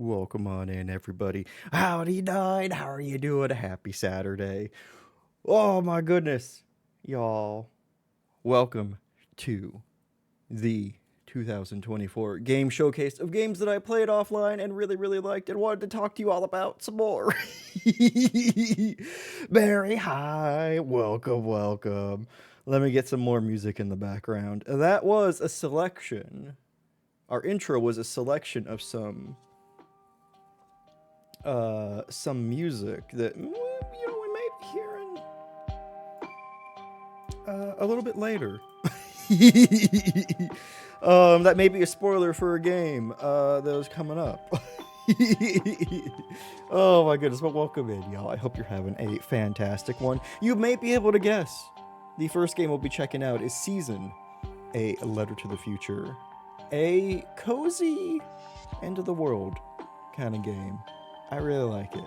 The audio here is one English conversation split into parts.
Welcome on in, everybody. Howdy, nine. How are you doing? Happy Saturday. Oh, my goodness. Y'all, welcome to the 2024 game showcase of games that I played offline and really, really liked and wanted to talk to you all about some more. Very high. Welcome, welcome. Let me get some more music in the background. That was a selection. Our intro was a selection of some music that we may be hearing a little bit later. That may be a spoiler for a game that was coming up. Oh my goodness, but welcome in, y'all. I hope you're having a fantastic one. You may be able to guess. The first game we'll be checking out is Season, a letter to the future. A cozy end of the world kind of game. I really like it.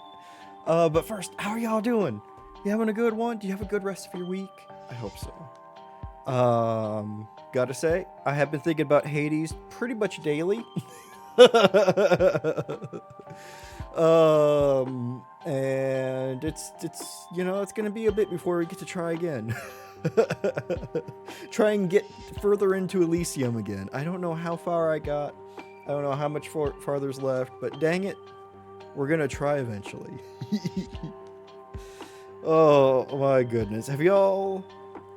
But first, how are y'all doing? You having a good one? Do you have a good rest of your week? I hope so. Gotta say, I have been thinking about Hades pretty much daily. And it's it's gonna be a bit before we get to try again. Try and get further into Elysium again. I don't know how far I got. I don't know how much farther's left, but dang it, we're gonna try eventually. Oh my goodness. Have y'all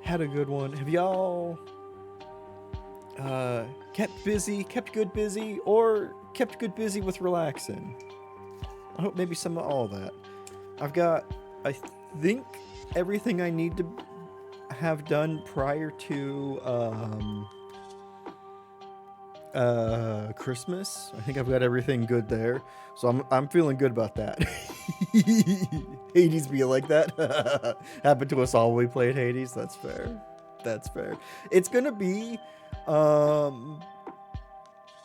had a good one? Have y'all kept good busy, or kept good busy with relaxing? I hope maybe some of all that. I've got, I think, everything I need to have done prior to Christmas. I think I've got everything good there, so I'm feeling good about that. Hades be like that. Happened to us all when we played Hades. That's fair. That's fair. It's gonna be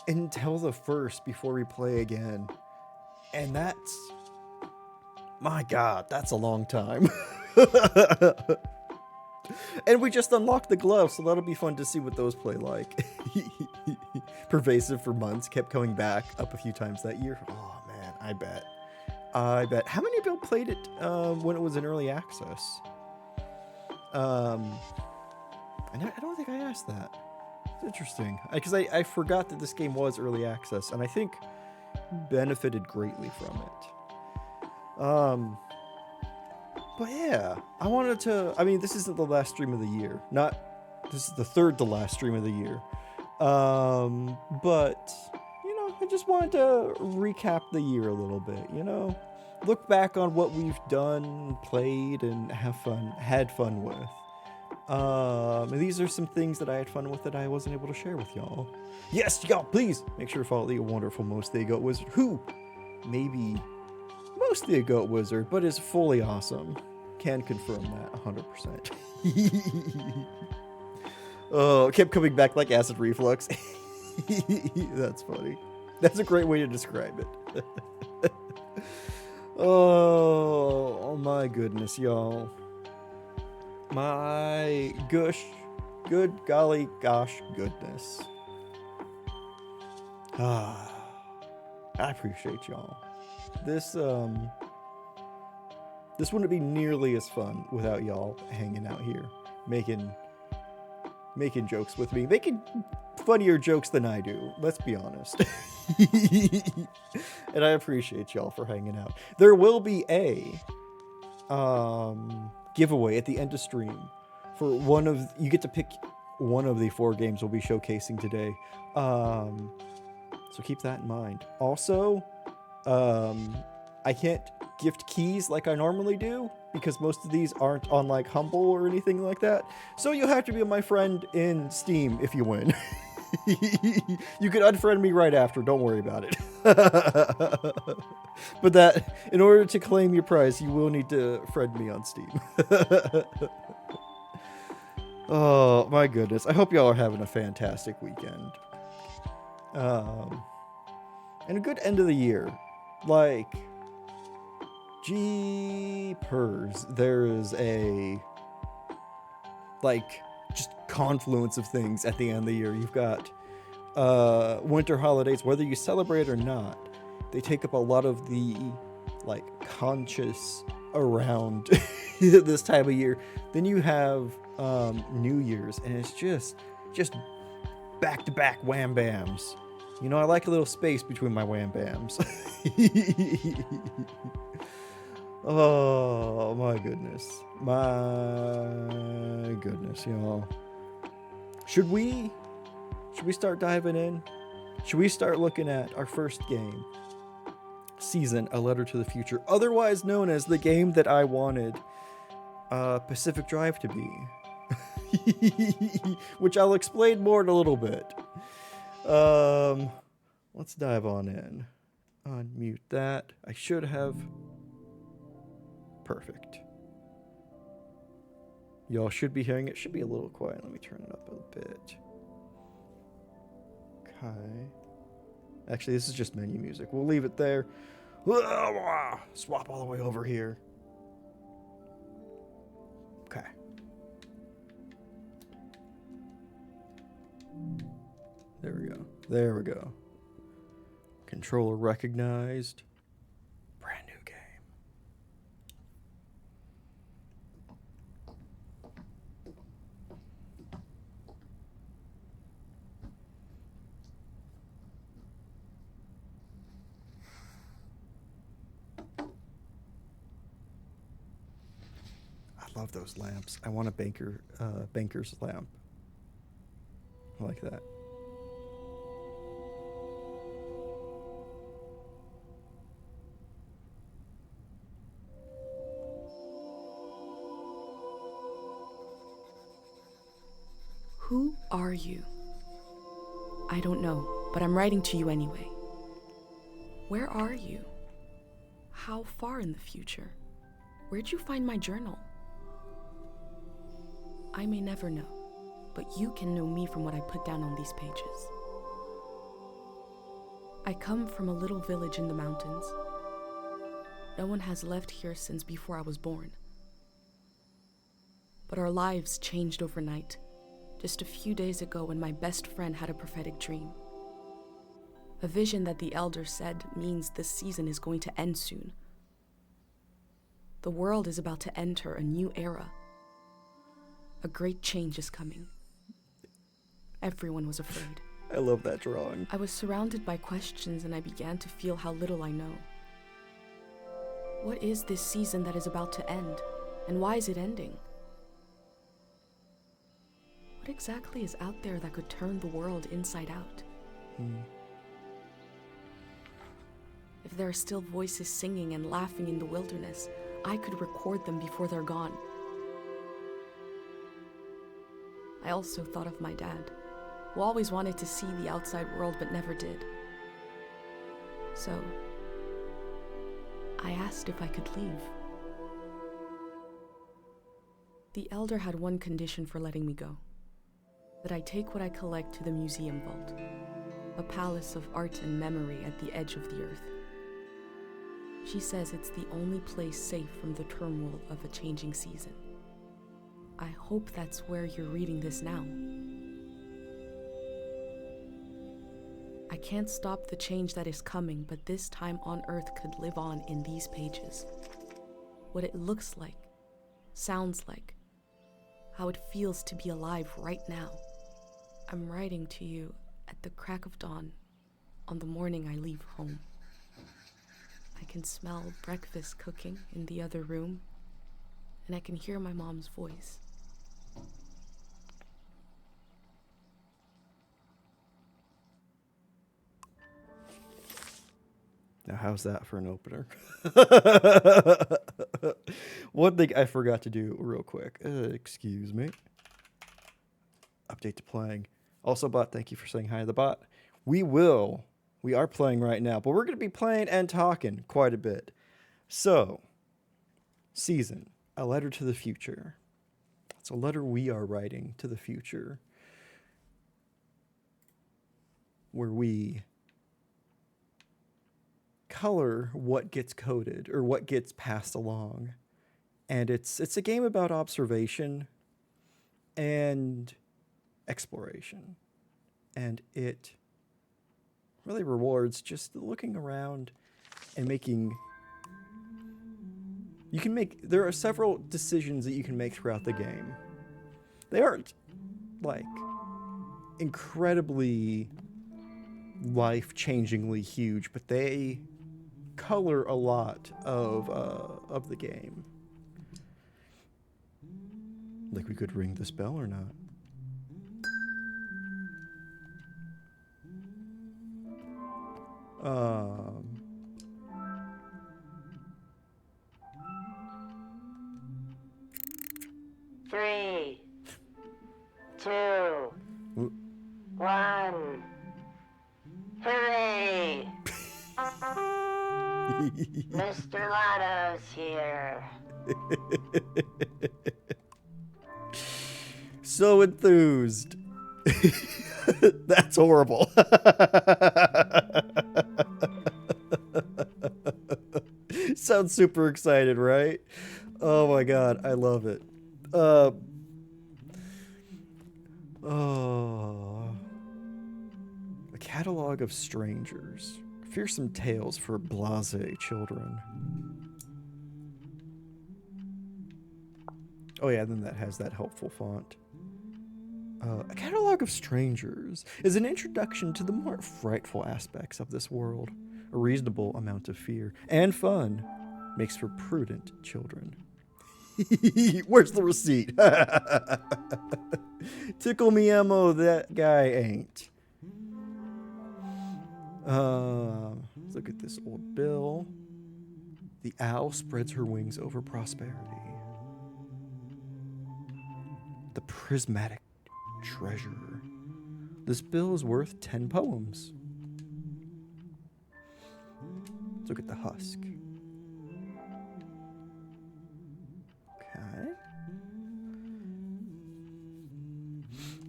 until the first before we play again, and that's, my God, that's a long time. And we just unlocked the gloves, so that'll be fun to see what those play like. Pervasive for months, kept coming back up a few times that year. Oh man, I bet. How many of y'all played it when it was in early access? I don't think I asked that. It's interesting, because I forgot that this game was early access, and I think benefited greatly from it. But yeah, I wanted to. I mean, this isn't the last stream of the year. This is the third to last stream of the year. But I just wanted to recap the year a little bit. Look back on what we've done, played, and had fun with. And these are some things that I had fun with that I wasn't able to share with y'all. Yes, y'all, please make sure to follow the wonderful Mostly a Goat Wizard, who maybe mostly a goat wizard, but is fully awesome. Can confirm that 100%. Oh, kept coming back like acid reflux. That's funny. That's a great way to describe it. Oh my goodness, y'all. My gosh, good golly gosh goodness. I appreciate y'all. This wouldn't be nearly as fun without y'all hanging out here, making jokes with me, making funnier jokes than I do. Let's be honest. And I appreciate y'all for hanging out. There will be a giveaway at the end of stream for you get to pick one of the 4 games we'll be showcasing today. So keep that in mind. Also, I can't gift keys like I normally do, because most of these aren't on like Humble or anything like that. So you'll have to be my friend in Steam if you win. You can unfriend me right after, don't worry about it. But that, in order to claim your prize, you will need to friend me on Steam. Oh my goodness, I hope y'all are having a fantastic weekend. And a good end of the year. Like, jeepers, there is a just confluence of things at the end of the year. You've got winter holidays, whether you celebrate or not. they take up a lot of the like conscious around this time of year. Then you have New Year's, and it's just back to back wham bams. You know, I like a little space between my wham bams. Oh my goodness. My goodness, y'all. Should we start diving in? Should we start looking at our first game? Season, A Letter to the Future, otherwise known as the game that I wanted Pacific Drive to be. Which I'll explain more in a little bit. Let's dive on in. Unmute that. I should have... Perfect. Y'all should be hearing it. Should be a little quiet. Let me turn it up a bit. Okay. Actually, this is just menu music. We'll leave it there. Swap all the way over here. Okay. There we go. There we go. Controller recognized. Brand new game. I love those lamps. I want a banker's lamp. I like that. Who are you? I don't know, but I'm writing to you anyway. Where are you? How far in the future? Where'd you find my journal? I may never know, but you can know me from what I put down on these pages. I come from a little village in the mountains. No one has left here since before I was born. But our lives changed overnight. Just a few days ago when my best friend had a prophetic dream. A vision that the elder said means the season is going to end soon. The world is about to enter a new era. A great change is coming. Everyone was afraid. I love that drawing. I was surrounded by questions and I began to feel how little I know. What is this season that is about to end? And why is it ending? What exactly is out there that could turn the world inside out? If there are still voices singing and laughing in the wilderness, I could record them before they're gone. I also thought of my dad, who always wanted to see the outside world but never did. So, I asked if I could leave. The elder had one condition for letting me go. That I take what I collect to the museum vault, a palace of art and memory at the edge of the earth. She says it's the only place safe from the turmoil of a changing season. I hope that's where you're reading this now. I can't stop the change that is coming, but this time on Earth could live on in these pages. What it looks like, sounds like, how it feels to be alive right now. I'm writing to you at the crack of dawn on the morning I leave home. I can smell breakfast cooking in the other room, and I can hear my mom's voice. Now, how's that for an opener? One thing I forgot to do real quick. Excuse me. Update to playing. Also, bot, thank you for saying hi to the bot. We are playing right now, but we're going to be playing and talking quite a bit. So, season, A Letter to the Future. It's a letter we are writing to the future, where we color what gets coded or what gets passed along. And it's a game about observation and exploration. And really rewards just looking around and making... There are several decisions that you can make throughout the game. They aren't, like, incredibly life-changingly huge, but they color a lot of the game. Like, we could ring this bell or not. Three, two, one. Hooray! Mr. Lotto's here. So enthused. That's horrible. Sounds super excited, right? Oh my god, I love it. A catalog of strangers. Fearsome tales for blasé children. Oh yeah, then that has that helpful font. A catalog of strangers is an introduction to the more frightful aspects of this world. A reasonable amount of fear and fun makes for prudent children. Where's the receipt? Tickle me ammo, that guy ain't. Look at this old bill. The owl spreads her wings over prosperity. The prismatic treasure. This bill is worth 10 poems. Let's look at the husk. Okay.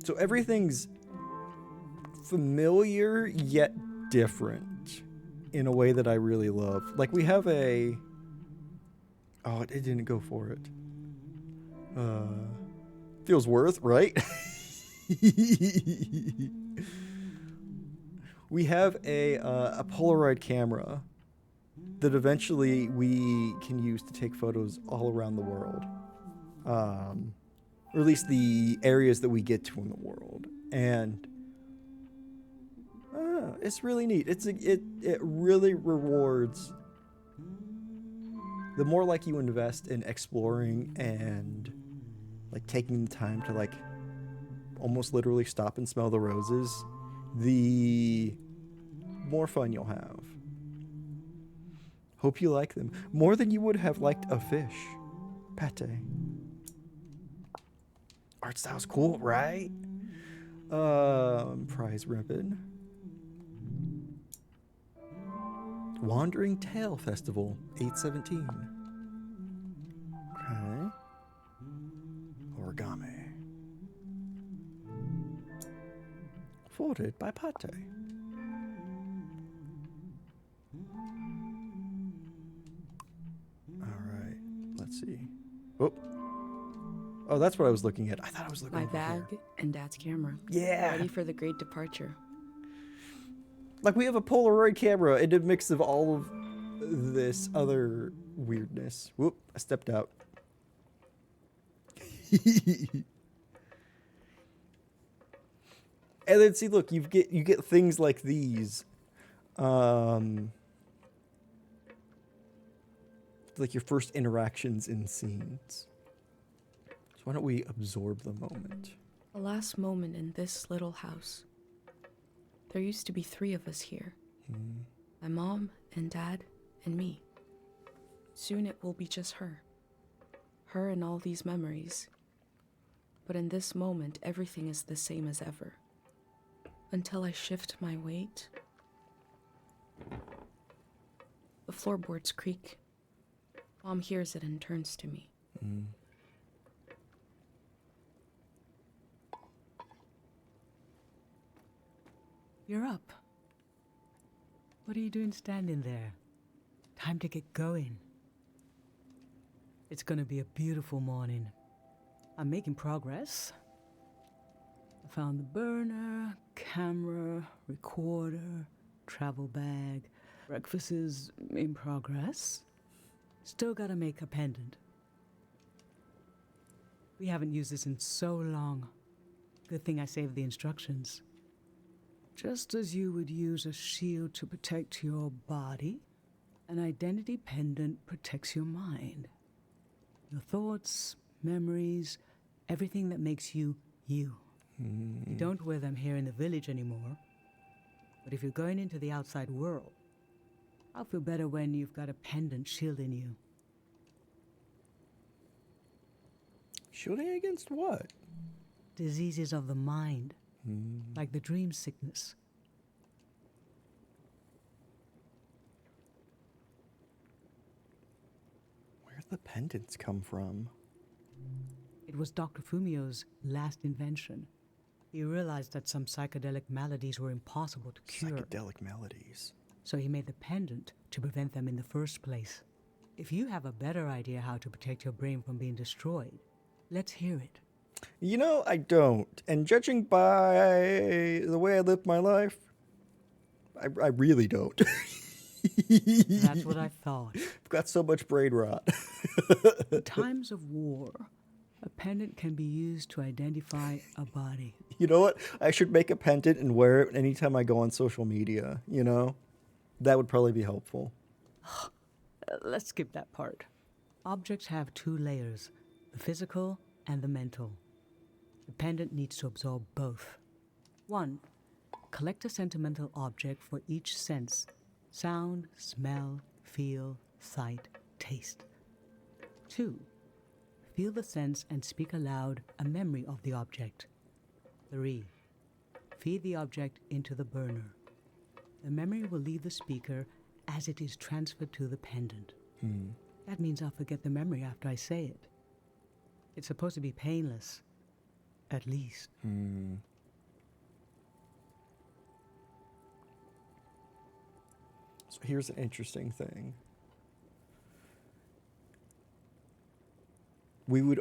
So everything's familiar yet different in a way that I really love. Like we have a... Oh, it didn't go for it. Feels worth, right? We have a Polaroid camera that eventually we can use to take photos all around the world. Or at least the areas that we get to in the world. And it's really neat. It really rewards. The more like you invest in exploring and like taking the time to like almost literally stop and smell the roses, the more fun you'll have. Hope you like them more than you would have liked a fish. Pate. Art style's cool, right? Prize ribbon. Wandering Tale Festival, 8/17. Okay. Origami. Folded by Pate. Alright, let's see. Oh, that's what I was looking at. I thought I was looking My over bag here. and Dad's camera. Yeah. Ready for the great departure. Like, we have a Polaroid camera and a mix of all of this other weirdness. Whoop, I stepped out. And then see, look, you get things like these. Like your first interactions in scenes. So why don't we absorb the moment? The last moment in this little house. There used to be 3 of us here. My mom and Dad and me. Soon it will be just her. Her and all these memories. But in this moment, everything is the same as ever. Until I shift my weight. The floorboards creak. Mom hears it and turns to me. You're up. What are you doing standing there? Time to get going. It's gonna be a beautiful morning. I'm making progress. I found the burner, camera, recorder, travel bag. Breakfast is in progress. Still gotta make a pendant. We haven't used this in so long. Good thing I saved the instructions. Just as you would use a shield to protect your body, an identity pendant protects your mind. Your thoughts, memories, everything that makes you, you. You don't wear them here in the village anymore. But if you're going into the outside world, I'll feel better when you've got a pendant shielding you. Shielding against what? Diseases of the mind, like the dream sickness. Where'd the pendants come from? It was Dr. Fumio's last invention. He realized that some psychedelic maladies were impossible to cure. Psychedelic melodies. So he made the pendant to prevent them in the first place. If you have a better idea how to protect your brain from being destroyed, let's hear it. You know, I don't. And judging by the way I live my life, I really don't. That's what I thought. I've got so much brain rot. In times of war, a pendant can be used to identify a body. You know what? I should make a pendant and wear it anytime I go on social media, you know? That would probably be helpful. Let's skip that part. Objects have two layers, the physical and the mental. The pendant needs to absorb both. 1. Collect a sentimental object for each sense: sound, smell, feel, sight, taste. 2. Feel the sense and speak aloud a memory of the object. 3. Feed the object into the burner. The memory will leave the speaker as it is transferred to the pendant. That means I'll forget the memory after I say it. It's supposed to be painless, at least. So here's an interesting thing. We would,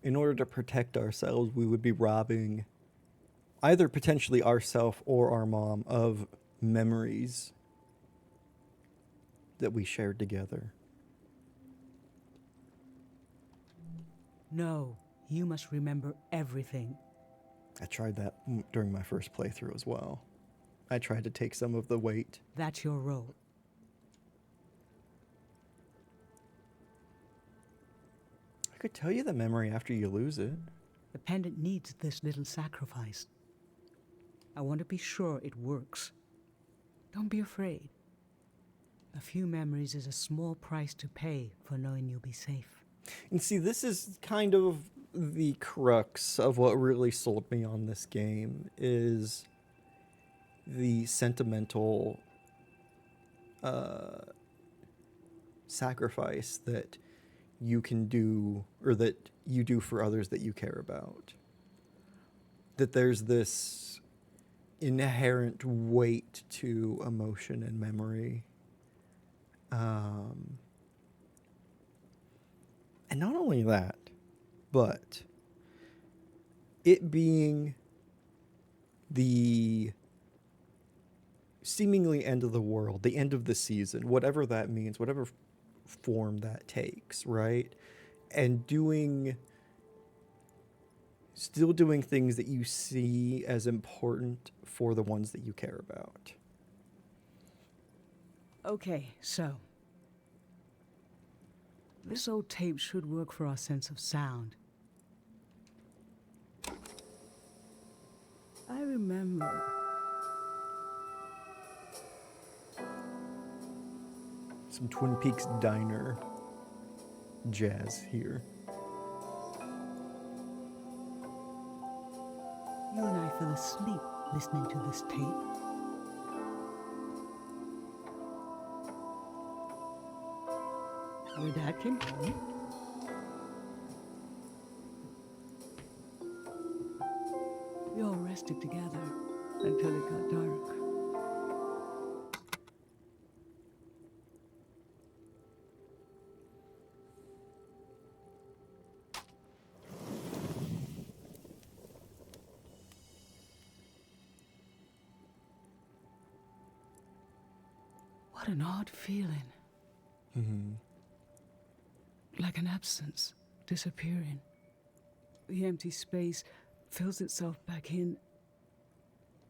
in order to protect ourselves, we would be robbing either potentially ourself or our mom of memories that we shared together. No, you must remember everything. I tried that during my first playthrough as well. I tried to take some of the weight. That's your role. I could tell you the memory after you lose it. The pendant needs this little sacrifice. I want to be sure it works. Don't be afraid. A few memories is a small price to pay for knowing you'll be safe. And see, this is kind of the crux of what really sold me on this game, is the sentimental sacrifice that you can do, or that you do for others that you care about. That there's this inherent weight to emotion and memory. And not only that, but it being the seemingly end of the world, the end of the season, whatever that means, whatever form that takes, right? And still doing things that you see as important for the ones that you care about. Okay, so this old tape should work for our sense of sound. I remember. Some Twin Peaks diner jazz here. You and I fell asleep listening to this tape. Your dad came home. We all rested together until it got dark. What an odd feeling. Like an absence, disappearing. The empty space fills itself back in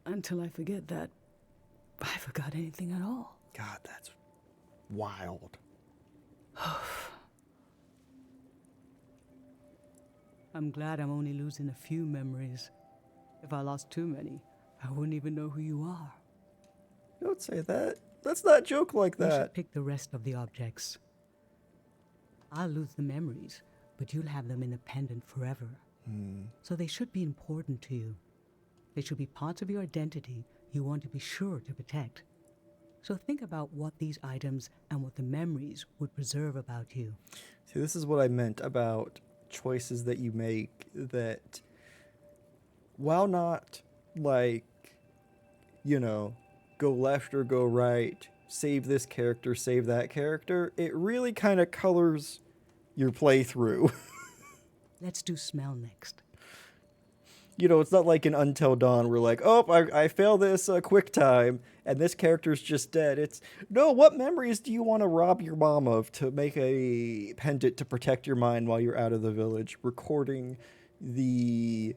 until I forget that I forgot anything at all. God, that's wild. I'm glad I'm only losing a few memories. If I lost too many, I wouldn't even know who you are. Don't say that. Let's not joke like You should that. pick the rest of the objects. I'll lose the memories, but you'll have them independent forever. So they should be important to you. They should be parts of your identity you want to be sure to protect. So think about what these items and what the memories would preserve about you. See, this is what I meant about choices that you make that, while not like, you know, go left or go right, save this character, save that character, it really kind of colors your playthrough. Let's do smell next. You know, it's not like in Until Dawn where like, oh, I failed this quick time and this character's just dead. It's, no, what memories do you want to rob your mom of to make a pendant to protect your mind while you're out of the village, recording the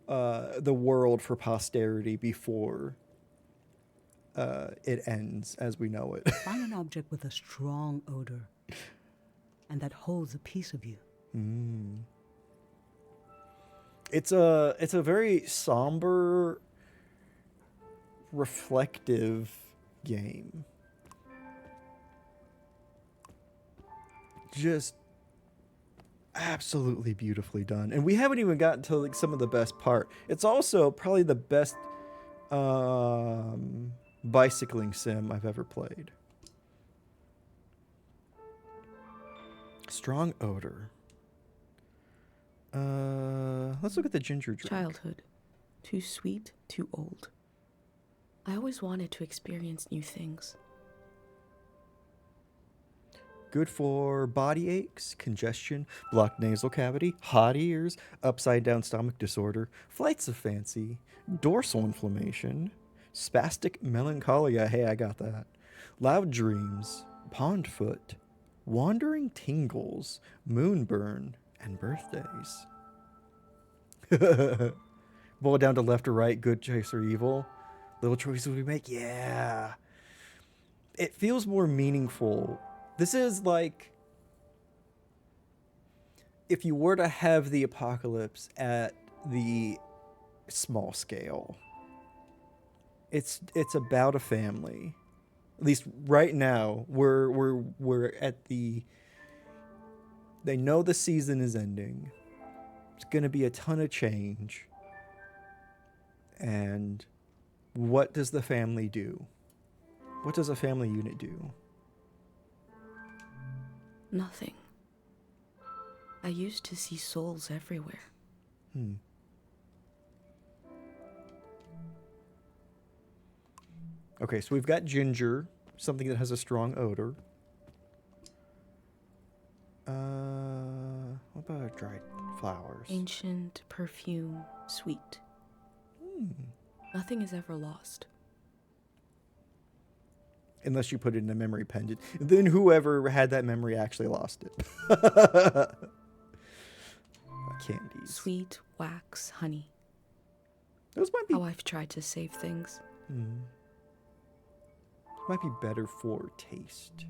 world for posterity before it ends as we know it. Find an object with a strong odor and that holds a piece of you. It's a very somber, reflective game. Just absolutely beautifully done. And we haven't even gotten to like some of the best part. It's also probably the best bicycling sim I've ever played. Strong odor. Let's look at the ginger drink. Childhood. Too sweet, too old. I always wanted to experience new things. Good for body aches, congestion, blocked nasal cavity, hot ears, upside down stomach disorder, flights of fancy, dorsal inflammation, spastic melancholia. Hey, I got that. Loud dreams, pond foot, wandering tingles, moonburn, and birthdays. Boil down to left or right, good choice or evil. Little choices we make, yeah. It feels more meaningful. This is like if you were to have the apocalypse at the small scale. It's about a family. At least right now, we're at the. They know the season is ending. It's going to be a ton of change. And what does the family do? What does a family unit do? Nothing. I used to see souls everywhere. Okay, so we've got ginger, something that has a strong odor. What about dried flowers? Ancient, perfume, sweet. Nothing is ever lost. Unless you put it in a memory pendant. Then whoever had that memory actually lost it. Candies. Sweet, wax, honey. Those might be How I've tried to save things. might be better for taste.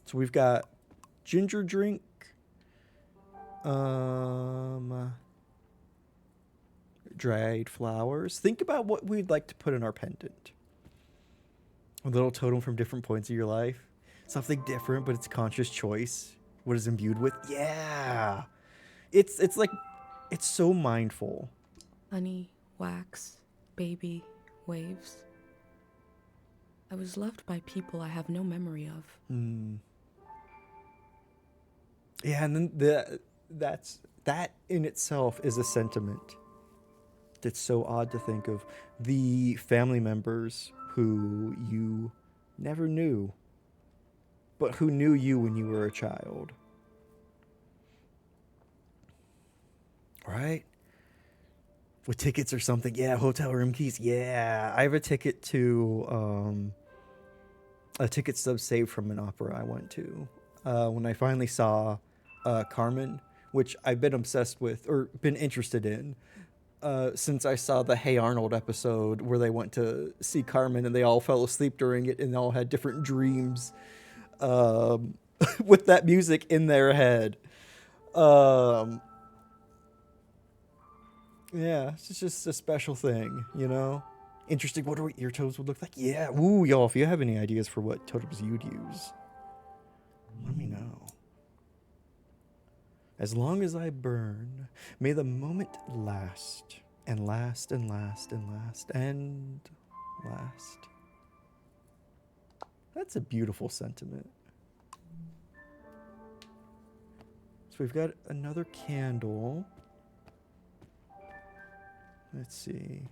So we've got ginger drink. Dried flowers. Think about what we'd like to put in our pendant. A little totem from different points of your life. Something different, but it's conscious choice. What is imbued with? Yeah. It's like, it's so mindful. Honey, wax, baby, waves. I was loved by people I have no memory of. Yeah, and then that in itself is a sentiment. It's so odd to think of the family members who you never knew, but who knew you when you were a child. Right? with tickets or something. Yeah, hotel room keys. Yeah, I have a ticket to a ticket stub saved from an opera I went to when I finally saw Carmen, which I've been obsessed with or been interested in since I saw the Hey Arnold episode where they went to see Carmen and they all fell asleep during it and all had different dreams with that music in their head. Yeah, it's just a special thing, you know? Interesting. What your totems would look like? Yeah. Ooh, y'all, if you have any ideas for what totems you'd use, let me know. As long as I burn, may the moment last and last and last and last and last. That's a beautiful sentiment. So we've got another candle. Let's see.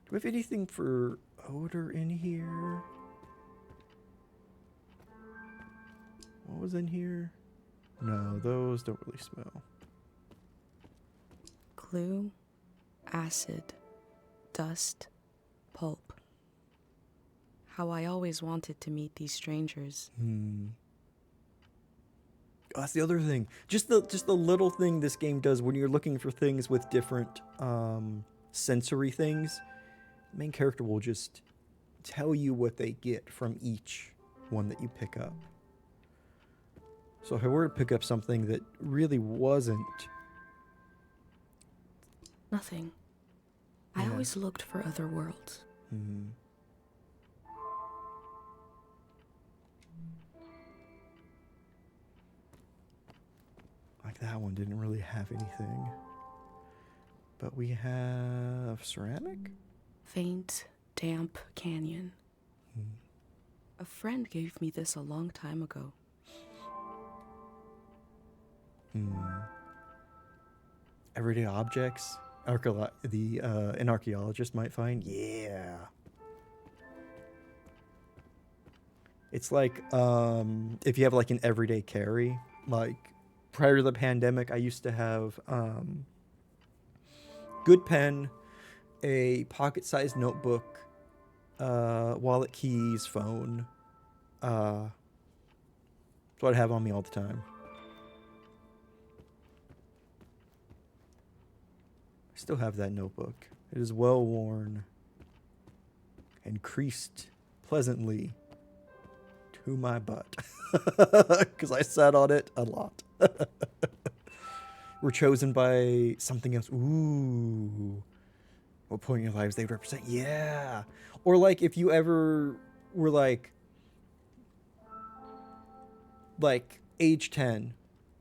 Do we have anything for odor in here? What was in here? No, those don't really smell. Glue, acid, dust, pulp. How I always wanted to meet these strangers. Oh, that's the other thing. Just the little thing this game does when you're looking for things with different sensory things. The main character will just tell you what they get from each one that you pick up. So if I were to pick up something that really wasn't... Nothing. I always looked for other worlds. Like that one didn't really have anything. But we have ceramic? Faint, damp canyon. A friend gave me this a long time ago. Everyday objects an archaeologist might find. Yeah. It's like if you have like an everyday carry. Like prior to the pandemic, I used to have good pen, a pocket-sized notebook, wallet, keys, phone. That's what I have on me all the time. I still have that notebook. It is well worn and creased pleasantly to my butt because I sat on it a lot. We're chosen by something else. Ooh. What point in your lives they represent? Yeah. Or like if you ever were like age 10,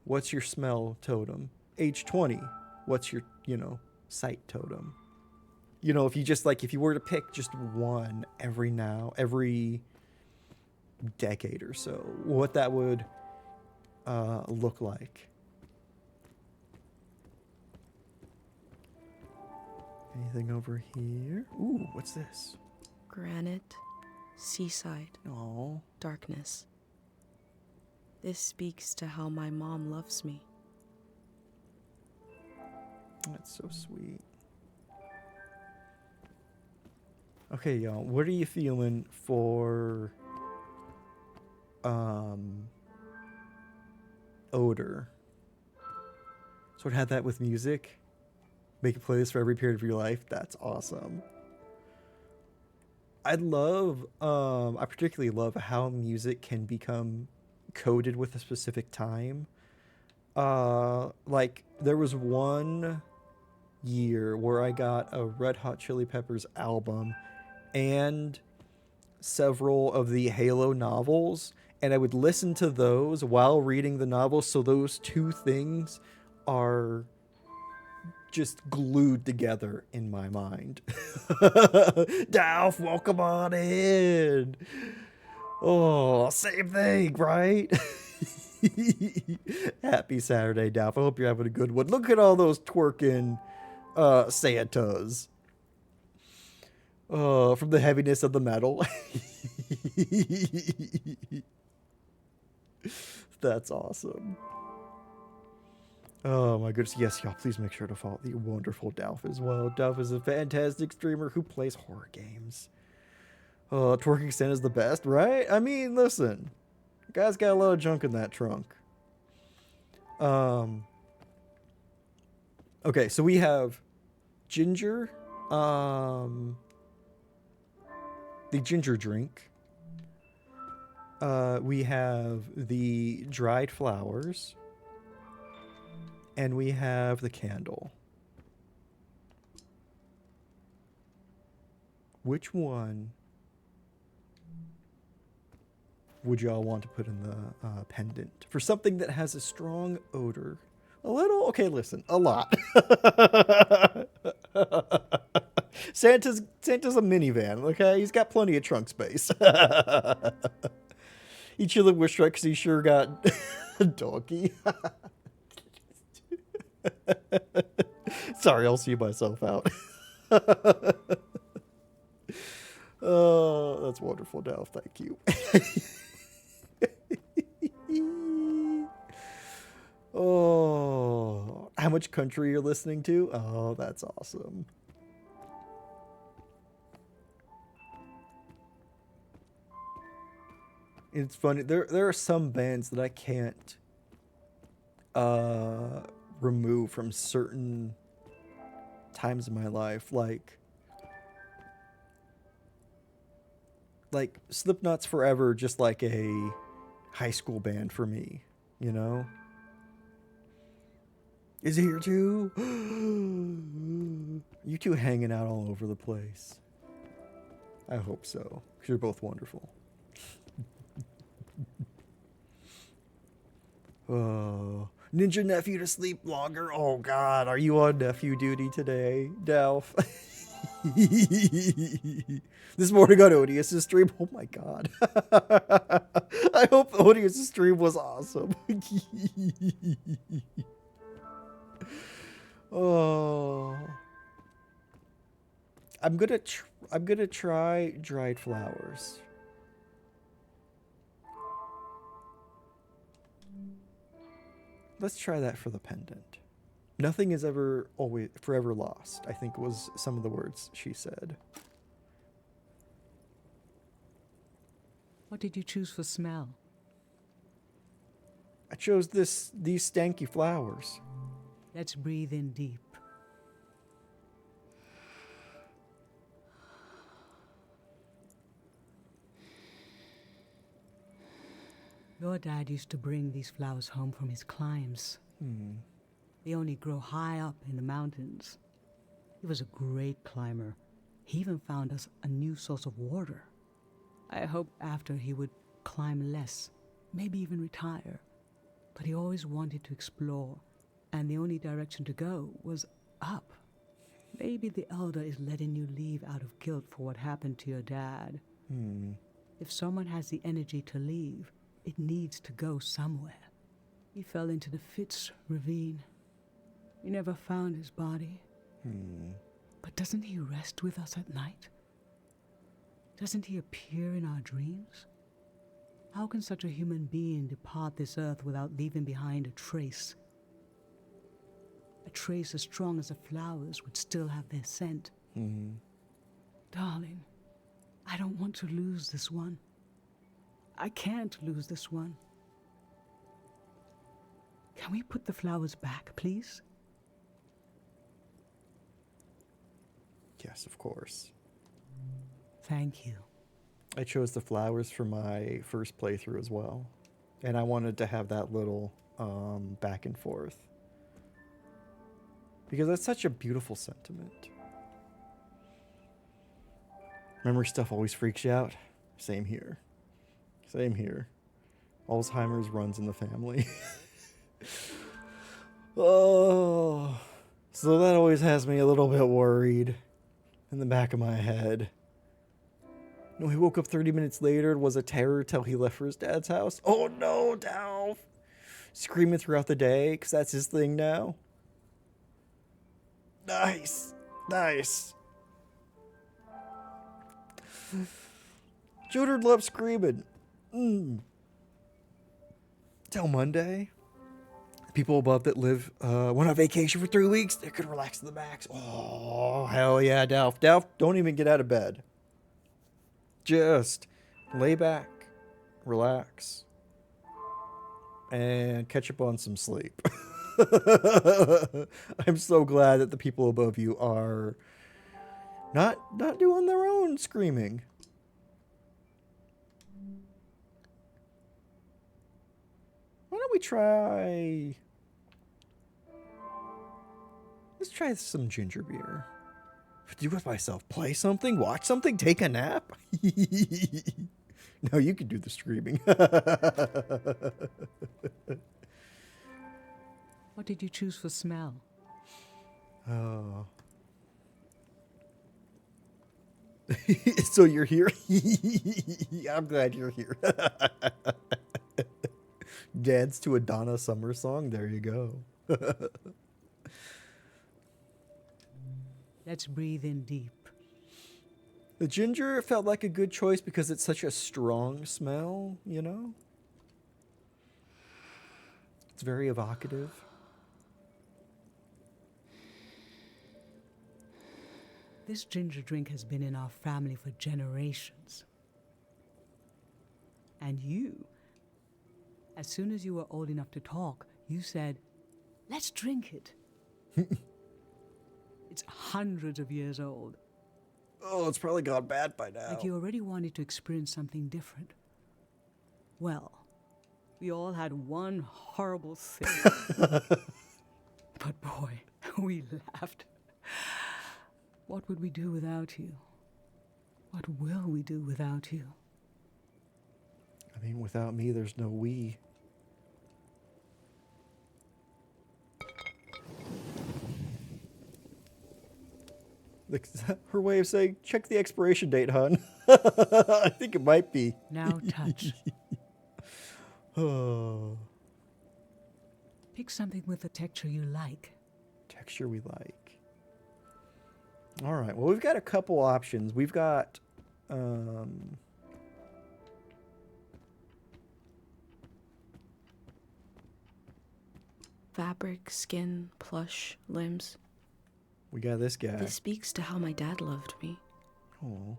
what's your smell totem? Age 20, what's your, sight totem? If you just if you were to pick just one every decade or so, what that would look like. Anything over here? Ooh, what's this? Granite, seaside, Oh, darkness. This speaks to how my mom loves me. that's so sweet. Okay, y'all, what are you feeling for odor? So it had that with music. Make a playlist for every period of your life. That's awesome. I particularly love how music can become coded with a specific time. There was one year where I got a Red Hot Chili Peppers album and several of the Halo novels, and I would listen to those while reading the novels, so those two things are just glued together in my mind. Dalf, welcome on in. Oh, same thing, right? Happy Saturday, Dalf. I hope you're having a good one. Look at all those twerking Santas. From the heaviness of the metal. That's awesome. Oh my goodness. Yes, y'all, please make sure to follow the wonderful Dalf as well. Dalf is a fantastic streamer who plays horror games. Twerking Santa's the best, right? I mean, listen. Guy's got a lot of junk in that trunk. Okay, so we have ginger, the ginger drink. We have the dried flowers. And we have the candle. Which one would y'all want to put in the pendant? For something that has a strong odor. A little? Okay, listen. A lot. Santa's a minivan, okay? He's got plenty of trunk space. He chillin' with Shrek because he sure got a donkey. Sorry, I'll see myself out. Oh, that's wonderful, Dal. Thank you. Oh, how much country you're listening to? Oh, that's awesome. It's funny. There are some bands that I can't remove from certain times in my life, like Slipknot's forever just like a high school band for me, you know? Is he here too? You two hanging out all over the place. I hope so, because you're both wonderful. Oh, ninja nephew to sleep longer. Oh God, are you on nephew duty today, Dalf? This morning on Odious' stream. Oh my God. I hope Odious' stream was awesome. Oh, I'm gonna try dried flowers. Let's try that for the pendant. Nothing is ever always forever lost, I think was some of the words she said. What did you choose for smell? I chose these stanky flowers. Let's breathe in deep. Your dad used to bring these flowers home from his climbs. They only grow high up in the mountains. He was a great climber. He even found us a new source of water. I hoped after he would climb less, maybe even retire. But he always wanted to explore, and the only direction to go was up. Maybe the Elder is letting you leave out of guilt for what happened to your dad. If someone has the energy to leave, it needs to go somewhere. He fell into the Fitz ravine. We never found his body. But doesn't he rest with us at night? Doesn't he appear in our dreams? How can such a human being depart this earth without leaving behind a trace? A trace as strong as the flowers would still have their scent. Darling, I don't want to lose this one. I can't lose this one. Can we put the flowers back, please? Yes, of course. Thank you. I chose the flowers for my first playthrough as well. And I wanted to have that little back and forth. Because that's such a beautiful sentiment. Memory stuff always freaks you out. Same here. Same here. Alzheimer's runs in the family. Oh, so that always has me a little bit worried in the back of my head. No, he woke up 30 minutes later and was a terror till he left for his dad's house. Oh no, Dalf! Screaming throughout the day, because that's his thing now. Nice. Nice. Children love screaming. Till Monday. People above that live, went on vacation for 3 weeks. They could relax to the max. Oh, hell yeah, Delph. Delph, don't even get out of bed. Just lay back, relax, and catch up on some sleep. I'm so glad that the people above you are not doing their own screaming. Why don't we try... Let's try some ginger beer. Do it myself. Play something? Watch something? Take a nap? No, you can do the screaming. What did you choose for smell? Oh. So you're here? I'm glad you're here. Dance to a Donna Summer song? There you go. Let's breathe in deep. The ginger felt like a good choice because it's such a strong smell, you know? It's very evocative. This ginger drink has been in our family for generations. And you, as soon as you were old enough to talk, you said, let's drink it. It's hundreds of years old. Oh, it's probably gone bad by now. Like you already wanted to experience something different. Well, we all had one horrible thing. But boy, we laughed. What would we do without you? What will we do without you? I mean, without me, there's no we. Her way of saying, check the expiration date, hon. I think it might be. Now touch. Oh. Pick something with a texture you like. Texture we like. All right. Well, we've got a couple options. We've got... Fabric, skin, plush, limbs. we got this guy. This speaks to how my dad loved me. Oh.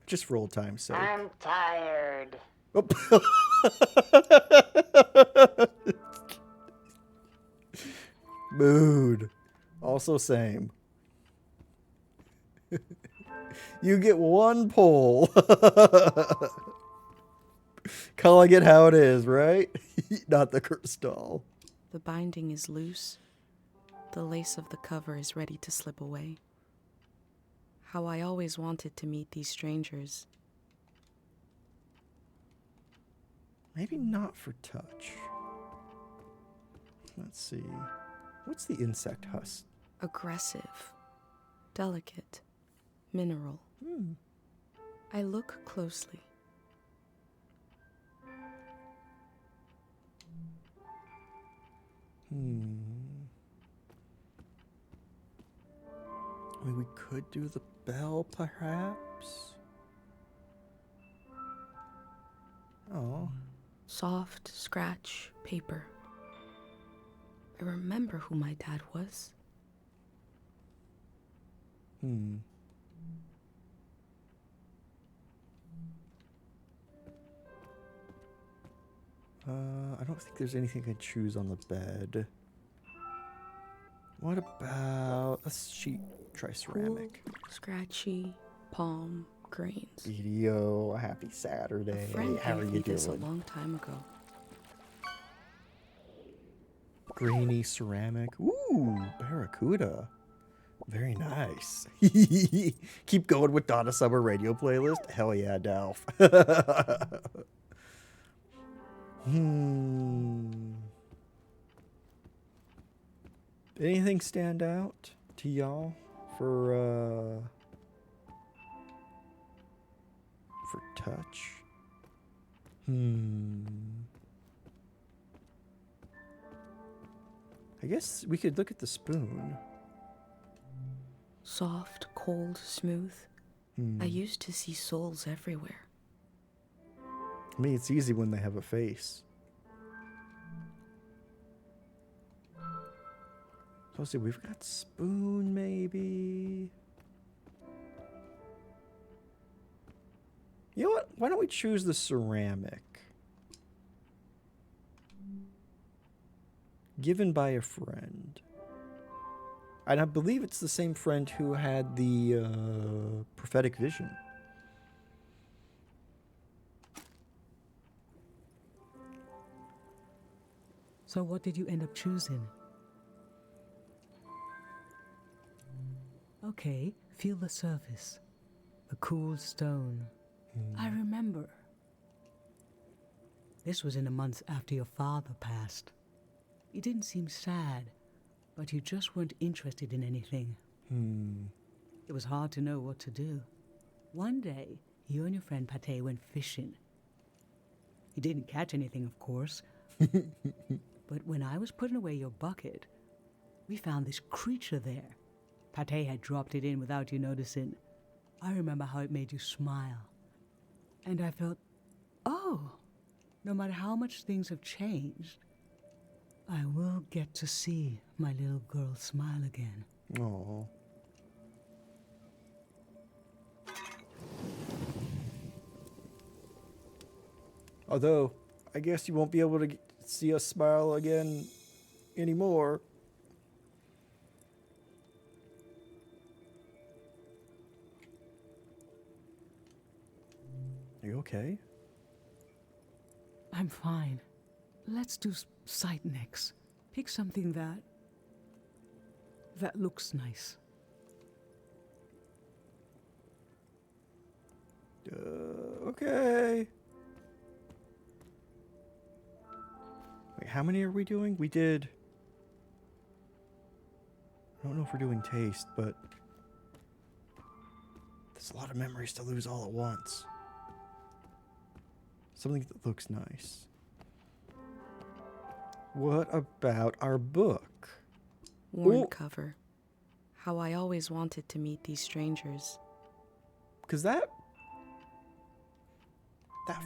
Just for old time's sake. I'm tired. Oh. Mood. Also same. You get one pull. Calling it how it is, right? Not the crystal. The binding is loose. The lace of the cover is ready to slip away. How I always wanted to meet these strangers. Maybe not for touch. Let's see. What's the insect husk? Aggressive. Delicate. Mineral. I look closely. I mean, we could do the bell, perhaps? Oh. Soft scratch paper. I remember who my dad was. I don't think there's anything I can choose on the bed. What about... Let's try ceramic. Cool, scratchy, palm, grains. Video, happy Saturday. A friend How are gave you me this a doing? long time ago. Grainy ceramic. Ooh, barracuda. Very nice. Keep going with Donna Summer radio playlist. Hell yeah, Delph. Anything stand out to y'all for touch? I guess we could look at the spoon. Soft, cold, smooth. I used to see souls everywhere. For me, it's easy when they have a face. So let's see, we've got spoon, maybe. You know what? Why don't we choose the ceramic? Given by a friend. And I believe it's the same friend who had the prophetic vision. So what did you end up choosing? Okay, feel the surface. The cool stone. I remember. This was in the months after your father passed. You didn't seem sad, but you just weren't interested in anything. It was hard to know what to do. One day, you and your friend Pate went fishing. You didn't catch anything, of course. But when I was putting away your bucket, we found this creature there. Pate had dropped it in without you noticing. I remember how it made you smile. And I felt, oh, no matter how much things have changed, I will get to see my little girl smile again. Oh. Although, I guess you won't be able to see us smile again anymore. Are you okay? I'm fine. Let's do sight next. Pick something that looks nice. Okay. Wait, how many are we doing? We did... I don't know if we're doing taste, but... There's a lot of memories to lose all at once. Something that looks nice. What about our book? Worn Ooh. cover. How I always wanted to meet these strangers. Because that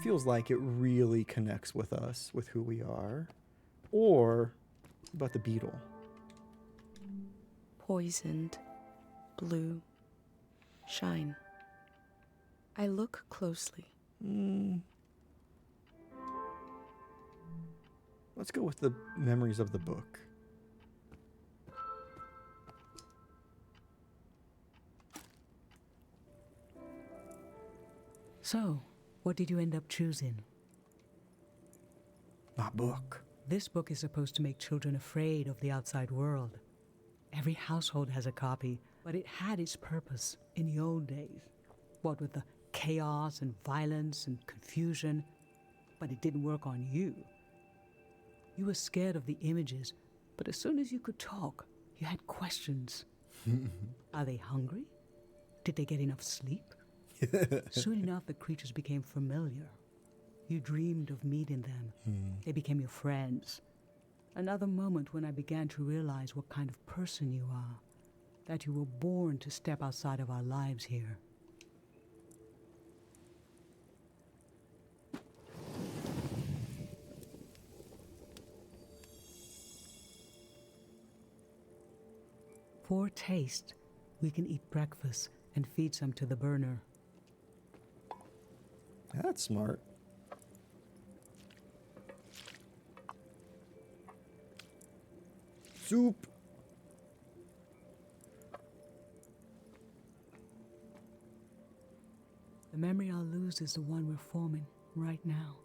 feels like it really connects with us, with who we are. Or about the beetle. Poisoned. Blue. Shine. I look closely. Let's go with the memories of the book. So, what did you end up choosing? My book. This book is supposed to make children afraid of the outside world. Every household has a copy, but it had its purpose in the old days. What with the chaos and violence and confusion, but it didn't work on you. You were scared of the images, but as soon as you could talk, you had questions. Are they hungry? Did they get enough sleep? Soon enough, the creatures became familiar. You dreamed of meeting them. They became your friends. Another moment when I began to realize what kind of person you are, that you were born to step outside of our lives here. For taste, we can eat breakfast and feed some to the burner. That's smart. Soup. The memory I'll lose is the one we're forming right now.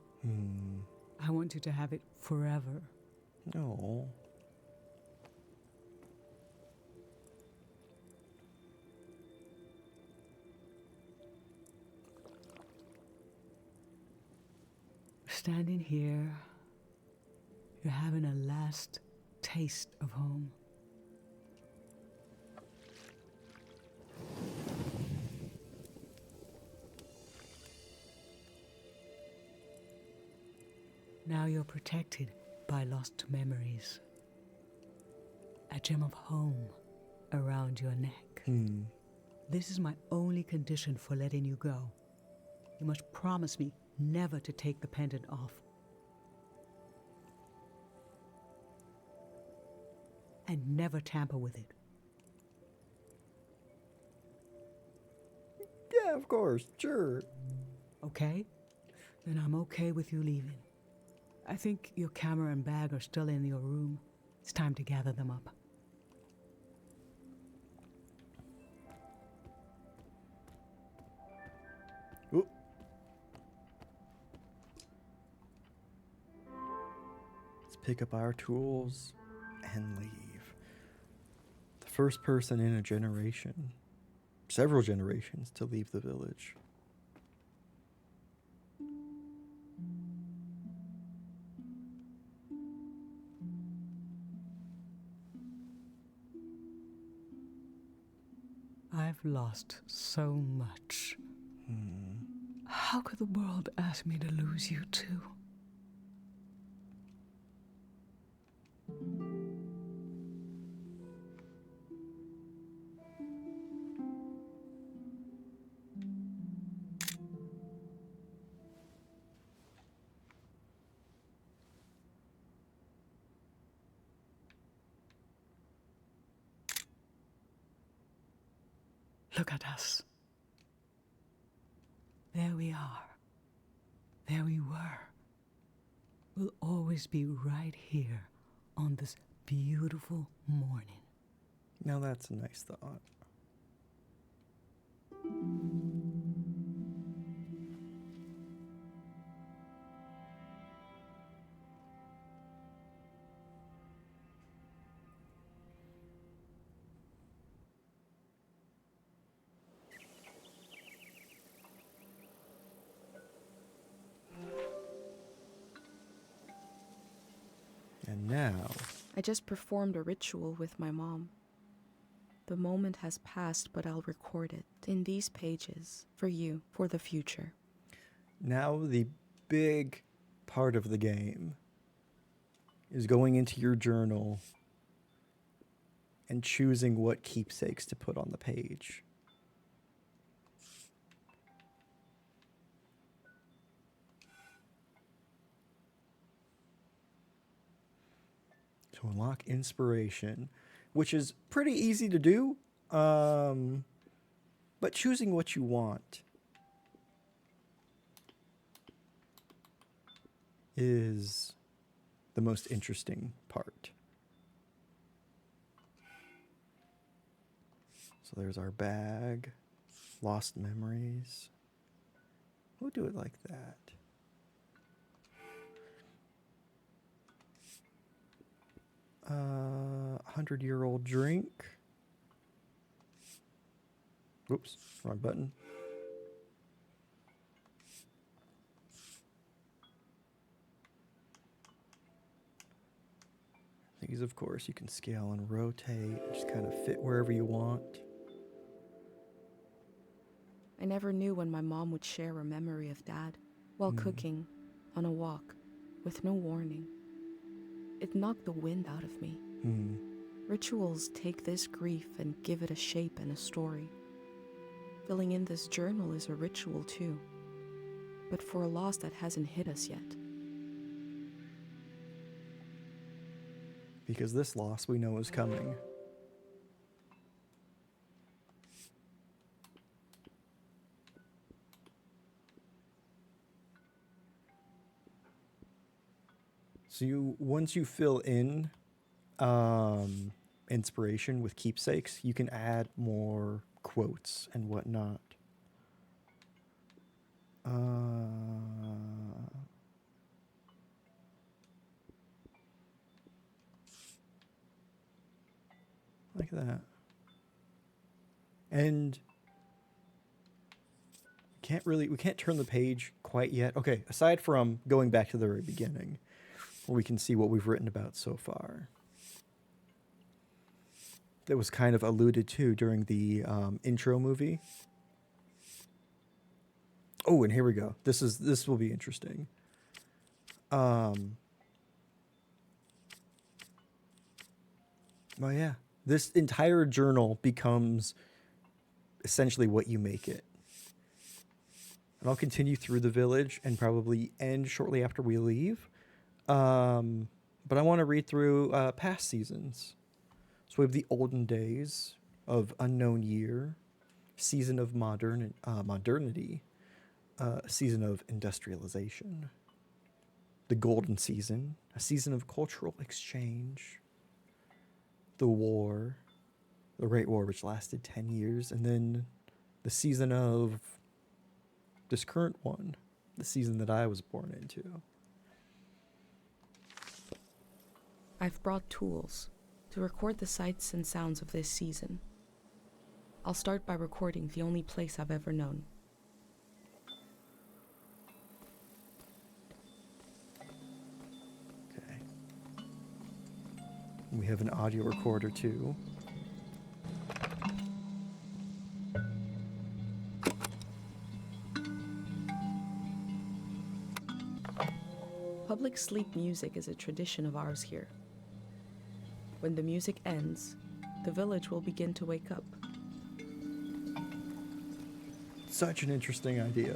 I want you to have it forever. Oh. Standing here, you're having a last taste of home. Now you're protected by lost memories. A gem of home around your neck. This is my only condition for letting you go. You must promise me never to take the pendant off. And never tamper with it. Yeah, of course, sure. Okay? Then I'm okay with you leaving. I think your camera and bag are still in your room. It's time to gather them up. Oop. Let's pick up our tools and leave. The first person in a generation, several generations, to leave the village. I've lost so much. How could the world ask me to lose you too? Look at us. There we are. There we were. We'll always be right here on this beautiful morning. Now that's a nice thought. And now, I just performed a ritual with my mom. The moment has passed, but I'll record it in these pages for you, for the future. now the big part of the game is going into your journal and choosing what keepsakes to put on the page. To unlock inspiration, which is pretty easy to do, but choosing what you want is the most interesting part. So there's our bag, lost memories. We'll do it like that. Uh, 100-year-old drink. Oops, wrong button. These, of course, you can scale and rotate, just kind of fit wherever you want. I never knew when my mom would share a memory of Dad while cooking, on a walk, with no warning. It knocked the wind out of me. Rituals take this grief and give it a shape and a story. Filling in this journal is a ritual too, but for a loss that hasn't hit us yet. Because this loss we know is coming. So once you fill in inspiration with keepsakes, you can add more quotes and whatnot. Like that. And we can't turn the page quite yet. Okay, aside from going back to the very beginning, where we can see what we've written about so far. That was kind of alluded to during the intro movie. Oh, and here we go. This will be interesting. Oh yeah. This entire journal becomes essentially what you make it. and I'll continue through the village and probably end shortly after we leave. But I want to read through past seasons. So we have the olden days of unknown year, season of modernity, season of industrialization, the golden season, a season of cultural exchange, the war, the Great War, which lasted 10 years, and then the season of this current one, the season that I was born into. I've brought tools to record the sights and sounds of this season. I'll start by recording the only place I've ever known. Okay. We have an audio recorder too. Public sleep music is a tradition of ours here. When the music ends, the village will begin to wake up. Such an interesting idea.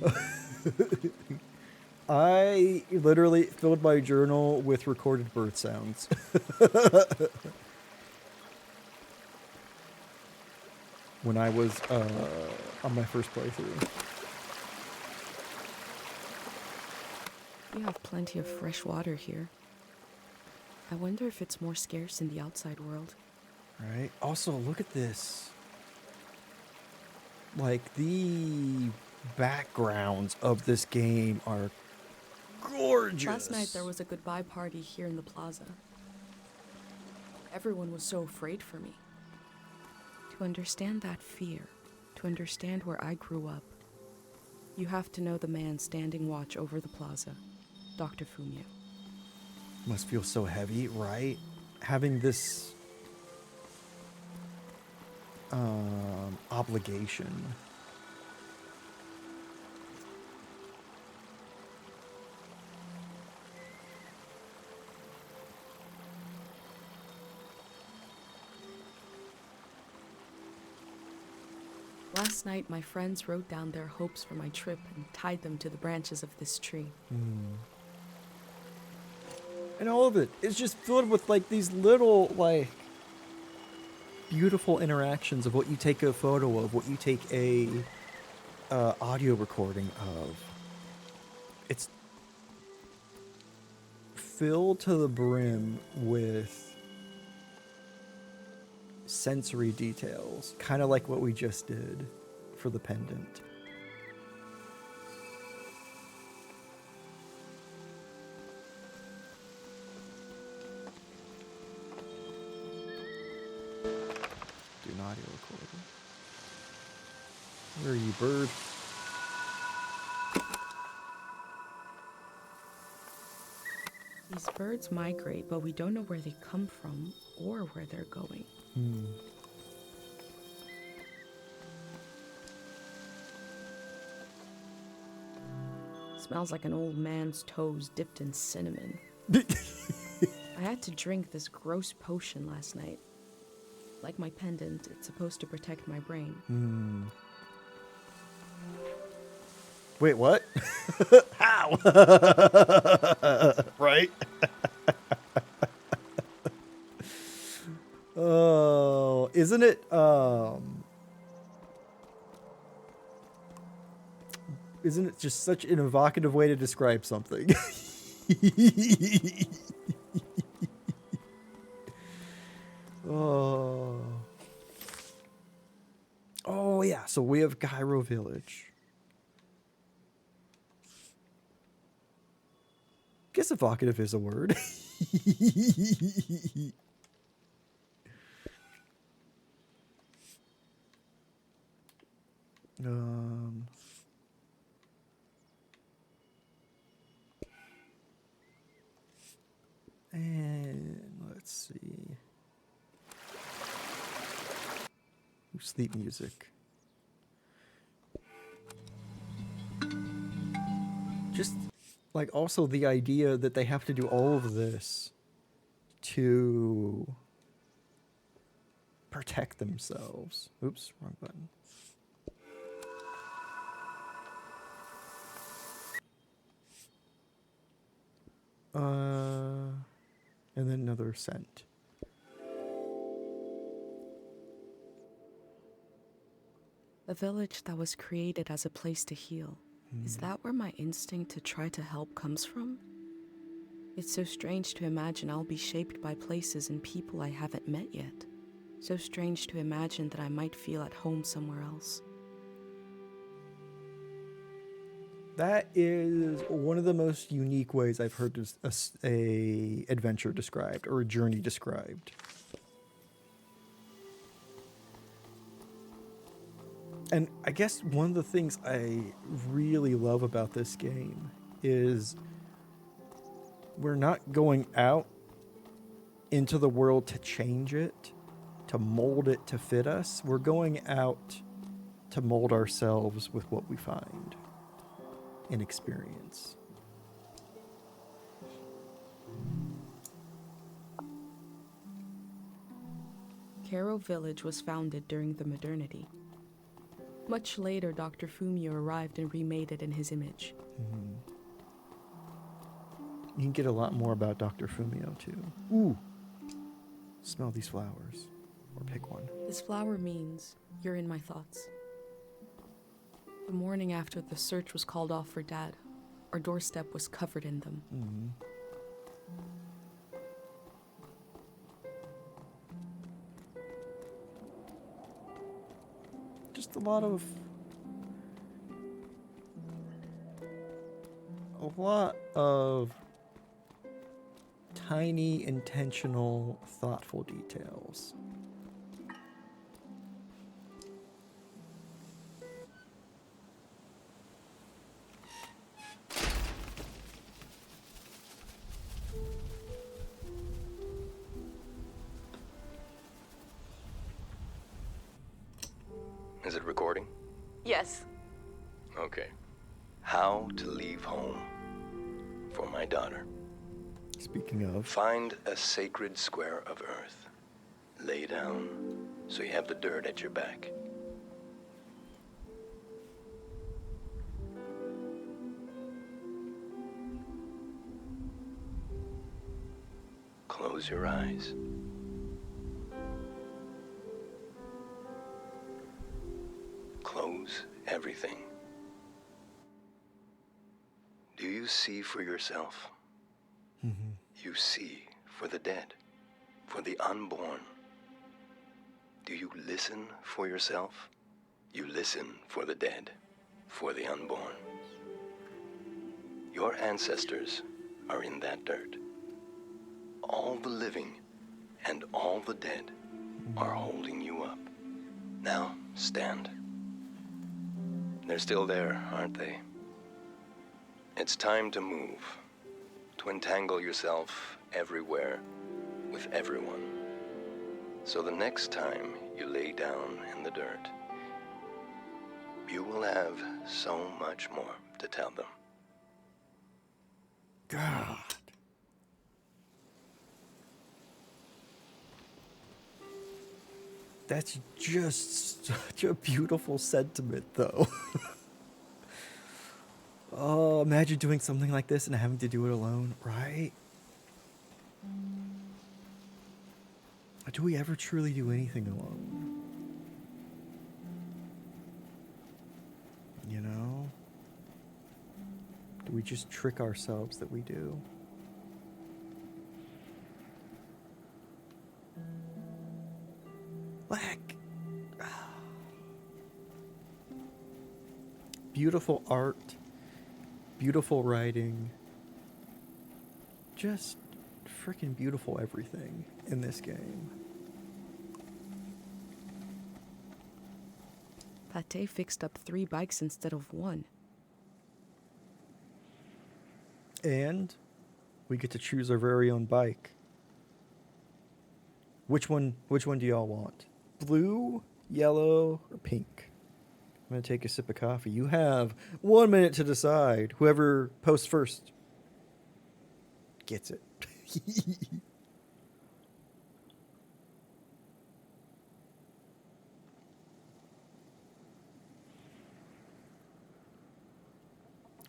I literally filled my journal with recorded bird sounds. When I was on my first playthrough. We have plenty of fresh water here. I wonder if it's more scarce in the outside world. Right. Also, look at this. Like, the backgrounds of this game are gorgeous. Last night there was a goodbye party here in the plaza. Everyone was so afraid for me. To understand that fear, to understand where I grew up, you have to know the man standing watch over the plaza, Dr. Fumio. Must feel so heavy, right? Having this obligation. Last night, my friends wrote down their hopes for my trip and tied them to the branches of this tree. And all of it is just filled with, like, these little, like, beautiful interactions of what you take a photo of, what you take a audio recording of. It's filled to the brim with sensory details, kind of like what we just did for the pendant. Do an audio recording. Where are you, bird? These birds migrate, but we don't know where they come from or where they're going. Smells like an old man's toes dipped in cinnamon. I had to drink this gross potion last night. Like my pendant, it's supposed to protect my brain. Wait, what? How? Right? Oh, isn't it, isn't it just such an evocative way to describe something? Oh. Oh, yeah. So we have Cairo Village. Guess evocative is a word. And let's see. Sleep music. Just like also the idea that they have to do all of this to protect themselves. Oops, wrong button. And then another scent. The village that was created as a place to heal. Is that where my instinct to try to help comes from? It's so strange to imagine I'll be shaped by places and people I haven't met yet. So strange to imagine that I might feel at home somewhere else. That is one of the most unique ways I've heard a adventure described or a journey described. And I guess one of the things I really love about this game is we're not going out into the world to change it, to mold it to fit us. We're going out to mold ourselves with what we find and experience. Caro Village was founded during the modernity. Much later, Dr. Fumio arrived and remade it in his image. You can get a lot more about Dr. Fumio, too. Ooh! Smell these flowers. Or pick one. This flower means you're in my thoughts. The morning after the search was called off for Dad, our doorstep was covered in them. Just a lot of tiny, intentional, thoughtful details. Is it recording? Yes. Okay. How to leave home for my daughter. Speaking of, Find a sacred square of earth. Lay down so you have the dirt at your back. Close your eyes. Close everything. Do you see for yourself? You see for the dead, for the unborn. Do you listen for yourself? You listen for the dead, for the unborn. Your ancestors are in that dirt. All the living and all the dead are holding you up. Now, stand. They're still there, aren't they? It's time to move, to entangle yourself everywhere with everyone. So the next time you lay down in the dirt, you will have so much more to tell them. God. That's just such a beautiful sentiment, though. Oh, imagine doing something like this and having to do it alone, right? Do we ever truly do anything alone? You know? Do we just trick ourselves that we do? Like, beautiful art, beautiful writing, just freaking beautiful everything in this game. Pate fixed up 3 bikes instead of 1. And we get to choose our very own bike. Which one do y'all want? Blue, yellow, or pink? I'm gonna take a sip of coffee. You have 1 minute to decide. Whoever posts first gets it.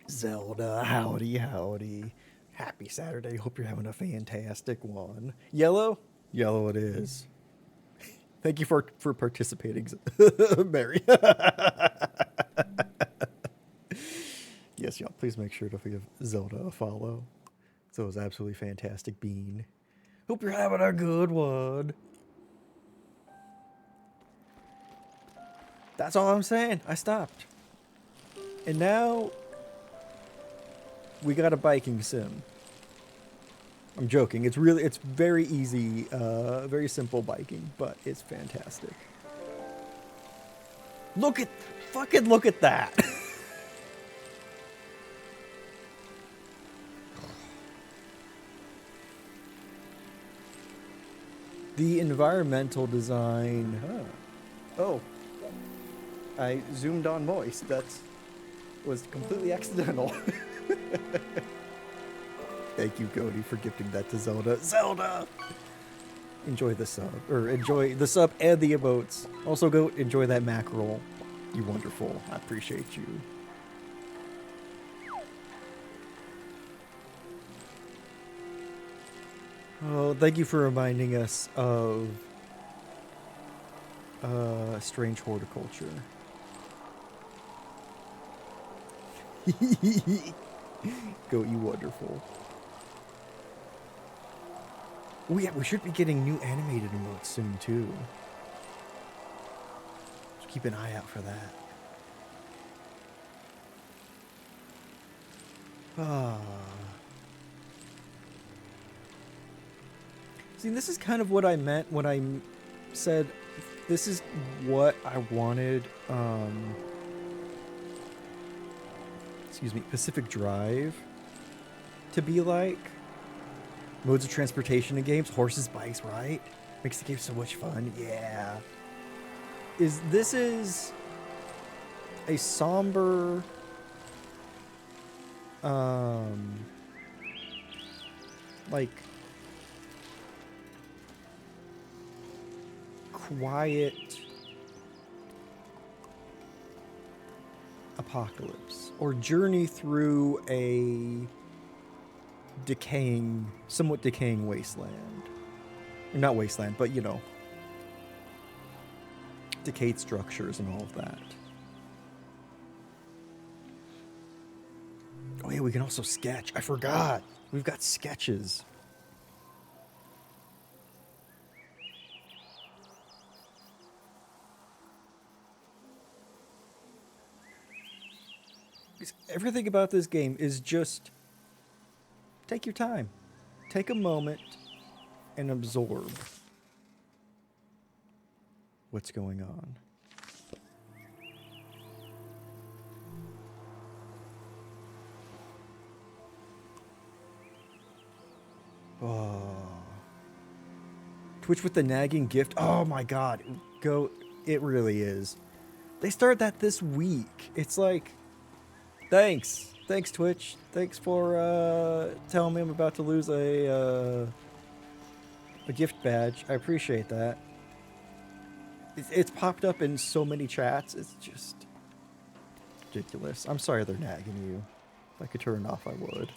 Zelda, howdy, howdy. Happy Saturday. Hope you're having a fantastic one. Yellow? Yellow it is. Thank you for participating, Mary. Yes, y'all, please make sure to give Zelda a follow. So it was absolutely fantastic bean. Hope you're having a good one. That's all I'm saying. I stopped. And now we got a biking sim. I'm joking. It's very easy, very simple biking, but it's fantastic. Fucking look at that. The environmental design. Huh. Oh. I zoomed on moist. That was completely accidental. Thank you, Cody, for gifting that to Zelda. Zelda! Enjoy the sub. Or enjoy the sub and the emotes. Also go enjoy that mackerel. You wonderful. I appreciate you. Oh, thank you for reminding us of strange horticulture. Goat, you wonderful. Oh yeah, we should be getting new animated emotes soon too. So keep an eye out for that. Ah. See, this is kind of what I meant when I said this is what I wanted, excuse me, Pacific Drive to be like. Modes of transportation in games, horses, bikes, right? Makes the game so much fun. Yeah. This is a somber, like quiet apocalypse or journey through a somewhat decaying wasteland. Or not wasteland, but you know, decayed structures and all of that. Oh yeah, we can also sketch. I forgot. We've got sketches. Everything about this game is just take your time. Take a moment and absorb what's going on. Oh. Twitch with the nagging gift. Oh my god. It really is. They started that this week. It's like, thanks. Thanks, Twitch. Thanks for telling me I'm about to lose a gift badge. I appreciate that. It's popped up in so many chats. It's just ridiculous. I'm sorry they're nagging you. If I could turn it off, I would.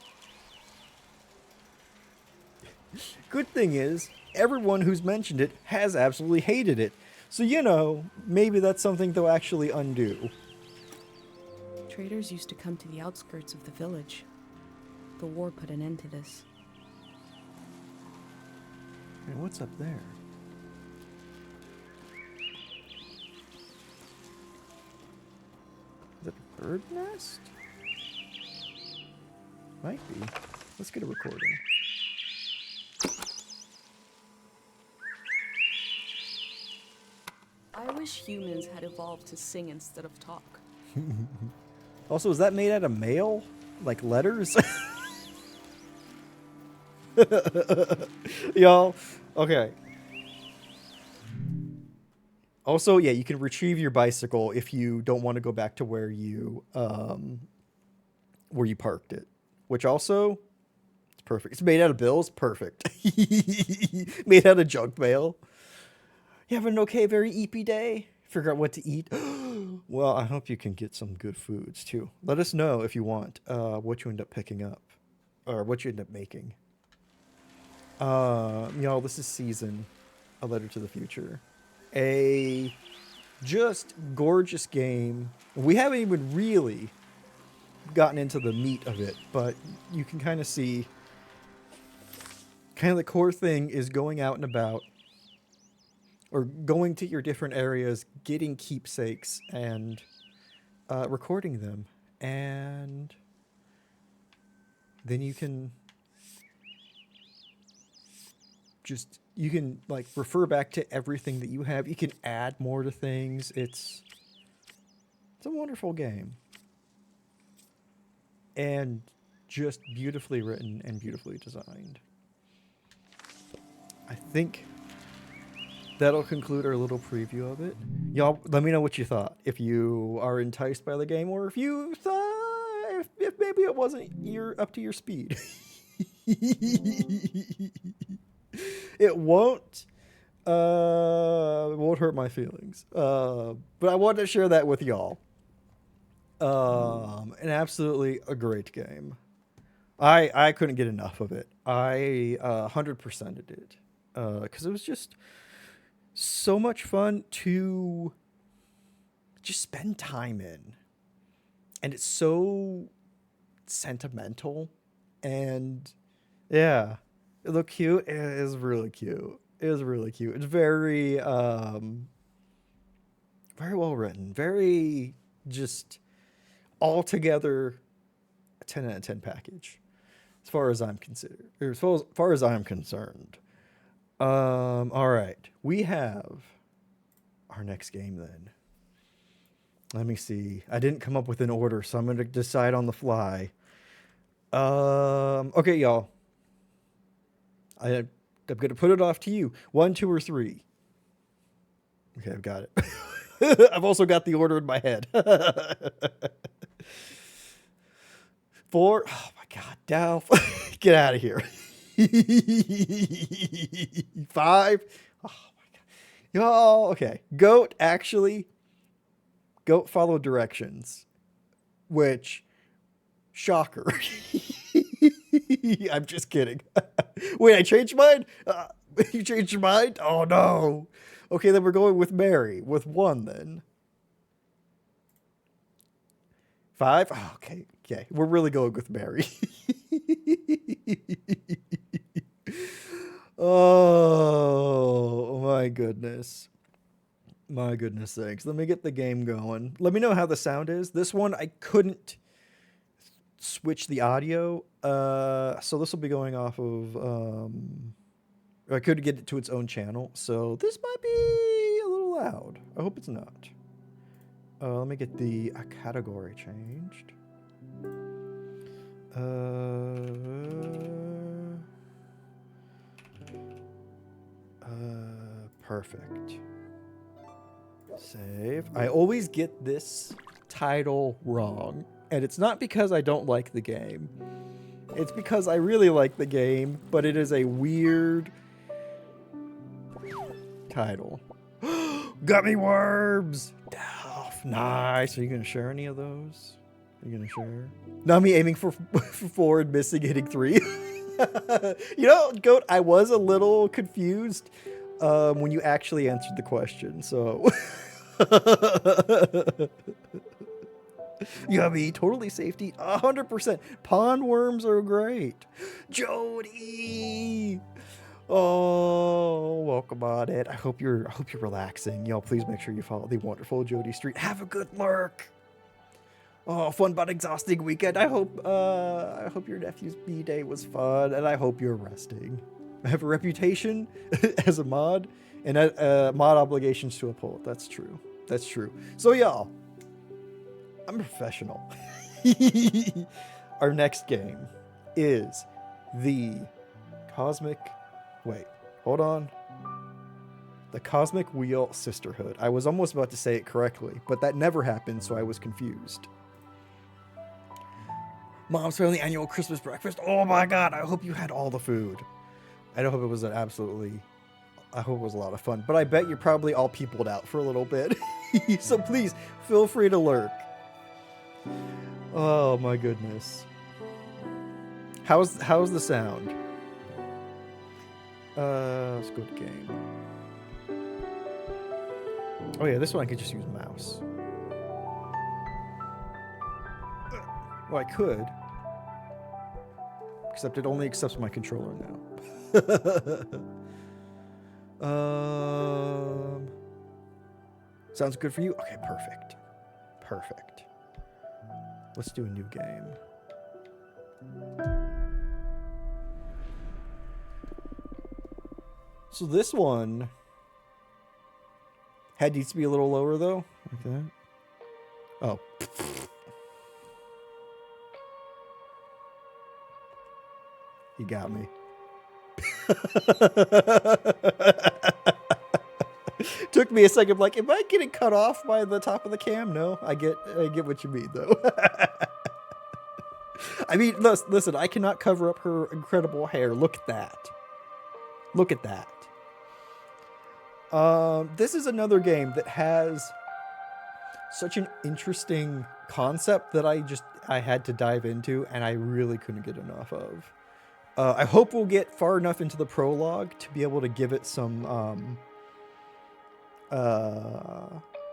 Good thing is, everyone who's mentioned it has absolutely hated it. So, you know, maybe that's something they'll actually undo. Traders used to come to the outskirts of the village. The war put an end to this. Hey, what's up there? Is that a bird nest? Might be. Let's get a recording. I wish humans had evolved to sing instead of talk. Also, is that made out of mail? Like letters? Y'all, okay. Also, yeah, you can retrieve your bicycle if you don't want to go back to where you parked it. Which also, it's perfect. It's made out of bills? Perfect. Made out of junk mail. You having an okay, very eepy day? Figure out what to eat? Well, I hope you can get some good foods, too. Let us know if you want what you end up picking up. or what you end up making. Y'all, this is Season, A Letter to the Future. A just gorgeous game. We haven't even really gotten into the meat of it, but you can kind of see kind of the core thing is going out and about, or going to your different areas, getting keepsakes and recording them, and then you can like refer back to everything that you have. You can add more to things. It's a wonderful game, and just beautifully written and beautifully designed. I think that'll conclude our little preview of it. Y'all, let me know what you thought. If you are enticed by the game, or if you thought if maybe it wasn't up to your speed. It won't hurt my feelings. But I wanted to share that with y'all. And absolutely a great game. I couldn't get enough of it. I 100%ed it. Because it was just so much fun to just spend time in. And it's so sentimental. And yeah, it looked cute. It is really cute. It is really cute. It's very, very well written. Very just altogether a 10 out of 10 package. As far as I'm considered, or as far as I'm concerned. All right, we have our next game then. Let me see. I didn't come up with an order, so I'm going to decide on the fly. Okay, y'all. I'm going to put it off to you. 1, 2, or 3. Okay, I've got it. I've also got the order in my head. 4. Oh my God, Dalf. Get out of here. 5. Oh my God. Y'all, okay. Goat followed directions. Which, shocker. I'm just kidding. Wait, I changed mine? You changed your mind? Oh no. Okay, then we're going with Mary. With 1 then. 5? Oh, okay. We're really going with Mary. Oh, my goodness. My goodness sakes. Let me get the game going. Let me know how the sound is. This one, I couldn't switch the audio. So this will be going off of... I could get it to its own channel. So this might be a little loud. I hope it's not. Let me get the category changed. Perfect. Save. I always get this title wrong, and it's not because I don't like the game. It's because I really like the game, but it is a weird title. Gummy worms! Oh, nice. Are you going to share any of those? Are you going to share? Not me aiming for 4 and missing, hitting 3. You know, Goat, I was a little confused when you actually answered the question, so... Yummy, totally safety, 100%. Pond worms are great. Jody! Oh, welcome on it. I hope you're relaxing. Y'all, please make sure you follow the wonderful Jody Street. Have a good lurk. Oh, fun but exhausting weekend. I hope your nephew's B-Day was fun, and I hope you're resting. I have a reputation as a mod, and mod obligations to uphold. That's true. That's true. So, y'all, I'm a professional. Our next game is the Cosmic... Wait, hold on. The Cosmic Wheel Sisterhood. I was almost about to say it correctly, but that never happened, so I was confused. Mom's family annual Christmas breakfast. Oh my God, I hope you had all the food. I hope it was I hope it was a lot of fun, but I bet you're probably all peopled out for a little bit. So please, feel free to lurk. Oh my goodness. How's the sound? Let's go to game. Oh yeah, this one I could just use mouse. Well, I could. Except it only accepts my controller now. Sounds good for you? Okay, perfect. Perfect. Let's do a new game. So this one head needs to be a little lower though, like that. Oh. You got me. Took me a second. I'm like, am I getting cut off by the top of the cam? No, I get what you mean though. I mean, listen, I cannot cover up her incredible hair. Look at that. Look at that. This is another game that has such an interesting concept that I had to dive into, and I really couldn't get enough of. I hope we'll get far enough into the prologue to be able to give it some,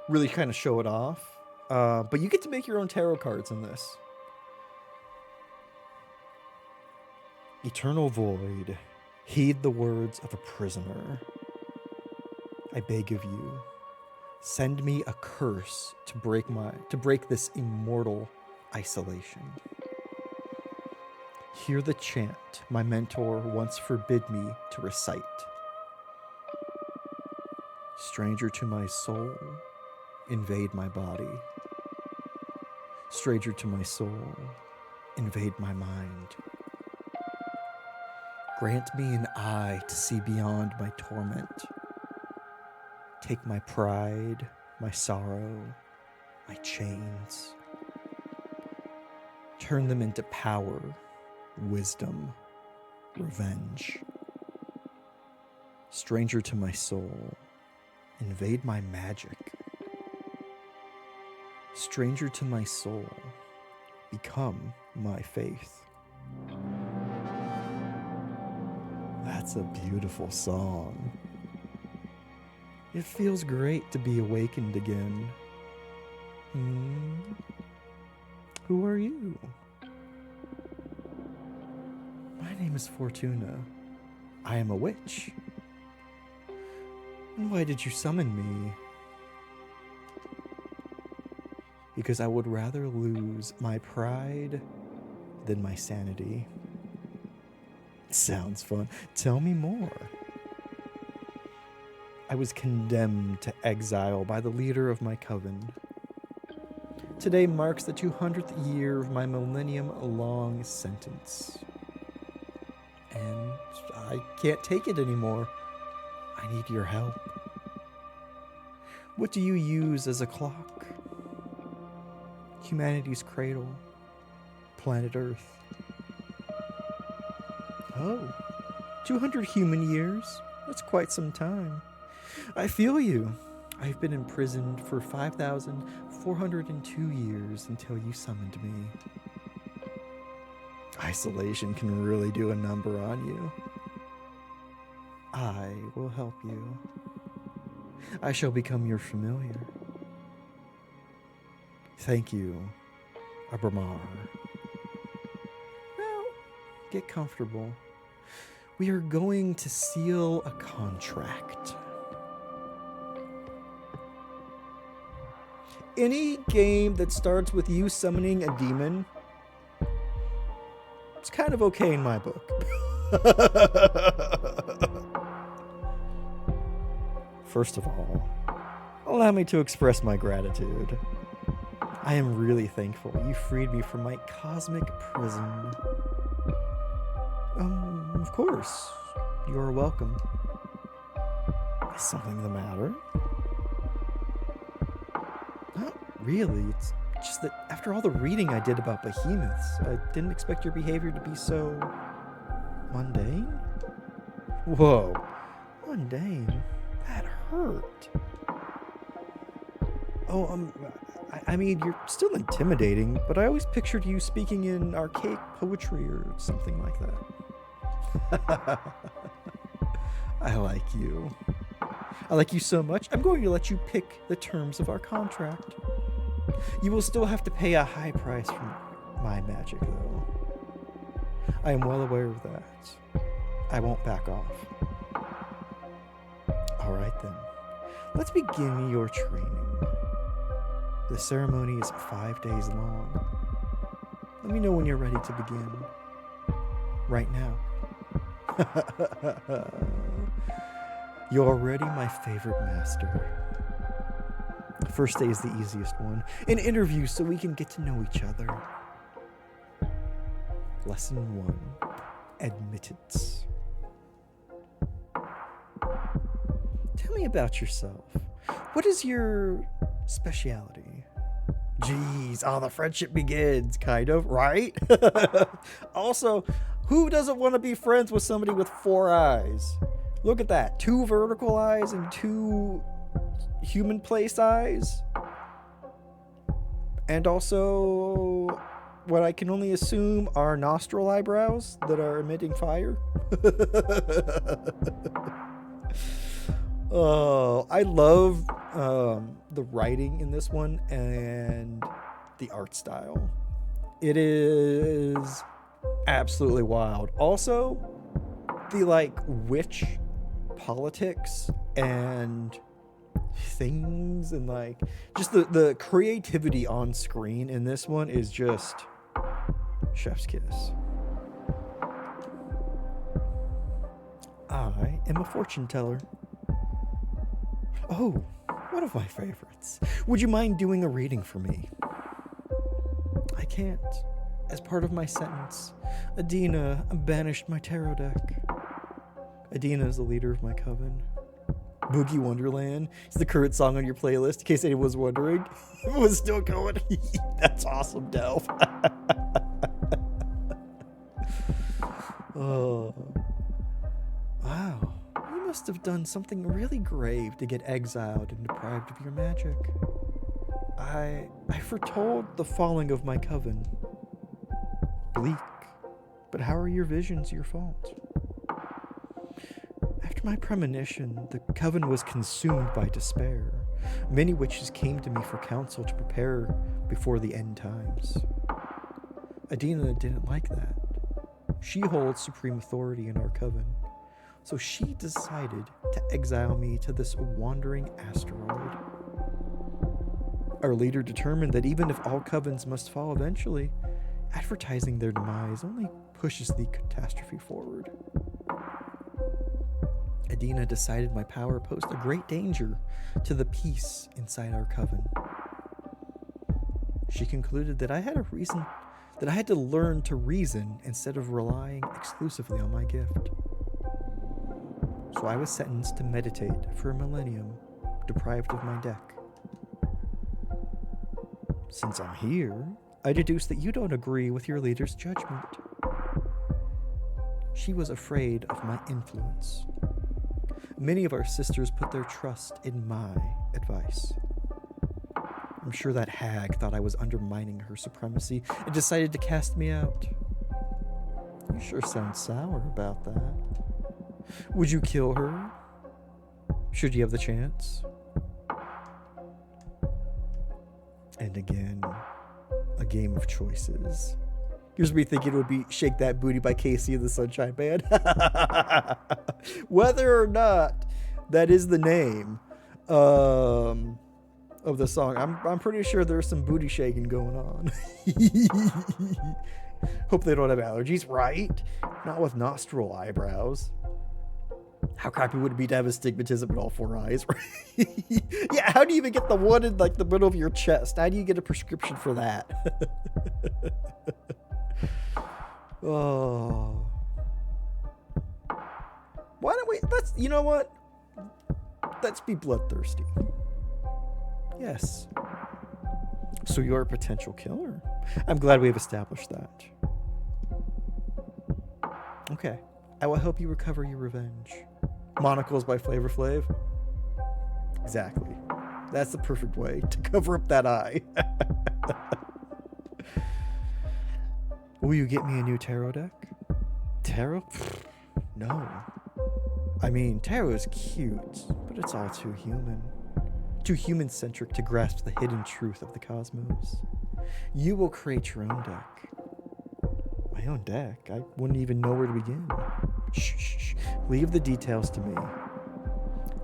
really kind of show it off. But you get to make your own tarot cards in this. Eternal void, heed the words of a prisoner. I beg of you, send me a curse to break this immortal isolation. Hear the chant my mentor once forbid me to recite. Stranger to my soul, invade my body. Stranger to my soul, invade my mind. Grant me an eye to see beyond my torment. Take my pride, my sorrow, my chains. Turn them into power, wisdom, revenge. Stranger to my soul, invade my magic. Stranger to my soul, become my faith. That's a beautiful song. It feels great to be awakened again. Who are you? My name is Fortuna. I am a witch. And why did you summon me? Because I would rather lose my pride than my sanity. Sounds fun. Tell me more. I was condemned to exile by the leader of my coven. Today marks the 200th year of my millennium-long sentence. And I can't take it anymore. I need your help. What do you use as a clock? Humanity's cradle. Planet Earth. Oh, 200 human years? That's quite some time. I feel you. I've been imprisoned for 5,402 years until you summoned me. Isolation can really do a number on you. I will help you. I shall become your familiar. Thank you, Abramar. Now, get comfortable. We are going to seal a contract. Any game that starts with you summoning a demon, it's kind of okay in my book. First of all, allow me to express my gratitude. I am really thankful you freed me from my cosmic prison. Of course, you are welcome. Is something the matter? Not really. It's just that after all the reading I did about behemoths, I didn't expect your behavior to be so mundane. Whoa, mundane? That hurt. Oh, I mean, you're still intimidating, but I always pictured you speaking in archaic poetry or something like that. I like you. I like you so much, I'm going to let you pick the terms of our contract. You will still have to pay a high price for my magic, though. I am well aware of that. I won't back off. Alright then. Let's begin your training. The ceremony is 5 days long. Let me know when you're ready to begin. Right now. You're already my favorite master. The first day is the easiest one. An interview so we can get to know each other. Lesson 1. Admittance. Tell me about yourself. What is your speciality? Jeez, the friendship begins, kind of, right? Also, who doesn't want to be friends with somebody with 4 eyes? Look at that. 2 vertical eyes and 2 human place eyes. And also, what I can only assume are nostril eyebrows that are emitting fire. Oh, I love the writing in this one and the art style. It is absolutely wild. Also, the witch politics and things and just the creativity on screen in this one is just chef's kiss. I am a fortune teller. Oh, one of my favorites. Would you mind doing a reading for me? I can't. As part of my sentence, Adina banished my tarot deck. Adina is the leader of my coven. Boogie Wonderland is the current song on your playlist, in case anyone was wondering. It was still going. That's awesome, Delph. Oh. Wow. You must have done something really grave to get exiled and deprived of your magic. I foretold the falling of my coven. Bleak. But how are your visions your fault? After my premonition, the coven was consumed by despair. Many witches came to me for counsel to prepare before the end times. Adina didn't like that. She holds supreme authority in our coven, so she decided to exile me to this wandering asteroid. Our leader determined that even if all covens must fall eventually, advertising their demise only pushes the catastrophe forward. Adina decided my power posed a great danger to the peace inside our coven. She concluded that I had to learn to reason instead of relying exclusively on my gift. So I was sentenced to meditate for a millennium, deprived of my deck. Since I'm here, I deduce that you don't agree with your leader's judgment. She was afraid of my influence. Many of our sisters put their trust in my advice. I'm sure that hag thought I was undermining her supremacy and decided to cast me out. You sure sound sour about that. Would you kill her? Should you have the chance? And again, a game of choices. Here's me thinking it would be Shake That Booty by Casey and the Sunshine Band. Whether or not that is the name of the song, I'm pretty sure there's some booty shaking going on. Hope they don't have allergies, right? Not with nostril eyebrows. How crappy would it be to have astigmatism in all 4 eyes? Yeah, how do you even get the one in the middle of your chest? How do you get a prescription for that? Oh. Why don't we, you know what? Let's be bloodthirsty. Yes. So you're a potential killer. I'm glad we've established that. Okay. I will help you recover your revenge. Monocles by Flavor Flav. Exactly. That's the perfect way to cover up that eye. Will you get me a new tarot deck? Tarot? No. I mean, tarot is cute, but it's all too human. Too human-centric to grasp the hidden truth of the cosmos. You will create your own deck. My own deck? I wouldn't even know where to begin. Shh. Leave the details to me.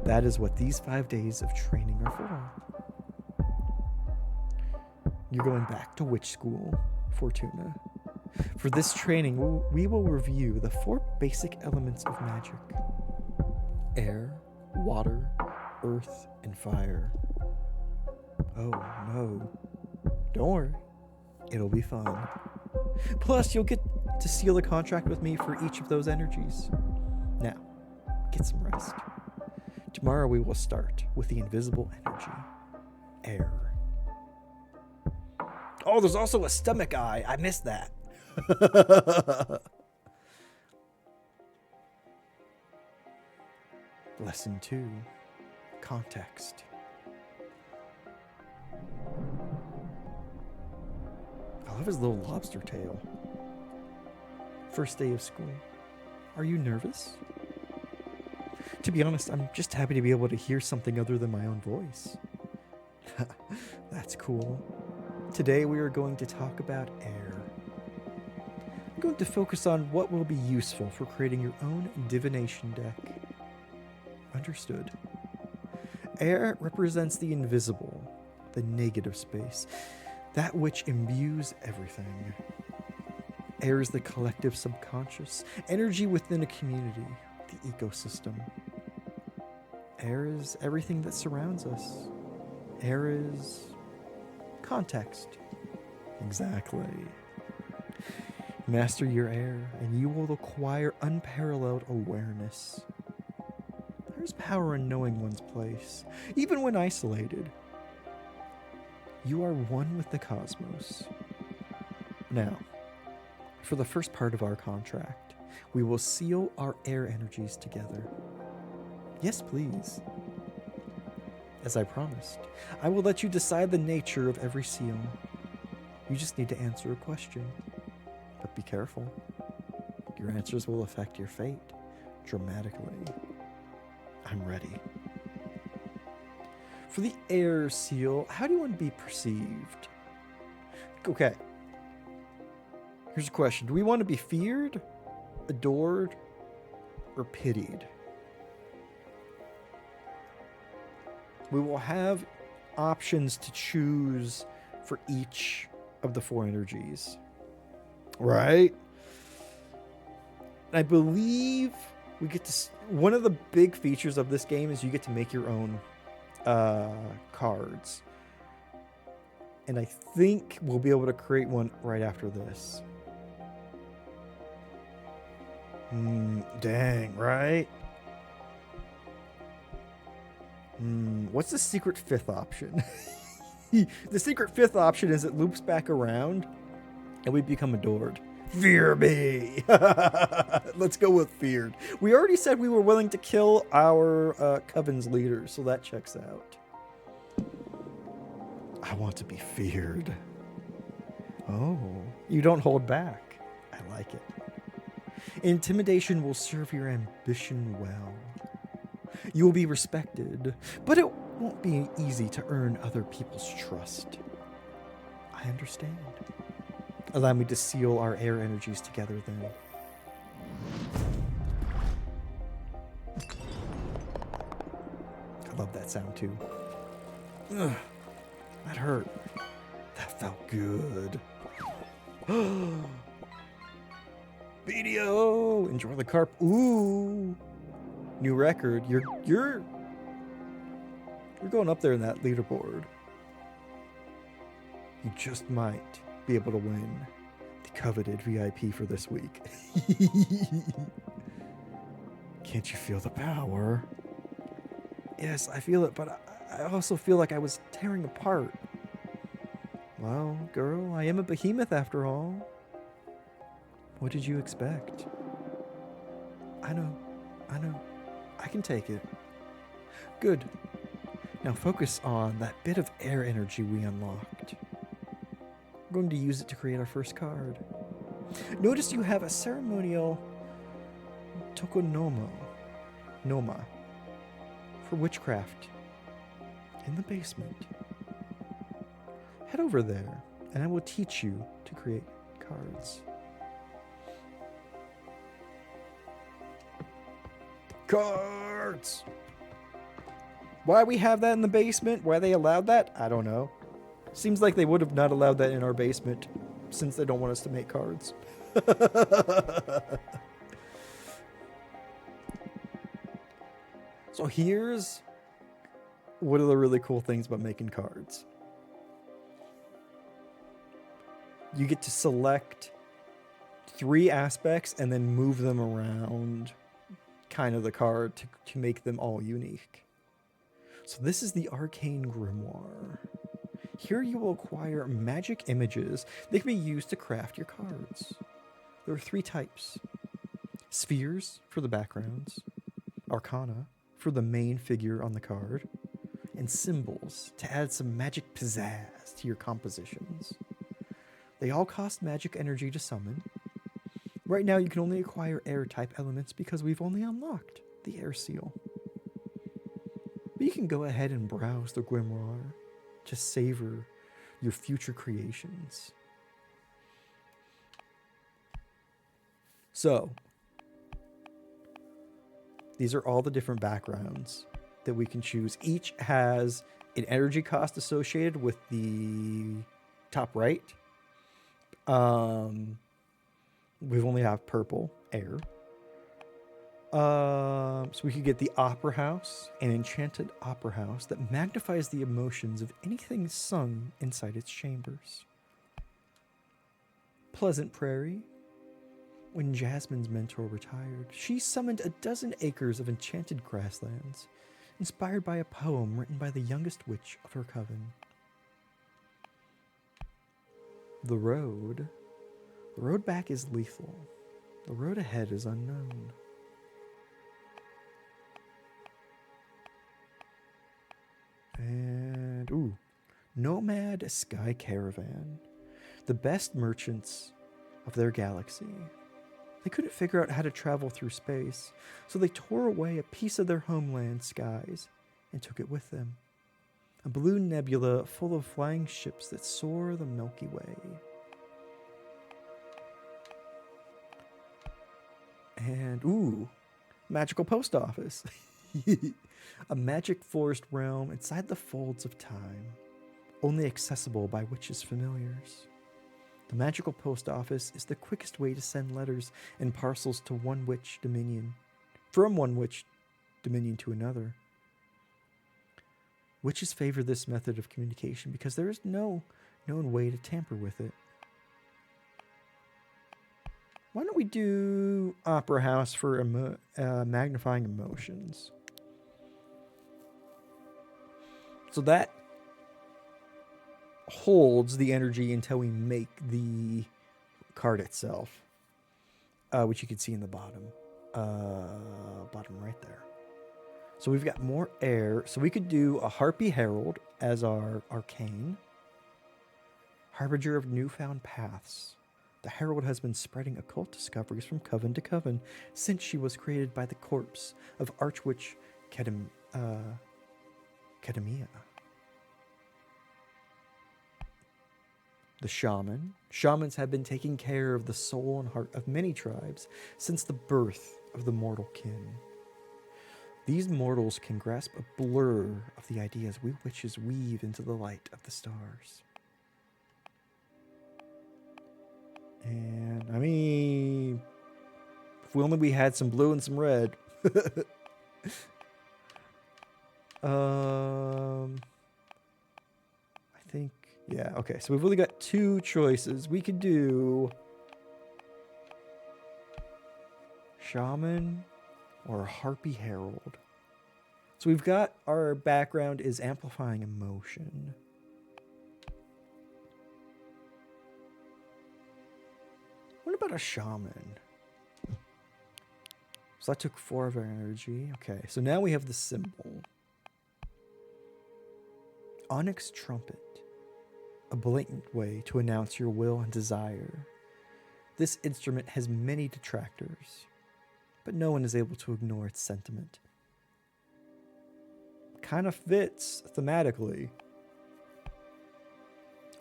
That is what these 5 days of training are for. You're going back to witch school, Fortuna. For this training, we will review the 4 basic elements of magic. Air, water, earth, and fire. Oh, no. Don't worry. It'll be fun. Plus, you'll get to seal a contract with me for each of those energies. Now, get some rest. Tomorrow we will start with the invisible energy. Air. Oh, there's also a stomach eye. I missed that. Lesson 2. Context. I love his little lobster tail. First day of school. Are you nervous? To be honest, I'm just happy to be able to hear something other than my own voice. That's cool. Today we are going to talk about air. I'm going to focus on what will be useful for creating your own divination deck. Understood. Air represents the invisible, the negative space, that which imbues everything. Air is the collective subconscious, energy within a community, the ecosystem. Air is everything that surrounds us. Air is context. Exactly. Master your air, and you will acquire unparalleled awareness. There's power in knowing one's place, even when isolated. You are one with the cosmos. Now, for the first part of our contract, we will seal our air energies together. Yes, please. As I promised, I will let you decide the nature of every seal. You just need to answer a question. But be careful. Your answers will affect your fate dramatically. I'm ready. For the air seal, how do you want to be perceived? Okay. Here's a question. Do we want to be feared, adored, or pitied? We will have options to choose for each of the 4 energies. Right? I believe we get to... One of the big features of this game is you get to make your own cards. And I think we'll be able to create one right after this. Dang, right? What's the secret 5th option? The secret 5th option is it loops back around and we become adored. Fear me! Let's go with feared. We already said we were willing to kill our coven's leader, so that checks out. I want to be feared. Oh, you don't hold back. I like it. Intimidation will serve your ambition well. You will be respected, but it won't be easy to earn other people's trust. I understand. Allow me to seal our air energies together then. I love that sound too. Ugh, that hurt. That felt good. Video! Enjoy the carp. Ooh! New record. You're going up there in that leaderboard. You just might be able to win the coveted VIP for this week. Can't you feel the power? Yes, I feel it, but I also feel like I was tearing apart. Well, girl, I am a behemoth after all. What did you expect? I know. I can take it. Good. Now focus on that bit of air energy we unlocked. We're going to use it to create our first card. Notice you have a ceremonial Noma for witchcraft in the basement. Head over there and I will teach you to create cards. Cards! Why we have that in the basement? Why they allowed that? I don't know. Seems like they would have not allowed that in our basement since they don't want us to make cards. So here's one of the really cool things about making cards. You get to select 3 aspects and then move them around kind of the card to make them all unique. So this is the Arcane Grimoire. Here you will acquire magic images that can be used to craft your cards. There are 3 types. Spheres for the backgrounds, Arcana for the main figure on the card, and symbols to add some magic pizzazz to your compositions. They all cost magic energy to summon. Right now you can only acquire air type elements because we've only unlocked the air seal. But you can go ahead and browse the grimoire to savor your future creations. So, these are all the different backgrounds that we can choose. Each has an energy cost associated with the top right. We've only have purple, air. So we could get the Opera House, an enchanted opera house that magnifies the emotions of anything sung inside its chambers. Pleasant Prairie. When Jasmine's mentor retired, she summoned a dozen acres of enchanted grasslands, inspired by a poem written by the youngest witch of her coven. The road back is lethal. The road ahead is unknown. And, Nomad Sky Caravan. The best merchants of their galaxy. They couldn't figure out how to travel through space, so they tore away a piece of their homeland skies and took it with them. A blue nebula full of flying ships that soar the Milky Way. And, magical post office. A magic forest realm inside the folds of time, only accessible by witches' familiars. The magical post office is the quickest way to send letters and parcels to one witch dominion, from one witch dominion to another. Witches favor this method of communication because there is no known way to tamper with it. Why don't we do Opera House for magnifying emotions? So that holds the energy until we make the card itself, which you can see in the bottom right there. So we've got more air. So we could do a Harpy Herald as our arcane. Harbinger of newfound paths. The Herald has been spreading occult discoveries from coven to coven since she was created by the corpse of Archwitch Kedemia. The shaman. Shamans have been taking care of the soul and heart of many tribes since the birth of the mortal kin. These mortals can grasp a blur of the ideas we witches weave into the light of the stars. And, I mean, if we had some blue and some red. I think, yeah, okay. So we've only got 2 choices. We could do Shaman or Harpy Herald. So we've got our background is amplifying emotion. What about a shaman? So that took 4 of our energy. Okay, so now we have the symbol. onyx trumpet, a blatant way to announce your will and desire. This instrument has many detractors, but no one is able to ignore its sentiment. Kind of fits thematically.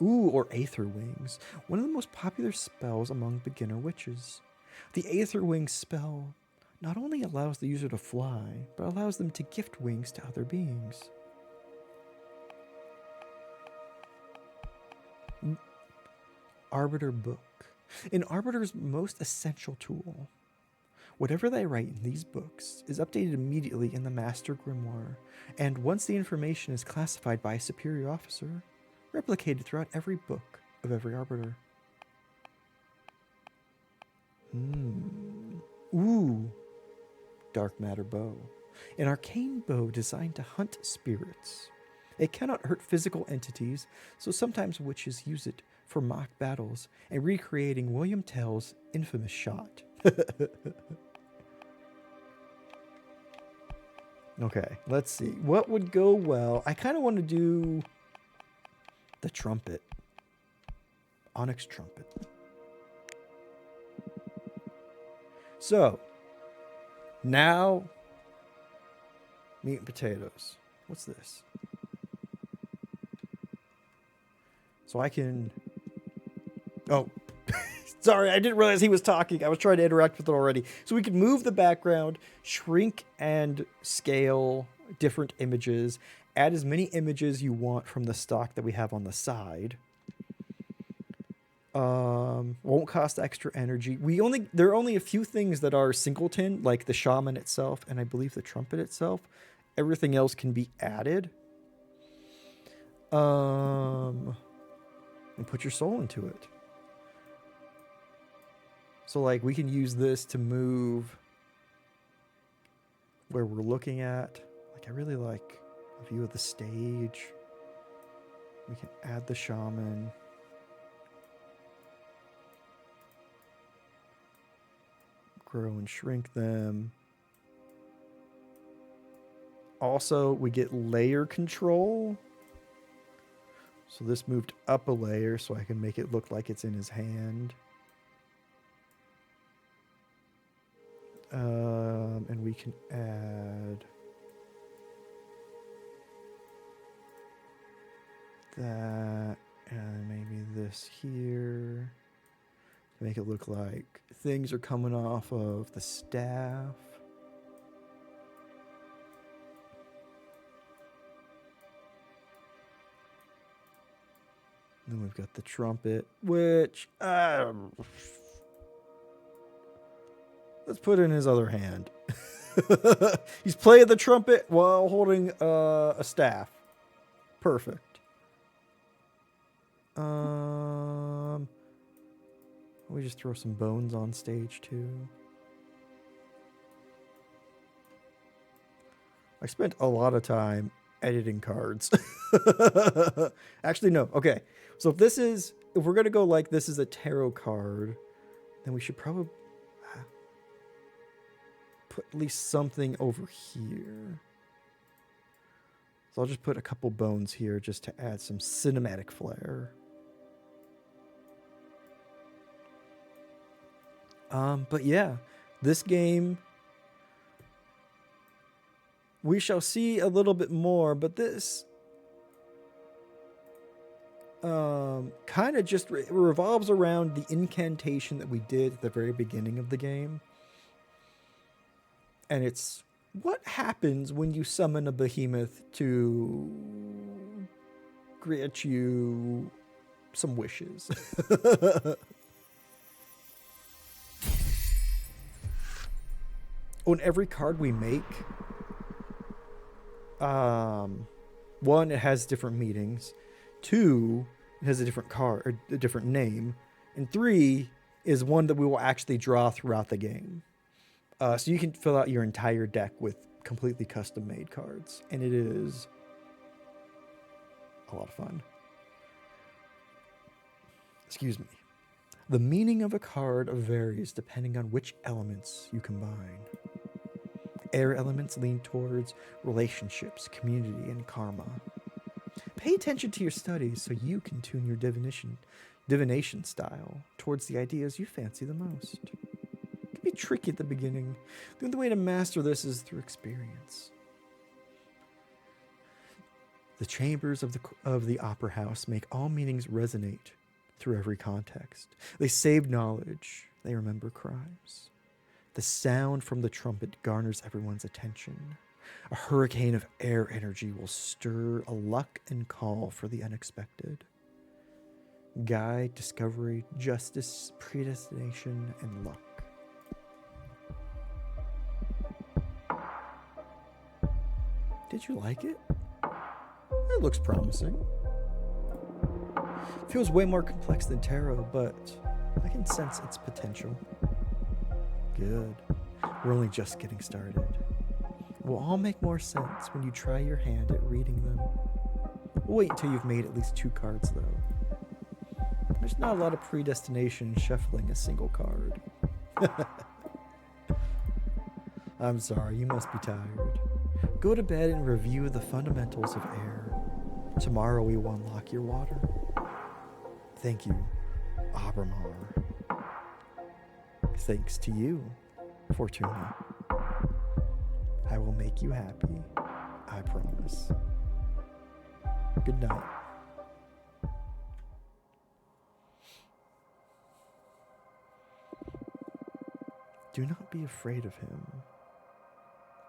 Ooh, or Aether Wings, one of the most popular spells among beginner witches. The Aether Wings spell not only allows the user to fly, but allows them to gift wings to other beings. Arbiter Book. An Arbiter's most essential tool. Whatever they write in these books is updated immediately in the Master Grimoire, and once the information is classified by a superior officer, replicated throughout every book of every Arbiter. Ooh. Dark Matter Bow. An arcane bow designed to hunt spirits. It cannot hurt physical entities, so sometimes witches use it for mock battles and recreating William Tell's infamous shot. Okay, let's see. What would go well? I kind of want to do the trumpet. Onyx trumpet. So, now, meat and potatoes. What's this? So I can... Oh, sorry, I didn't realize he was talking. I was trying to interact with it already. So we can move the background, shrink and scale different images, add as many images you want from the stock that we have on the side. Won't cost extra energy. There are only a few things that are singleton, like the shaman itself, and I believe the trumpet itself. Everything else can be added. And put your soul into it. So like we can use this to move where we're looking at. Like I really like a view of the stage. We can add the shaman. Grow and shrink them. Also, we get layer control. So this moved up a layer so I can make it look like it's in his hand. And we can add that and maybe this here. Make it look like things are coming off of the staff. And then we've got the trumpet, which let's put in his other hand. He's playing the trumpet while holding a staff. Perfect. We just throw some bones on stage too. I spent a lot of time editing cards. Actually, no. Okay. So if we're going to go like this is a tarot card, then we should probably put at least something over here. So I'll just put a couple bones here just to add some cinematic flair. But yeah, this game, we shall see a little bit more, but this kind of just revolves around the incantation that we did at the very beginning of the game. And it's what happens when you summon a behemoth to grant you some wishes. On every card we make, one, it has different meanings. Two, it has a different card or a different name. And three is one that we will actually draw throughout the game. So you can fill out your entire deck with completely custom made cards. And it is a lot of fun. Excuse me. The meaning of a card varies depending on which elements you combine. Air elements lean towards relationships, community, and karma. Pay attention to your studies so you can tune your divination style towards the ideas you fancy the most. It can be tricky at the beginning. The only way to master this is through experience. The chambers of the opera house make all meanings resonate through every context. They save knowledge. They remember crimes. The sound from the trumpet garners everyone's attention. A hurricane of air energy will stir a luck and call for the unexpected. Guide, discovery, justice, predestination, and luck. Did you like it? It looks promising. Feels way more complex than tarot, but I can sense its potential. Good. We're only just getting started. It will all make more sense when you try your hand at reading them. We'll wait until you've made at least 2 cards, though. There's not a lot of predestination in shuffling a single card. I'm sorry, you must be tired. Go to bed and review the fundamentals of air. Tomorrow we will unlock your water. Thank you, Abramar. Thanks to you, Fortuna. I will make you happy, I promise. Good night. Do not be afraid of him.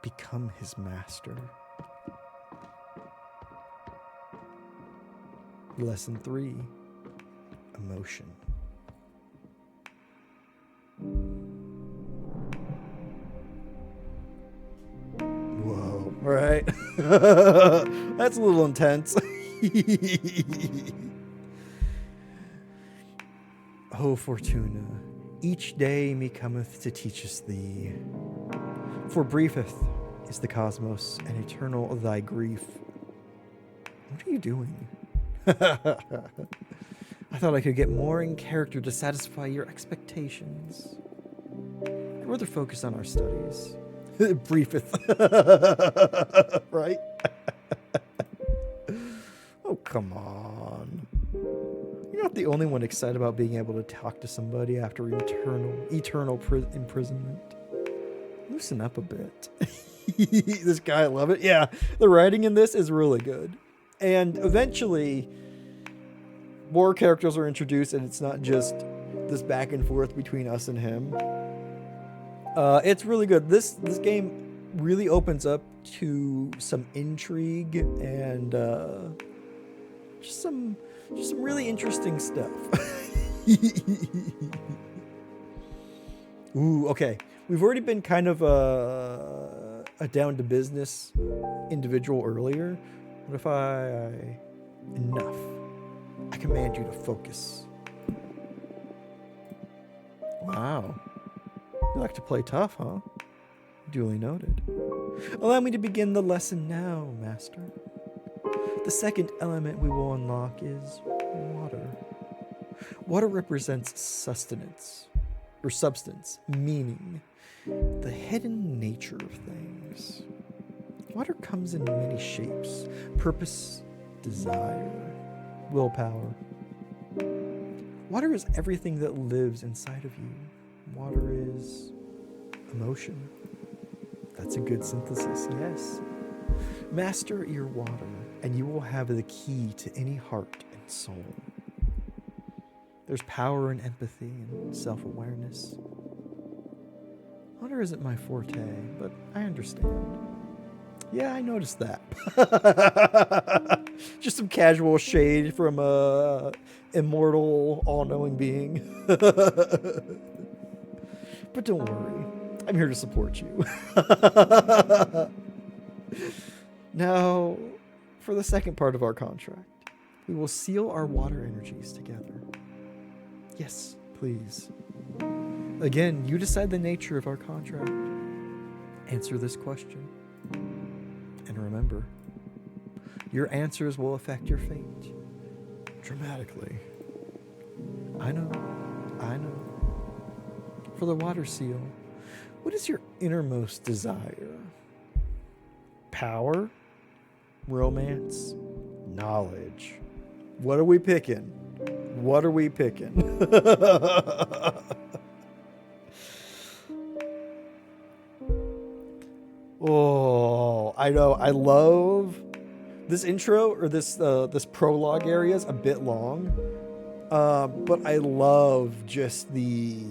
Become his master. Lesson 3, emotion. Whoa, all right. That's a little intense. Oh, Fortuna, each day me cometh to teach us thee. For briefeth is the cosmos, and eternal thy grief. What are you doing? I thought I could get more in character to satisfy your expectations. I'd rather focus on our studies. Briefeth. Right? Oh, come on. You're not the only one excited about being able to talk to somebody after eternal imprisonment. Loosen up a bit. This guy, I love it. Yeah, the writing in this is really good. And eventually, more characters are introduced, and it's not just this back and forth between us and him. It's really good. This game really opens up to some intrigue and just some really interesting stuff. Ooh, okay. We've already been kind of a down to business individual earlier. What if enough? I command you to focus. Wow. You like to play tough, huh? Duly noted. Allow me to begin the lesson now, master. The second element we will unlock is water. Water represents sustenance, or substance, meaning, the hidden nature of things. Water comes in many shapes: purpose, desire, willpower. Water is everything that lives inside of you. Water is emotion. That's a good synthesis, yes. Master your water, and you will have the key to any heart and soul. There's power in empathy and self-awareness. Water isn't my forte, but I understand. Yeah, I noticed that. Just some casual shade from a immortal, all-knowing being. But don't worry, I'm here to support you. Now, for the second part of our contract, we will seal our water energies together. Yes, please. Again, you decide the nature of our contract. Answer this question. And remember, your answers will affect your fate dramatically. I know. For the water seal, what is your innermost desire? Power? Romance? Knowledge. What are we picking? What are we picking? Oh, I know. I love this intro, or this prologue area is a bit long. But I love just the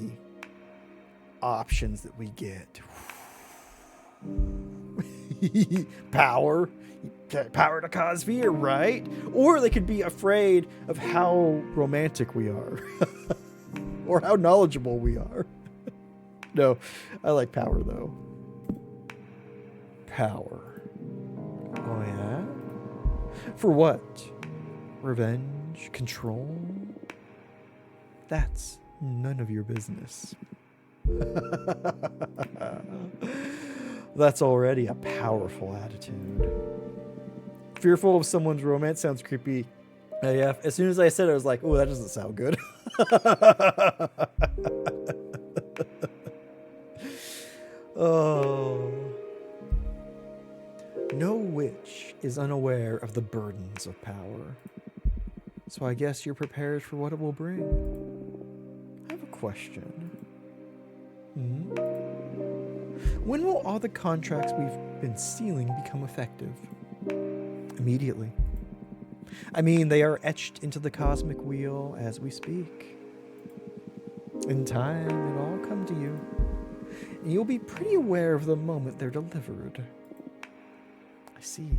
options that we get. Power to cause fear, right? Or they could be afraid of how romantic we are. Or how knowledgeable we are. No, I like power though. Power. Oh yeah? For what? Revenge? Control? That's none of your business. That's already a powerful attitude. Fearful of someone's romance sounds creepy. Yeah, as soon as I said it, I was like, oh, that doesn't sound good. Oh. No witch is unaware of the burdens of power. So I guess you're prepared for what it will bring. I have a question. When will all the contracts we've been sealing become effective? Immediately. I mean, they are etched into the cosmic wheel as we speak. In time, it'll all come to you. And you'll be pretty aware of the moment they're delivered. I see.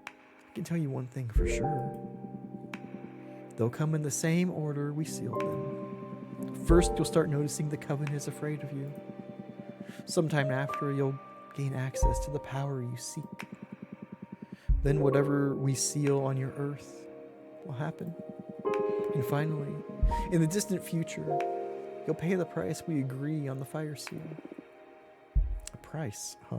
I can tell you one thing for sure. They'll come in the same order we sealed them. First, you'll start noticing the Coven is afraid of you. Sometime after, you'll gain access to the power you seek. Then whatever we seal on your earth will happen. And finally, in the distant future, you'll pay the price we agree on the fire seal. A price, huh?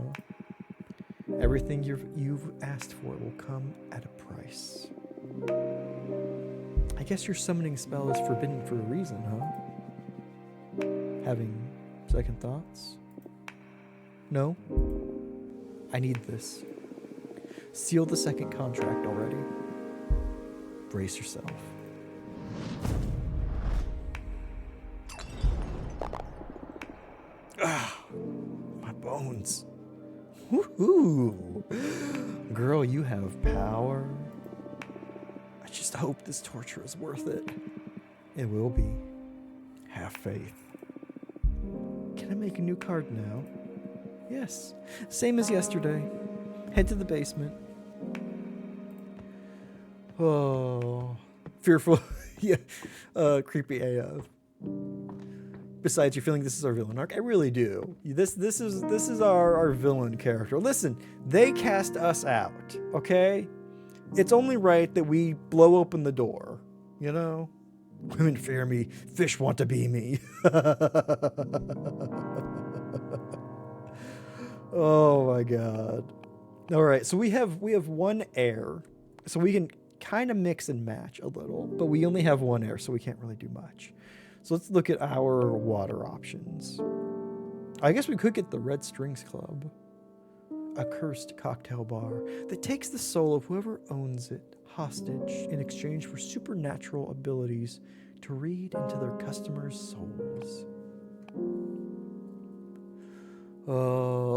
Everything you've asked for will come at a price. I guess your summoning spell is forbidden for a reason, huh? Having second thoughts? No? I need this. Seal the second contract already. Brace yourself. Ah, my bones. Woohoo! Girl, you have power. I just hope this torture is worth it. It will be. Have faith. Can I make a new card now? Yes. Same as yesterday. Head to the basement. Oh. Fearful. Yeah. Creepy AF. Besides, you're feeling this is our villain arc. I really do. This is our villain character. Listen, they cast us out, okay? It's only right that we blow open the door, you know? Women fear me, fish want to be me. Oh my god. All right, so we have one air, so we can kind of mix and match a little, but we only have one air, so we can't really do much. So let's look at our water options. I guess we could get the Red Strings Club, a cursed cocktail bar that takes the soul of whoever owns it hostage in exchange for supernatural abilities to read into their customers' souls.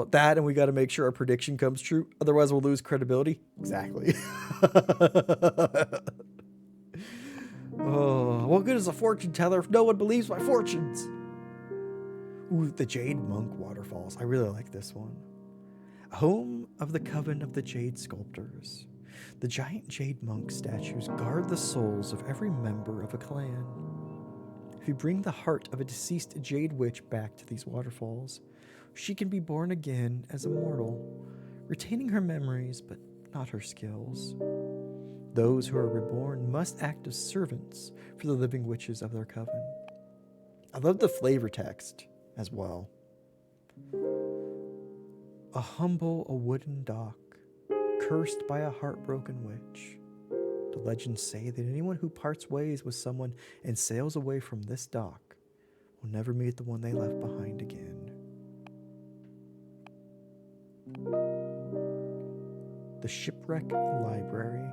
That, and we got to make sure our prediction comes true. Otherwise, we'll lose credibility. Exactly. Oh, what good is a fortune teller if no one believes my fortunes? Ooh, the Jade Monk Waterfalls. I really like this one. Home of the Coven of the Jade Sculptors. The giant Jade Monk statues guard the souls of every member of a clan. If you bring the heart of a deceased Jade Witch back to these waterfalls, she can be born again as a mortal, retaining her memories but not her skills. Those who are reborn must act as servants for the living witches of their coven. I love the flavor text as well. A wooden dock, cursed by a heartbroken witch. The legends say that anyone who parts ways with someone and sails away from this dock will never meet the one they left behind again. The Shipwreck Library.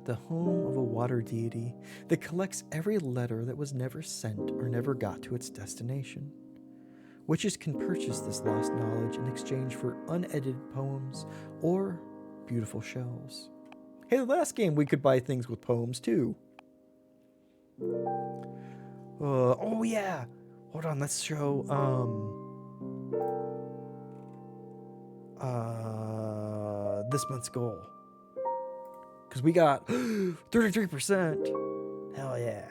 the home of a water deity that collects every letter that was never sent or never got to its destination. Witches can purchase this lost knowledge in exchange for unedited poems or beautiful shells. Hey, the last game we could buy things with poems too. Oh yeah. Hold on, let's show this month's goal. Because we got 33%. Hell yeah.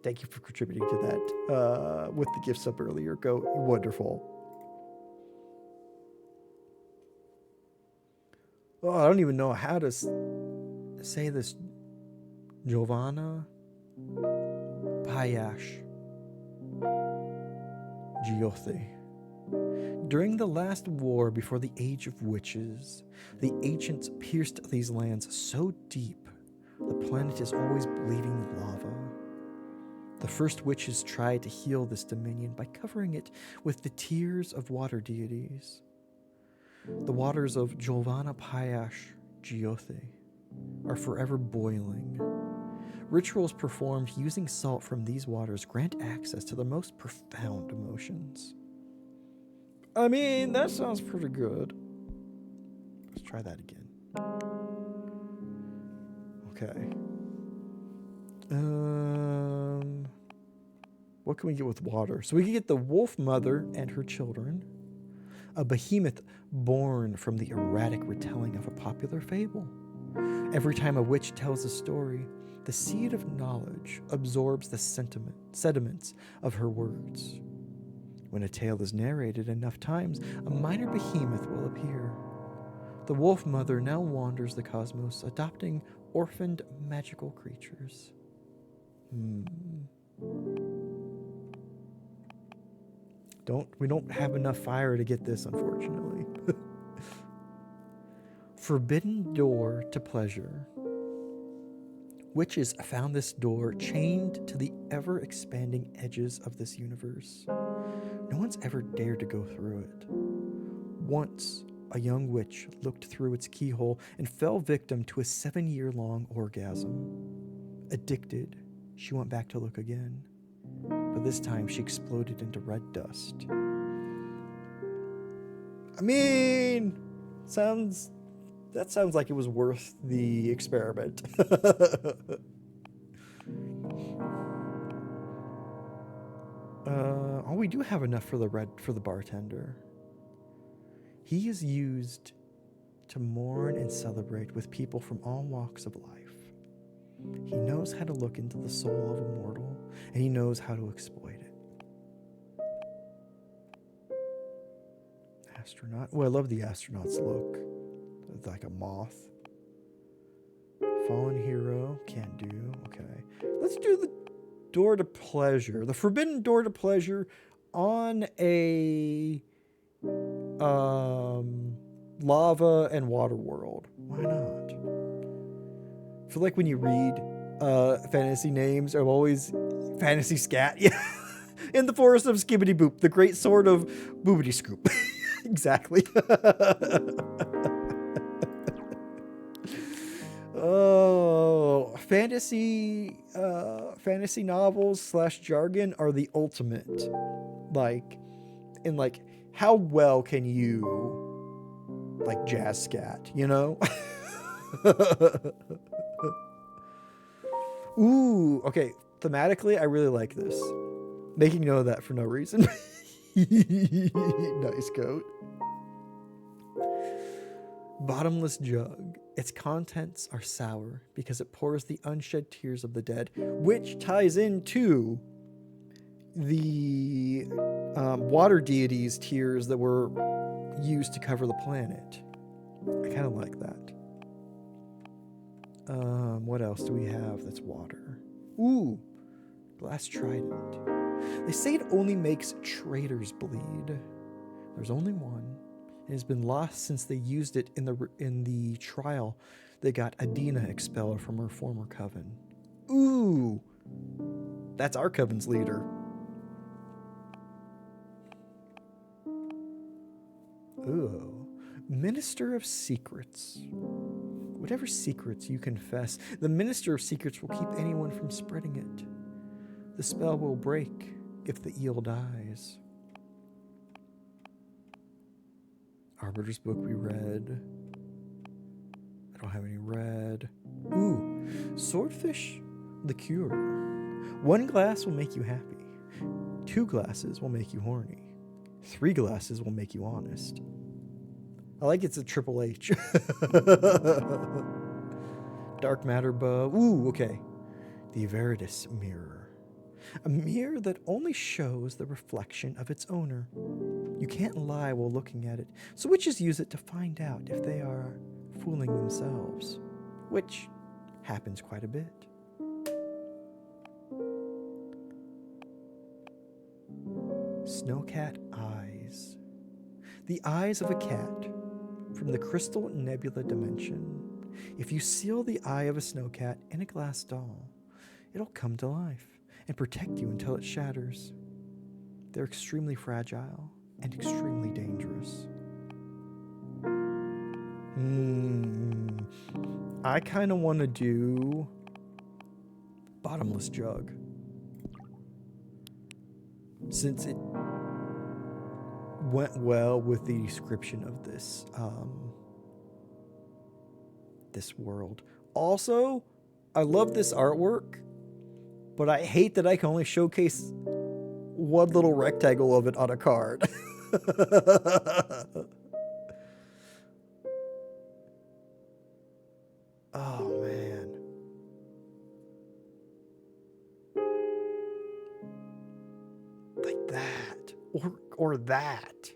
Thank you for contributing to that with the gift sub earlier. Go wonderful. Oh, I don't even know how to say this. Giovanna Payash Giothe. During the last war before the Age of Witches, the ancients pierced these lands so deep, the planet is always bleeding lava. The first witches tried to heal this dominion by covering it with the tears of water deities. The waters of Giovanna Payash Giothe are forever boiling. Rituals performed using salt from these waters grant access to the most profound emotions. I mean, that sounds pretty good. Let's try that again. Okay. What can we get with water? So we can get the wolf mother and her children, a behemoth born from the erratic retelling of a popular fable. Every time a witch tells a story, the seed of knowledge absorbs the sediments of her words. When a tale is narrated enough times, a minor behemoth will appear. The wolf mother now wanders the cosmos, adopting orphaned magical creatures. We don't have enough fire to get this, unfortunately. Forbidden door to pleasure. Witches found this door chained to the ever-expanding edges of this universe. No one's ever dared to go through it. Once, a young witch looked through its keyhole and fell victim to a 7-year-long orgasm. Addicted, she went back to look again. But this time, she exploded into red dust. I mean, that sounds like it was worth the experiment. We do have enough for the bartender. He is used to mourn and celebrate with people from all walks of life. He knows how to look into the soul of a mortal, and he knows how to exploit it. Astronaut. Oh, I love the astronaut's look. It's like a moth. Fallen hero. Can't do. Okay. Let's do the door to pleasure. The forbidden door to pleasure on a lava and water world. Why not? I feel like when you read fantasy names, I'm always fantasy scat. Yeah. In the forest of Skibbity Boop, the great sword of Boobity Scoop. Exactly. Oh, fantasy novels / jargon are the ultimate. How well can you jazz scat, you know? Ooh, okay. Thematically, I really like this. Making note of that for no reason. Nice coat. Bottomless jug. Its contents are sour because it pours the unshed tears of the dead, which ties into the water deities' tears that were used to cover the planet. I kind of like that. What else do we have that's water? Ooh, glass trident. They say it only makes traitors bleed. There's only one. It has been lost since they used it in the trial that got Adina expelled from her former coven. Ooh, that's our coven's leader. Ooh, Minister of Secrets. Whatever secrets you confess, the Minister of Secrets will keep anyone from spreading it. The spell will break if the eel dies. Arbiter's book we read. I don't have any red. Ooh, swordfish liqueur. 1 glass will make you happy. 2 glasses will make you horny. 3 glasses will make you honest. I like it's a Triple H. Dark matter bow. Ooh, okay. The Veritas mirror. A mirror that only shows the reflection of its owner. You can't lie while looking at it, so witches use it to find out if they are fooling themselves, which happens quite a bit. Snowcat eyes. The eyes of a cat from the Crystal Nebula dimension. If you seal the eye of a snowcat in a glass doll, it'll come to life and protect you until it shatters. They're extremely fragile and extremely dangerous. I kind of want to do bottomless jug, since it went well with the description of this this world. Also, I love this artwork, but I hate that I can only showcase one little rectangle of it on a card. Oh man. Like that. Or that.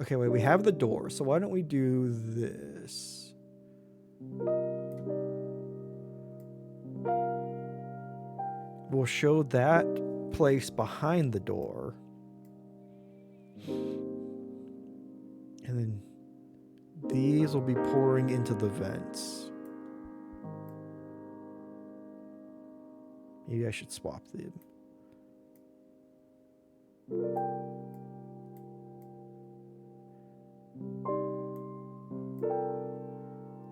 Okay, wait, we have the door, so why don't we do this? We'll show that place behind the door. And then these will be pouring into the vents. Maybe I should swap them.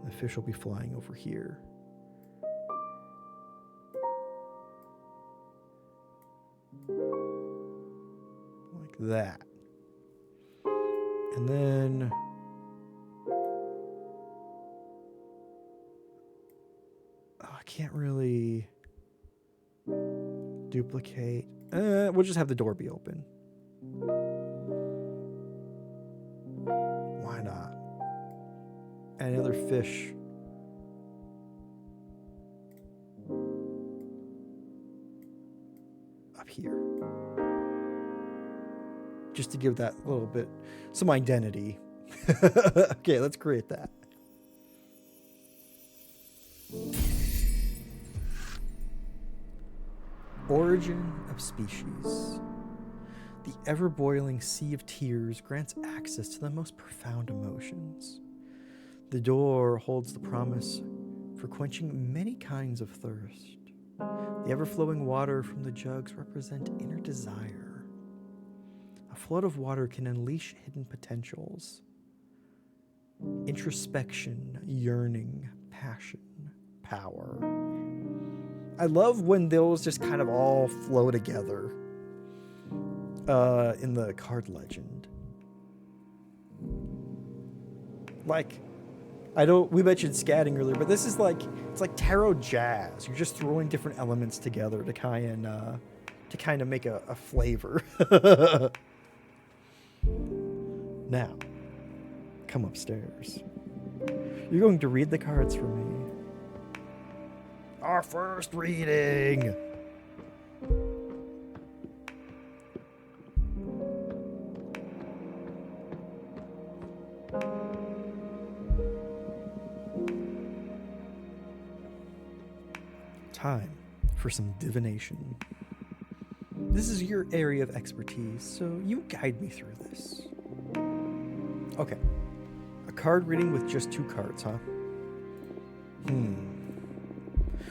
The fish will be flying over here. Like that. And then I can't really duplicate. We'll just have the door be open. Why not? And another fish. Up here. Just to give that little bit some identity. Okay, let's create that. Origin of species. The ever-boiling sea of tears grants access to the most profound emotions. The door holds the promise for quenching many kinds of thirst. The ever-flowing water from the jugs represent inner desire. A flood of water can unleash hidden potentials. Introspection, yearning, passion, power. I love when those just kind of all flow together in the card legend. Like, we mentioned scatting earlier, but this is like, it's like tarot jazz. You're just throwing different elements together to kind of make a flavor. Now, come upstairs. You're going to read the cards for me. Our first reading. Time for some divination. This is your area of expertise, so you guide me through this. Okay. A card reading with just 2 cards, huh?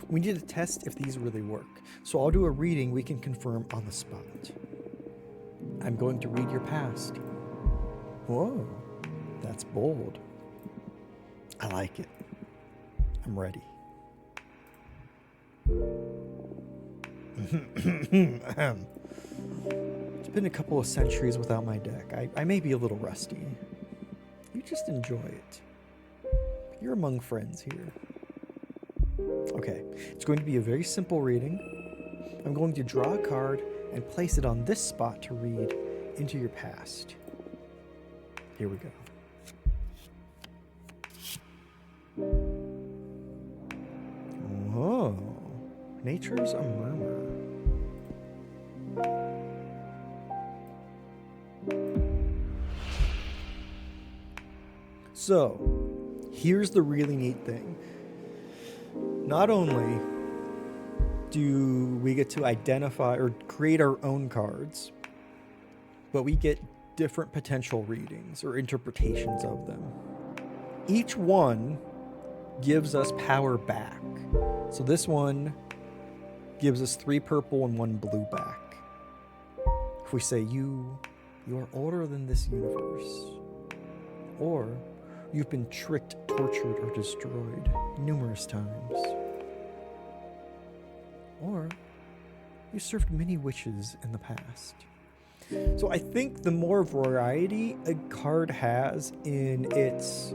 We need to test if these really work, so I'll do a reading we can confirm on the spot. I'm going to read your past. Whoa, That's bold. I like it. I'm ready. It's been a couple of centuries without my deck. I may be a little rusty. You just enjoy it. You're among friends here. Okay, it's going to be a very simple reading. I'm going to draw a card and place it on this spot to read into your past. Here we go. Whoa. Nature's a murmur. So, here's the really neat thing. Not only do we get to identify or create our own cards, but we get different potential readings or interpretations of them. Each one gives us power back. So this one gives us 3 purple and 1 blue back. If we say you are older than this universe, or you've been tricked, tortured, or destroyed numerous times, or you served many witches in the past. So I think the more variety a card has in its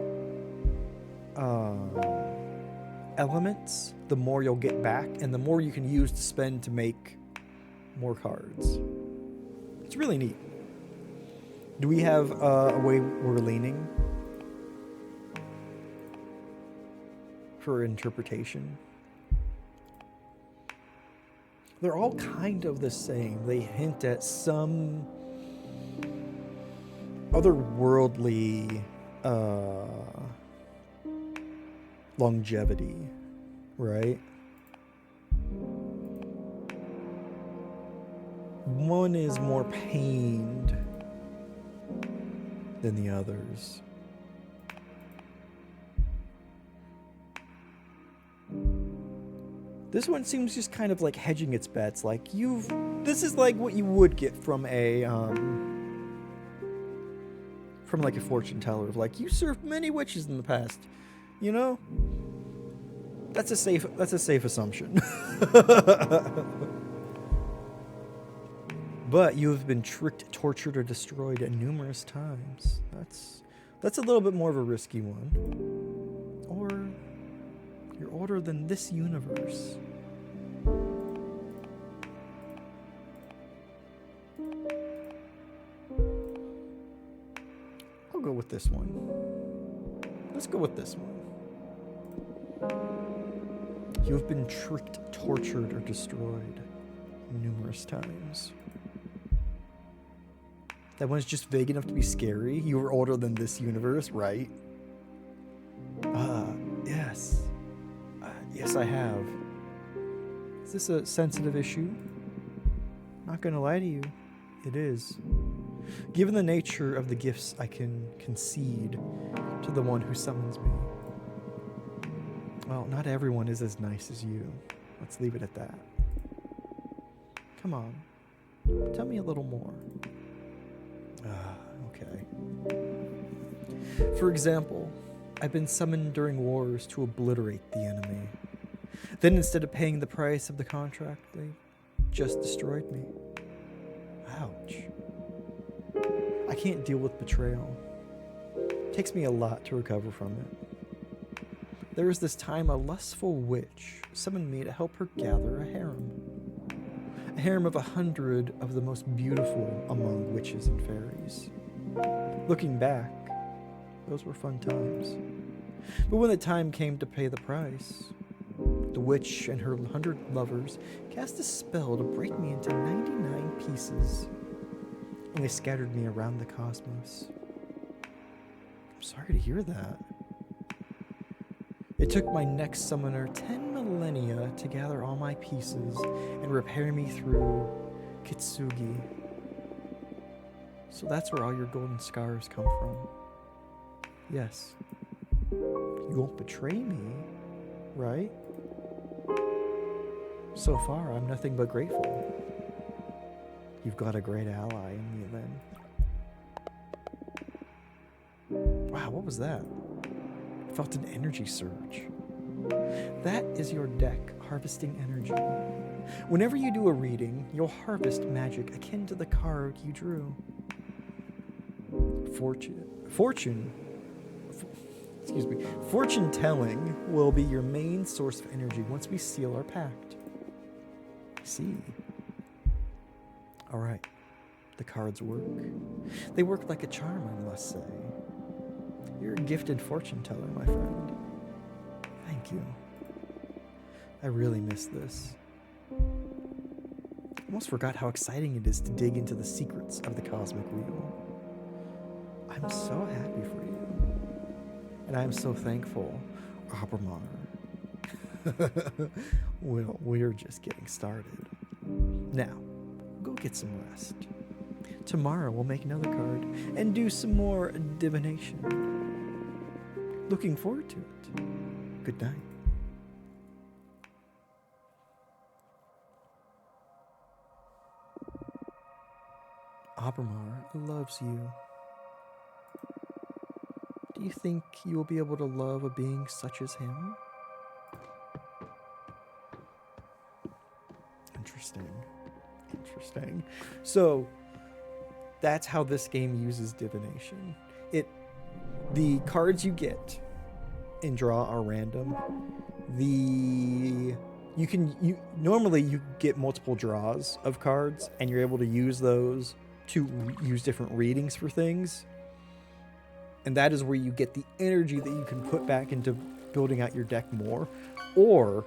elements, the more you'll get back, and the more you can use to spend to make more cards. It's really neat. Do we have a way we're leaning for interpretation? They're all kind of the same. They hint at some otherworldly longevity, right? One is more pained than the others. This one seems just kind of like hedging its bets. Like this is like what you would get from like a fortune teller. Like, you served many witches in the past. You know? That's a safe assumption. But you have been tricked, tortured, or destroyed numerous times. That's a little bit more of a risky one. Or you're older than this universe. I'll go with this one. Let's go with this one. You have been tricked, tortured, or destroyed numerous times. That one's just vague enough to be scary. You were older than this universe, right? Yes. Yes, I have. Is this a sensitive issue? Not gonna lie to you, it is. Given the nature of the gifts I can concede to the one who summons me. Well, not everyone is as nice as you. Let's leave it at that. Come on. Tell me a little more. Okay. For example, I've been summoned during wars to obliterate the enemy. Then instead of paying the price of the contract, they just destroyed me. Ouch. I can't deal with betrayal. It takes me a lot to recover from it. There was this time a lustful witch summoned me to help her gather a harem. A harem of 100 of the most beautiful among witches and fairies. Looking back, those were fun times. But when the time came to pay the price, the witch and her 100 lovers cast a spell to break me into 99 pieces, and they scattered me around the cosmos. I'm sorry to hear that. It took my next summoner 10 millennia to gather all my pieces and repair me through Kitsugi. So that's where all your golden scars come from. Yes. You won't betray me, right? So far, I'm nothing but grateful. You've got a great ally in me then. Wow, what was that? I felt an energy surge. That is your deck harvesting energy. Whenever you do a reading, you'll harvest magic akin to the card you drew. Fortune telling will be your main source of energy once we seal our pact. I see. All right. The cards work. They work like a charm, I must say. You're a gifted fortune teller, my friend. Thank you. I really miss this. I almost forgot how exciting it is to dig into the secrets of the cosmic wheel. I'm so happy for you. And I'm so thankful, Obermar. Well, we're just getting started. Now, go get some rest. Tomorrow we'll make another card and do some more divination. Looking forward to it. Good night. Obermar loves you. Do you think you will be able to love a being such as him? Interesting. So, that's how this game uses divination. The cards you get and draw are random. Normally you get multiple draws of cards, and you're able to use those to use different readings for things. And that is where you get the energy that you can put back into building out your deck more. Or,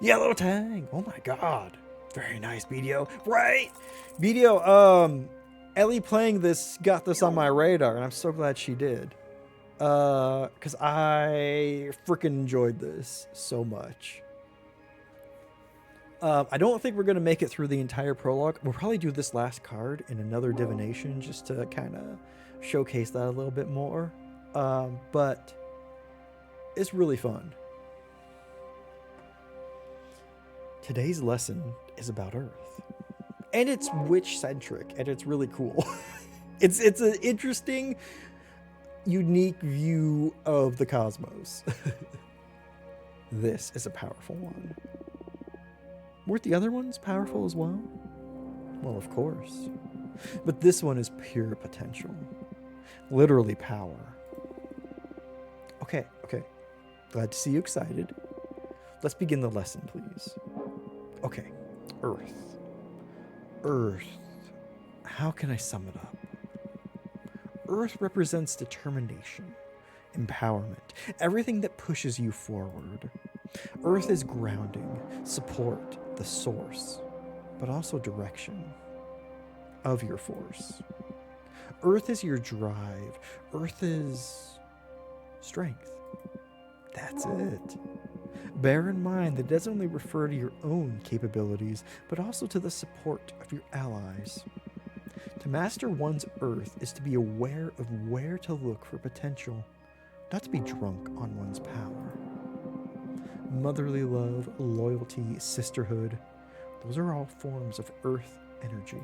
Yellow Tang! Oh my god. Very nice, BDO. Right? BDO, Ellie playing this got this on my radar, and I'm so glad she did. Because I freaking enjoyed this so much. I don't think we're going to make it through the entire prologue. We'll probably do this last card in another divination just to kind of showcase that a little bit more. But it's really fun. Today's lesson is about Earth. And it's witch-centric, and it's really cool. It's an interesting, unique view of the cosmos. This is a powerful one. Weren't the other ones powerful as well? Well, of course. But this one is pure potential. Literally power. Okay. Glad to see you excited. Let's begin the lesson, please. Okay, Earth. How can I sum it up? Earth represents determination, empowerment, everything that pushes you forward. Earth is grounding, support, the source, but also direction of your force. Earth is your drive. Earth is strength. That's it. Bear in mind that it doesn't only refer to your own capabilities, but also to the support of your allies. To master one's Earth is to be aware of where to look for potential, not to be drunk on one's power. Motherly love, loyalty, sisterhood, those are all forms of Earth energy.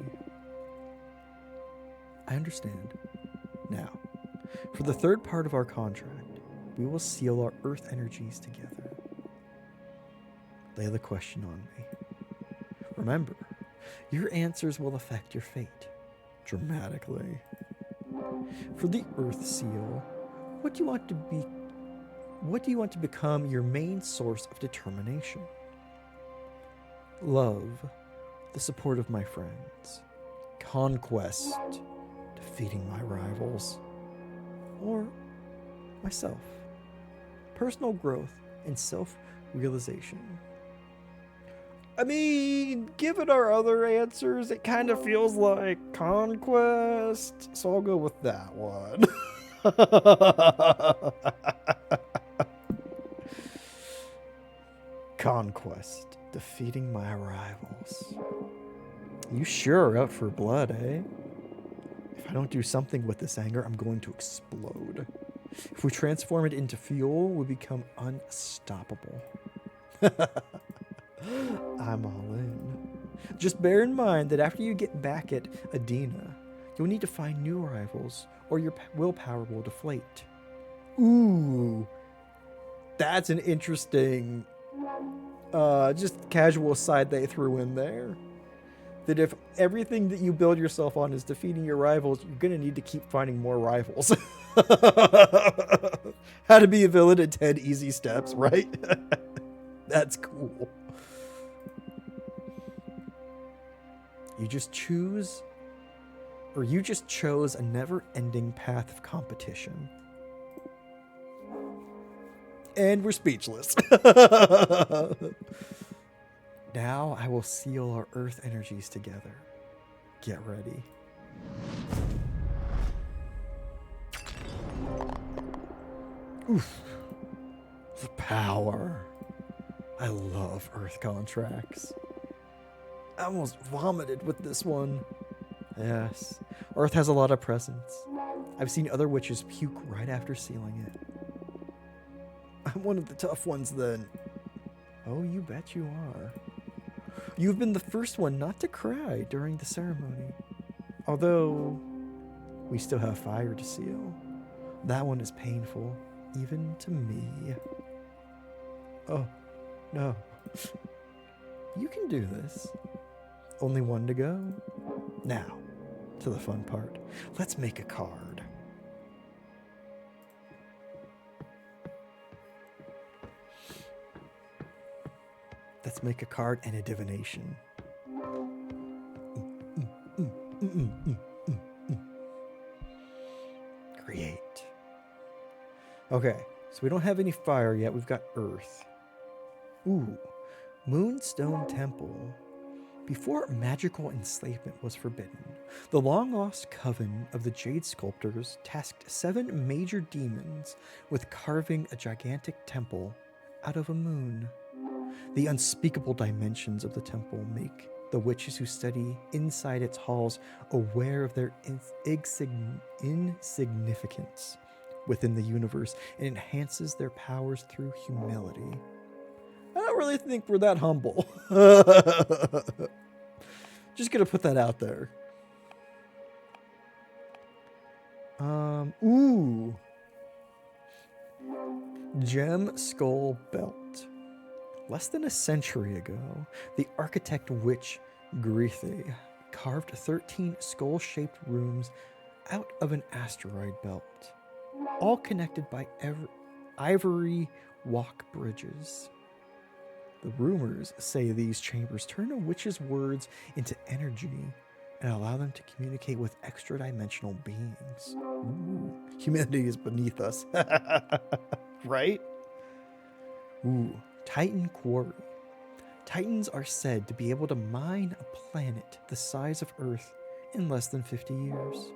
I understand. Now, for the third part of our contract, we will seal our Earth energies together. Lay the question on me. Remember, your answers will affect your fate dramatically. For the Earth seal, what do you want to become your main source of determination? Love, the support of my friends, conquest, defeating my rivals, or myself, personal growth and self-realization. I mean, given our other answers, it kind of feels like conquest, so I'll go with that one. Conquest, defeating my rivals. You sure are out for blood, eh? If I don't do something with this anger, I'm going to explode. If we transform it into fuel, we become unstoppable. I'm all in. Just bear in mind that after you get back at Adina, You'll need to find new rivals, or your willpower will deflate. Ooh, that's an interesting, just casual aside they threw in there. That if everything that you build yourself on is defeating your rivals, you're going to need to keep finding more rivals. How to be a villain in 10 easy steps, right? That's cool. You just chose a never-ending path of competition. And we're speechless. Now I will seal our earth energies together. Get ready. Oof. The power. I love earth contracts. I almost vomited with this one. Yes, earth has a lot of presence. I've seen other witches puke right after sealing it. I'm one of the tough ones then. Oh, you bet you are. You've been the first one not to cry during the ceremony. Although, we still have fire to seal. That one is painful, even to me. Oh, no. You can do this. Only one to go. Now, to the fun part. Let's make a card. Let's make a card and a divination. Create. Okay, so we don't have any fire yet. We've got earth. Ooh, Moonstone Temple. Before magical enslavement was forbidden, the long-lost coven of the Jade Sculptors tasked 7 major demons with carving a gigantic temple out of a moon. The unspeakable dimensions of the temple make the witches who study inside its halls aware of their insignificance within the universe and enhances their powers through humility. I don't really think we're that humble. Just gonna put that out there. Ooh. Gem Skull Belt. Less than a century ago, the architect witch Grithy carved 13 skull-shaped rooms out of an asteroid belt, all connected by ivory walk bridges. The rumors say these chambers turn a witch's words into energy and allow them to communicate with extra-dimensional beings. Ooh, humanity is beneath us. Right? Ooh, Titan Quarry. Titans are said to be able to mine a planet the size of Earth in less than 50 years.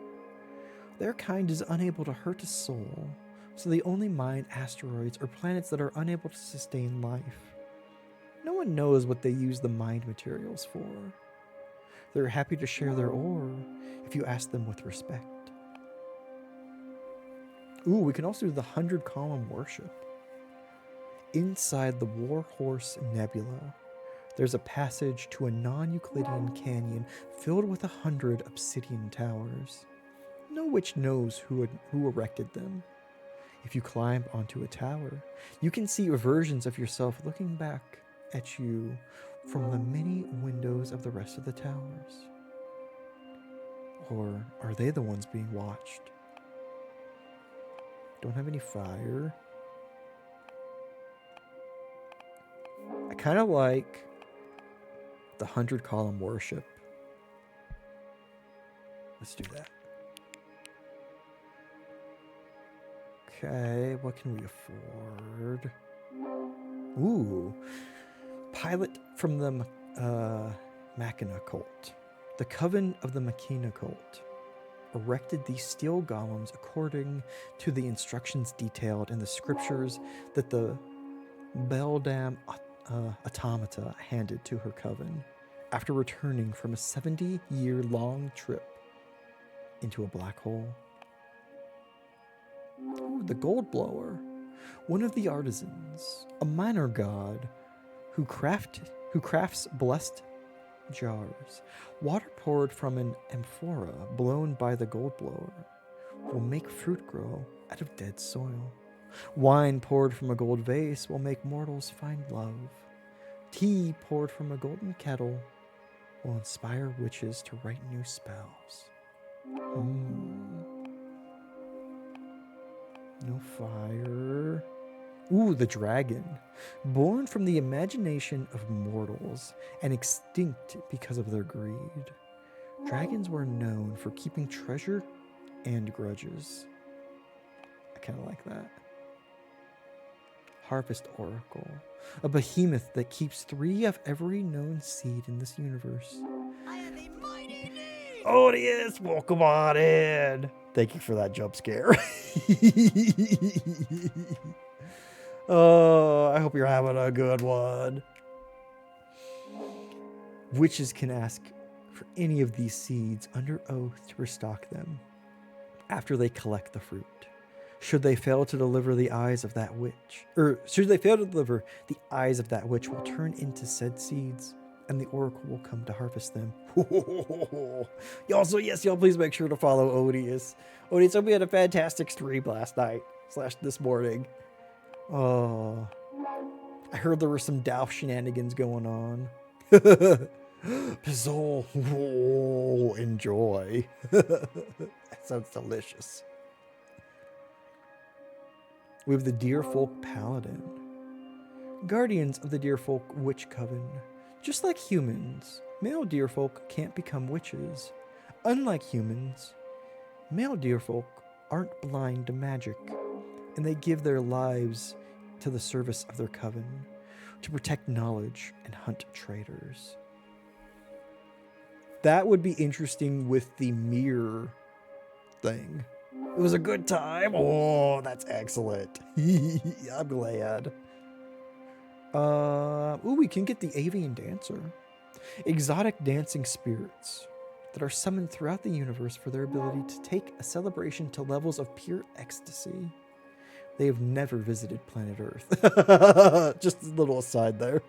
Their kind is unable to hurt a soul, so they only mine asteroids or planets that are unable to sustain life. No one knows what they use the mined materials for. They're happy to share their ore if you ask them with respect. Ooh, we can also do the 100-column worship. Inside the Warhorse Nebula, there's a passage to a non-Euclidean canyon filled with 100 obsidian towers. No witch knows who erected them. If you climb onto a tower, you can see versions of yourself looking back at you from the many windows of the rest of the towers. Or are they the ones being watched? Don't have any fire. I kind of like the 100-column worship. Let's do that. Okay, what can we afford? Ooh, pilot from the Machina cult. The Coven of the Machina cult erected these steel golems according to the instructions detailed in the scriptures that the Beldam Automata handed to her coven after returning from a 70-year-long trip into a black hole. Ooh, the Gold Blower, one of the artisans, a minor god who crafts blessed jars. Water poured from an amphora blown by the gold blower will make fruit grow out of dead soil. Wine poured from a gold vase will make mortals find love. Tea poured from a golden kettle will inspire witches to write new spells. No fire. Ooh, the dragon. Born from the imagination of mortals and extinct because of their greed. Dragons were known for keeping treasure and grudges. I kind of like that. Harvest Oracle. A behemoth that keeps 3 of every known seed in this universe. I have a mighty need! Odious, welcome on in. Thank you for that jump scare. Oh, I hope you're having a good one. Witches can ask for any of these seeds under oath to restock them after they collect the fruit. Should they fail to deliver the eyes of that witch, the eyes of that witch will turn into said seeds, and the oracle will come to harvest them. Y'all, so yes, y'all please make sure to follow Odious. Odious, we had a fantastic stream last night / this morning. Oh, I heard there were some Dalf shenanigans going on. Pizzle, oh, enjoy. That sounds delicious. We have the Deerfolk Paladin. Guardians of the Deerfolk Witch Coven. Just like humans, male Deerfolk can't become witches. Unlike humans, male Deerfolk aren't blind to magic, and they give their lives to the service of their coven, to protect knowledge and hunt traitors. That would be interesting with the mirror thing. It was a good time. Oh, that's excellent. I'm glad. Ooh, we can get the Avian Dancer. Exotic dancing spirits that are summoned throughout the universe for their ability to take a celebration to levels of pure ecstasy. They have never visited planet Earth. Just a little aside there.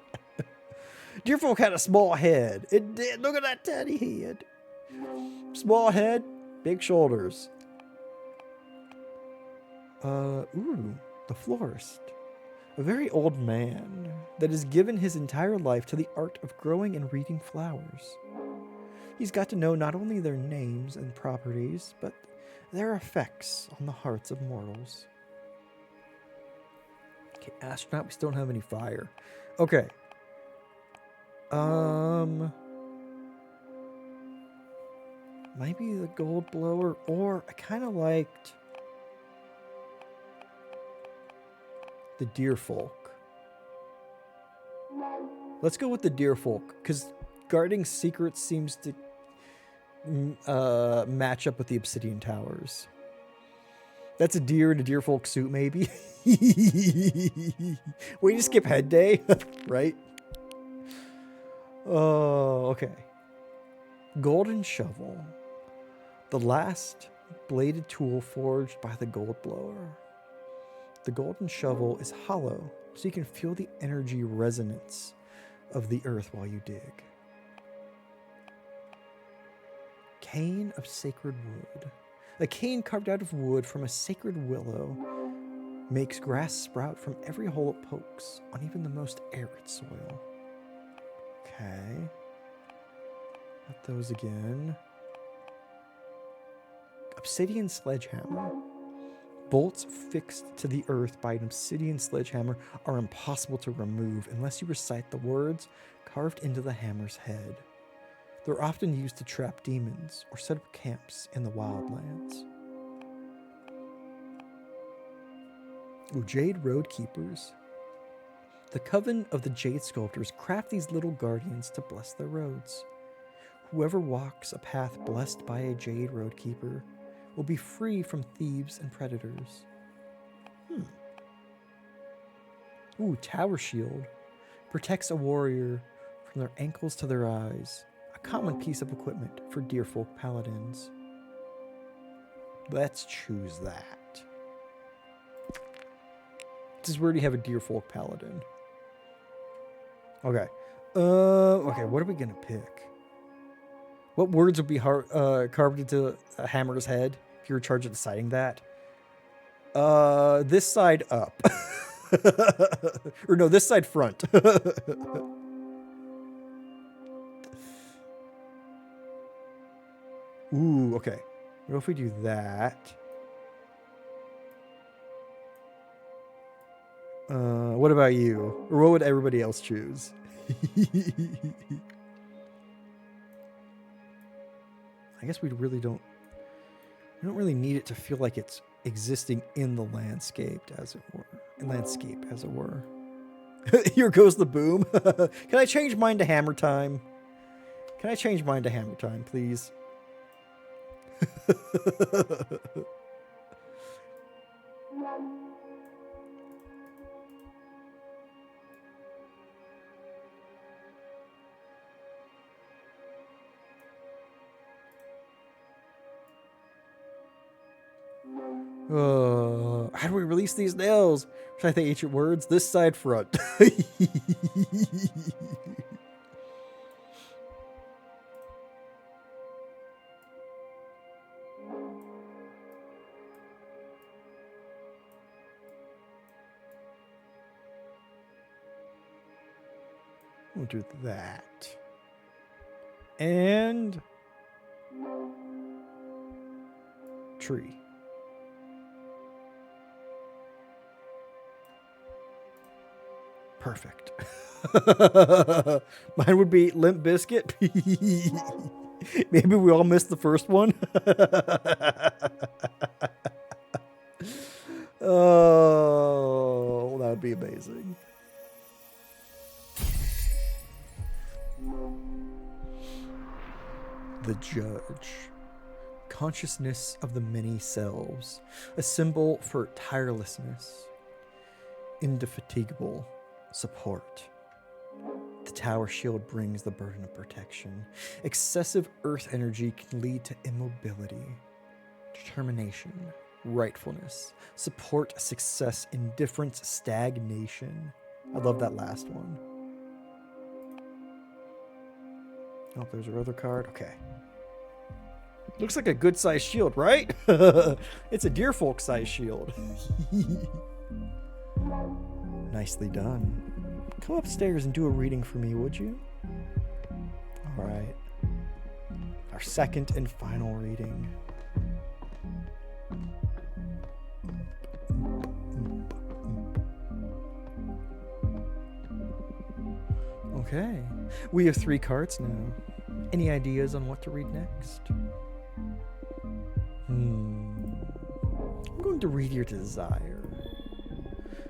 Deerfolk had a small head. It did. Look at that tiny head. Small head, big shoulders. Ooh, the florist. A very old man that has given his entire life to the art of growing and reading flowers. He's got to know not only their names and properties, but their effects on the hearts of mortals. Okay, astronaut, we still don't have any fire. Okay. Maybe the gold blower, or I kind of liked the Deerfolk. Let's go with the Deerfolk, because guarding secrets seems to match up with the Obsidian Towers. That's a deer in a Deerfolk suit, maybe. We just skip head day, right? Oh, okay. Golden shovel. The last bladed tool forged by the gold blower. The golden shovel is hollow, so you can feel the energy resonance of the earth while you dig. Cane of sacred wood. A cane carved out of wood from a sacred willow makes grass sprout from every hole it pokes on even the most arid soil. Okay. Got those again. Obsidian sledgehammer. Bolts fixed to the earth by an obsidian sledgehammer are impossible to remove unless you recite the words carved into the hammer's head. They're often used to trap demons or set up camps in the wildlands. Ooh, Jade Road Keepers. The coven of the Jade Sculptors craft these little guardians to bless their roads. Whoever walks a path blessed by a Jade Road Keeper will be free from thieves and predators. Ooh, Tower Shield. Protects a warrior from their ankles to their eyes. A common piece of equipment for Deerfolk Paladins. Let's choose that. This is where you have a Deerfolk Paladin. Okay. Okay, what are we gonna pick? What words would be carved into a hammer's head if you were charged with deciding that? This side up. Or no, this side front. Ooh, okay. What if we do that? What about you? Or what would everybody else choose? I guess we don't really need it to feel like it's existing in the landscape, as it were. Here goes the boom. Can I change mine to hammer time? Please? How do we release these nails? Should I say ancient words? This side front. We'll do that. And tree. Perfect. Mine would be Limp Biscuit. Maybe we all missed the first one. Oh, that would be amazing. The Judge. Consciousness of the many selves. A symbol for tirelessness. Indefatigable support. The tower shield brings the burden of protection. Excessive earth energy can lead to immobility, determination, rightfulness, support, success, indifference, stagnation. I love that last one. Oh, there's our other card. Okay. Looks like a good sized shield, right? It's a deer folk sized shield. Nicely done. Come upstairs and do a reading for me, would you? All right. Our second and final reading. Okay. We have 3 cards now. Any ideas on what to read next? I'm going to read your desire.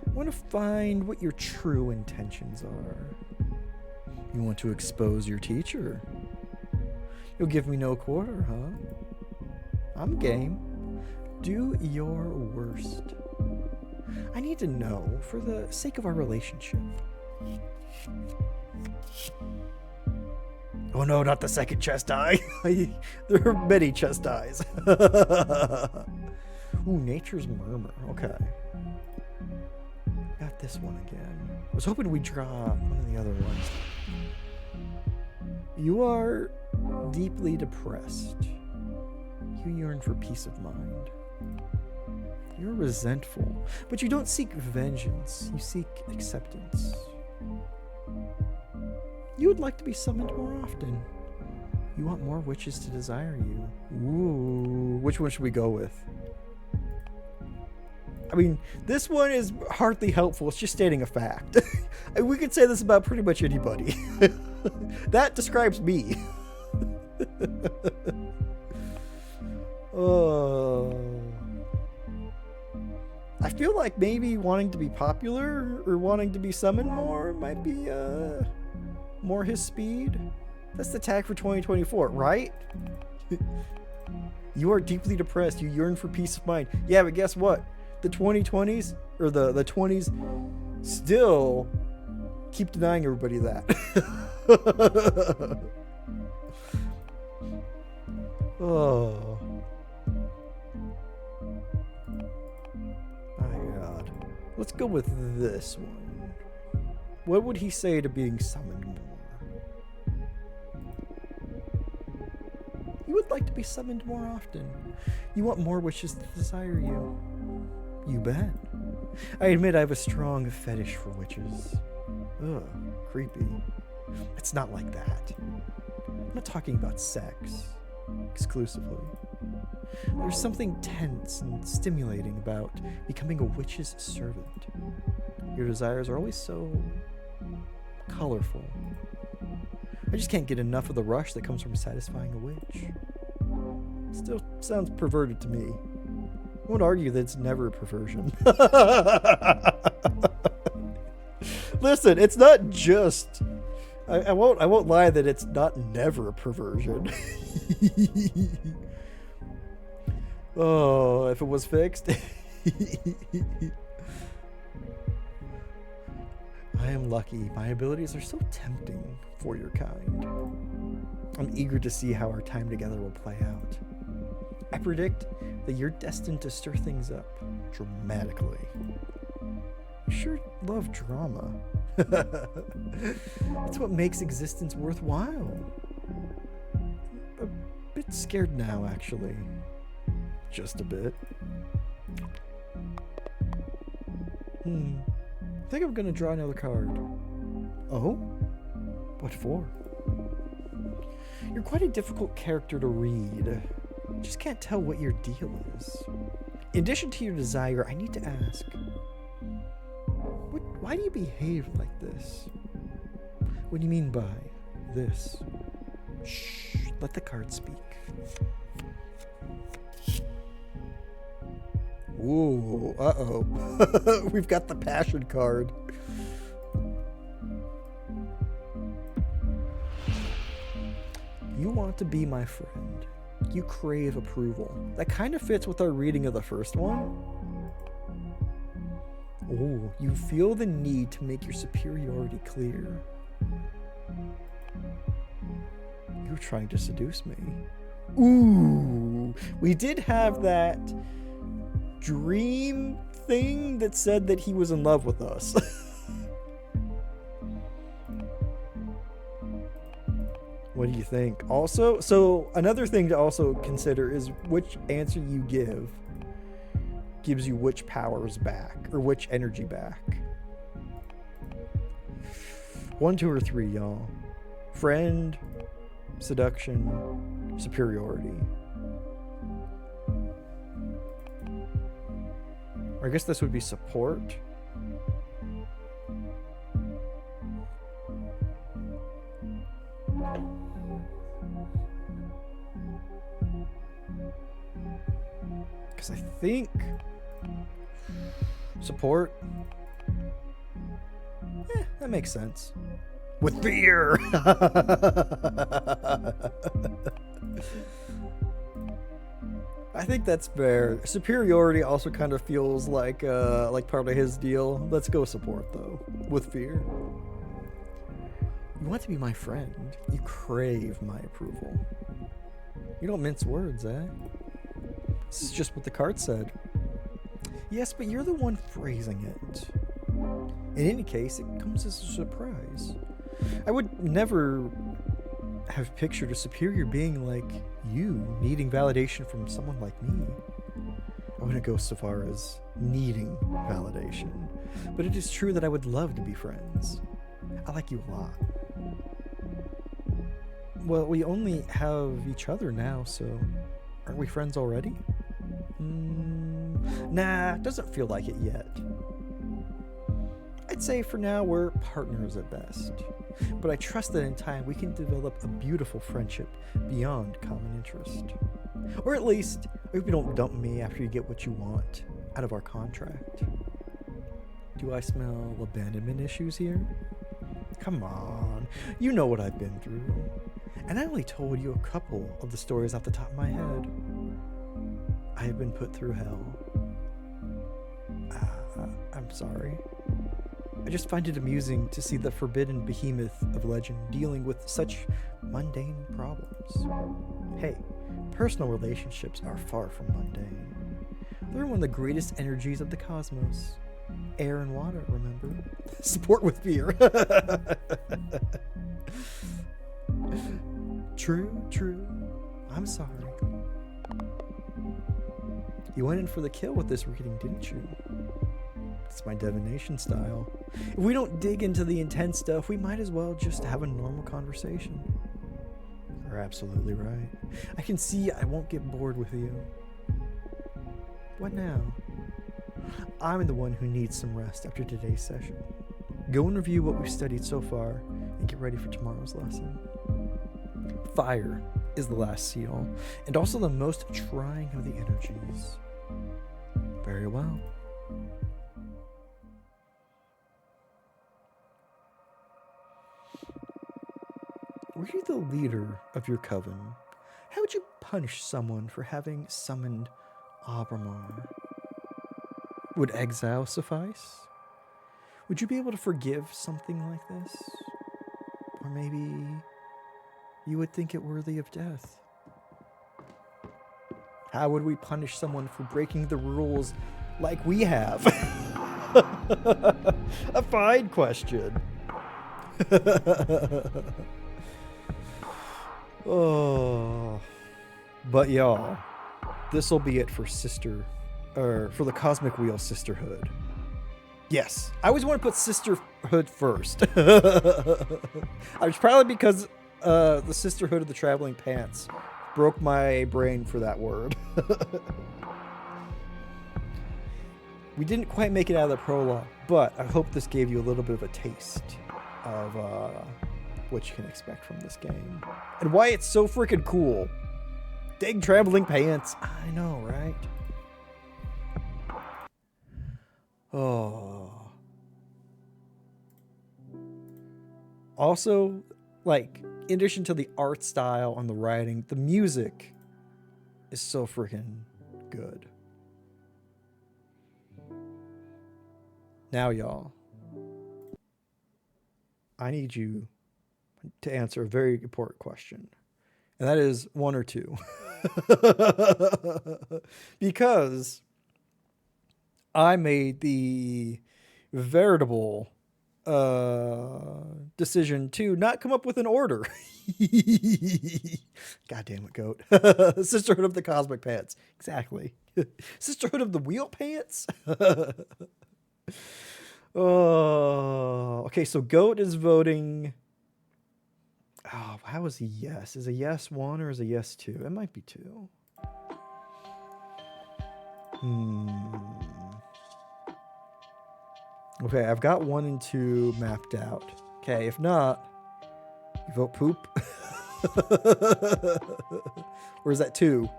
I want to find what your true intentions are. You want to expose your teacher. You'll give me no quarter, huh? I'm game. Do your worst. I need to know for the sake of our relationship. Oh no, not the second chest eye. There are many chest eyes. Ooh, Nature's Murmur. Okay. Got this one again. I was hoping we'd draw one of the other ones. You are deeply depressed. You yearn for peace of mind. You're resentful, but you don't seek vengeance. You seek acceptance. You would like to be summoned more often. You want more witches to desire you. Ooh, which one should we go with? I mean, this one is hardly helpful. It's just stating a fact. We could say this about pretty much anybody. That describes me. Oh. I feel like maybe wanting to be popular or wanting to be summoned more might be more his speed. That's the tag for 2024, right? You are deeply depressed. You yearn for peace of mind. Yeah, but guess what? The 2020s, or the 20s, still keep denying everybody that. Oh. My God. Let's go with this one. What would he say to being summoned more? You would like to be summoned more often. You want more witches to desire you. You bet. I admit I have a strong fetish for witches. Ugh, creepy. It's not like that. I'm not talking about sex exclusively. There's something tense and stimulating about becoming a witch's servant. Your desires are always so colorful. I just can't get enough of the rush that comes from satisfying a witch. Still sounds perverted to me. I won't argue that it's never a perversion. Listen, it's not just... I won't lie that it's not never a perversion. Oh, if it was fixed. I am lucky. My abilities are so tempting for your kind. I'm eager to see how our time together will play out. I predict that you're destined to stir things up dramatically. You sure love drama. It's what makes existence worthwhile. A bit scared now, actually. Just a bit. I think I'm gonna draw another card. Oh? What for? You're quite a difficult character to read. Just can't tell what your deal is. In addition to your desire, I need to ask, why do you behave like this? What do you mean by this? Shh, let the card speak. Ooh, uh-oh. We've got the passion card. You want to be my friend. You crave approval. That kind of fits with our reading of the first one. Oh, you feel the need to make your superiority clear. You're trying to seduce me. Ooh, we did have that dream thing that said that he was in love with us. What do you think? Also, so another thing to also consider is which answer you give gives you which powers back, or which energy back. 1, 2, or 3, y'all. Friend, seduction, superiority. Or I guess this would be support. Because I think support. That makes sense. With fear. I think that's fair. Superiority also kind of feels like part of his deal. Let's go support though. With fear. You want to be my friend. You crave my approval. You don't mince words, eh? This is just what the card said. Yes, but you're the one phrasing it. In any case, it comes as a surprise. I would never have pictured a superior being like you needing validation from someone like me. I wouldn't go so far as needing validation, but it is true that I would love to be friends. I like you a lot. Well, we only have each other now, so aren't we friends already? Nah, doesn't feel like it yet. I'd say for now we're partners at best, but I trust that in time we can develop a beautiful friendship beyond common interest. Or at least, I hope you don't dump me after you get what you want out of our contract. Do I smell abandonment issues here? Come on, you know what I've been through. And I only told you a couple of the stories off the top of my head. I have been put through hell. I'm sorry. I just find it amusing to see the forbidden behemoth of legend dealing with such mundane problems. Hey, personal relationships are far from mundane. They're one of the greatest energies of the cosmos. Air and water, remember? Support with fear. True, true. I'm sorry. You went in for the kill with this reading, didn't you? It's my divination style. If we don't dig into the intense stuff, we might as well just have a normal conversation. You're absolutely right. I can see I won't get bored with you. What now? I'm the one who needs some rest after today's session. Go and review what we've studied so far and get ready for tomorrow's lesson. Fire is the last seal, and also the most trying of the energies. Very well. Were you the leader of your coven? How would you punish someone for having summoned Abramar? Would exile suffice? Would you be able to forgive something like this? Or maybe you would think it worthy of death? How would we punish someone for breaking the rules like we have? A fine question. Oh, but y'all, this'll be it for for the Cosmic Wheel Sisterhood. Yes, I always want to put Sisterhood first. It's probably because the Sisterhood of the Traveling Pants broke my brain for that word. We didn't quite make it out of the prologue, but I hope this gave you a little bit of a taste of what you can expect from this game. And why it's so freaking cool. Dang traveling pants. I know, right? Oh. Also, like, in addition to the art style and the writing, the music is so freaking good. Now, y'all, I need you to answer a very important question. And that is one or two. Because I made the veritable decision to not come up with an order. God damn it, goat. Sisterhood of the Cosmic Pants. Exactly. Sisterhood of the Wheel Pants? Oh, okay, so goat is voting. Oh, how is he yes? Is a yes 1 or is a yes 2? It might be 2. Okay, I've got 1 and 2 mapped out. Okay, if not, you vote poop. Or is that 2?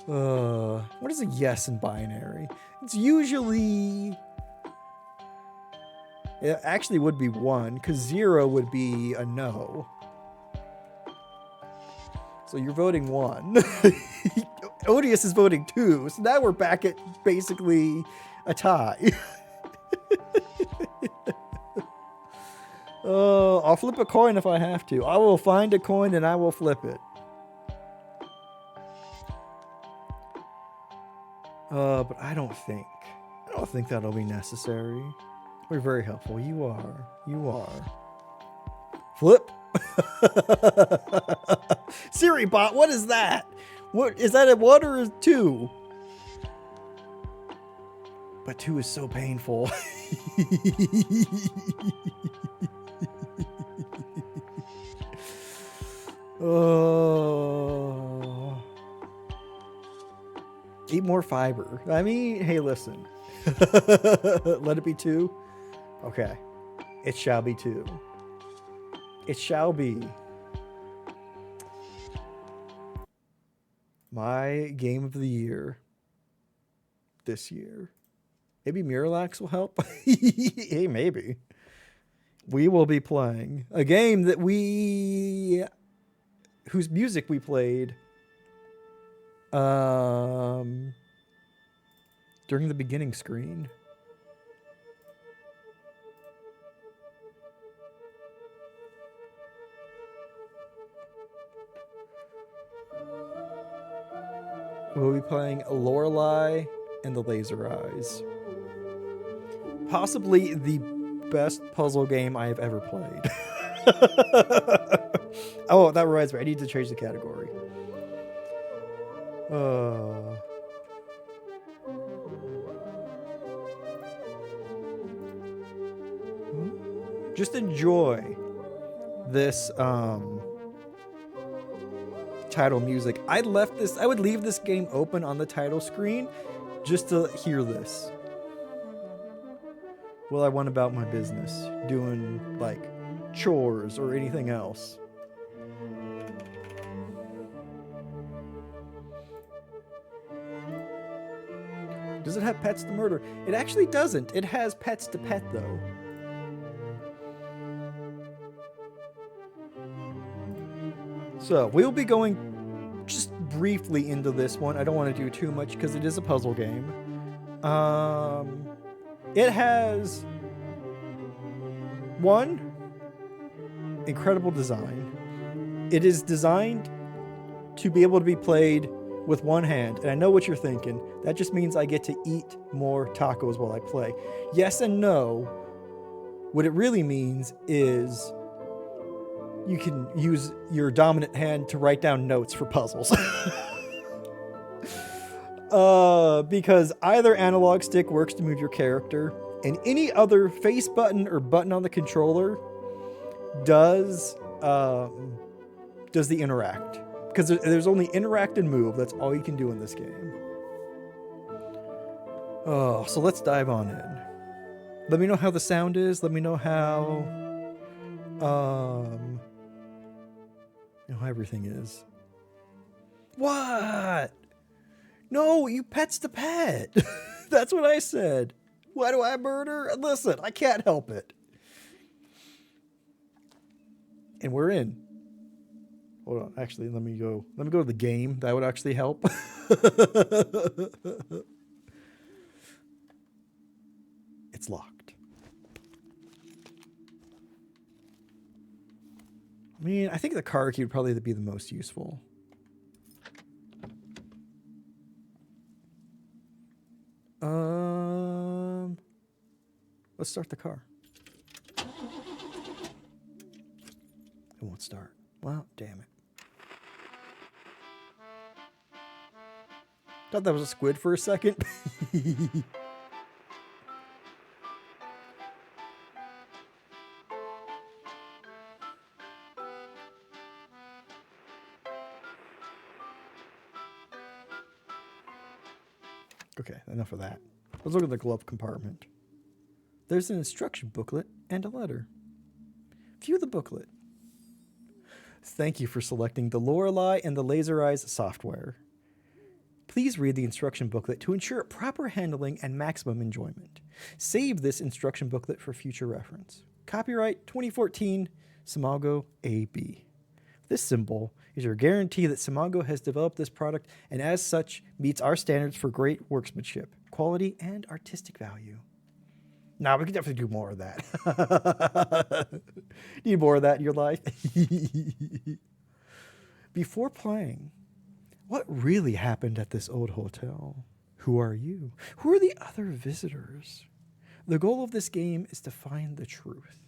What is a yes in binary? It's usually... It actually would be 1, because 0 would be a no. So you're voting 1. Odious is voting 2, so now we're back at basically a tie. I'll flip a coin if I have to. I will find a coin and I will flip it. But I don't think that'll be necessary. We're very helpful. You are. Flip. Siri bot, what is that? What is that, a 1 or a 2? But 2 is so painful. Oh. Eat more fiber. I mean, hey, listen. Let it be 2. Okay. It shall be 2. It shall be. My game of the year. This year. Maybe Miralax will help? Hey, maybe. We will be playing a game that whose music we played during the beginning screen. We'll be playing Lorelei and the Laser Eyes. Possibly the best puzzle game I have ever played. Oh, that reminds me. I need to change the category. Just enjoy this title music. I would leave this game open on the title screen just to hear this. While I went about my business, doing like chores or anything else. Does it have pets to murder? It actually doesn't. It has pets to pet, though. So, we'll be going just briefly into this one. I don't want to do too much because it is a puzzle game. It has one incredible design. It is designed to be able to be played with one hand. And I know what you're thinking. That just means I get to eat more tacos while I play. Yes and no. What it really means is you can use your dominant hand to write down notes for puzzles. Because either analog stick works to move your character, and any other face button or button on the controller does the interact. Because there's only interact and move. That's all you can do in this game. Oh, so let's dive on in. Let me know how the sound is. Let me know how everything is. What? No, you pet's the pet. That's what I said. Why do I murder? Listen, I can't help it. And we're in. Hold on. Actually, let me go to the game. That would actually help. It's locked. I mean, I think the car key would probably be the most useful. Let's start the car. It won't start. Well, damn it. Thought that was a squid for a second. Okay, enough of that. Let's look at the glove compartment. There's an instruction booklet and a letter. View the booklet. Thank you for selecting the Lorelei and the Laser Eyes software. Please read the instruction booklet to ensure proper handling and maximum enjoyment. Save this instruction booklet for future reference. Copyright 2014, Simago AB. This symbol is your guarantee that Simago has developed this product and as such meets our standards for great workmanship, quality, and artistic value. Now, we can definitely do more of that. Need more of that in your life? Before playing, what really happened at this old hotel? Who are you? Who are the other visitors? The goal of this game is to find the truth.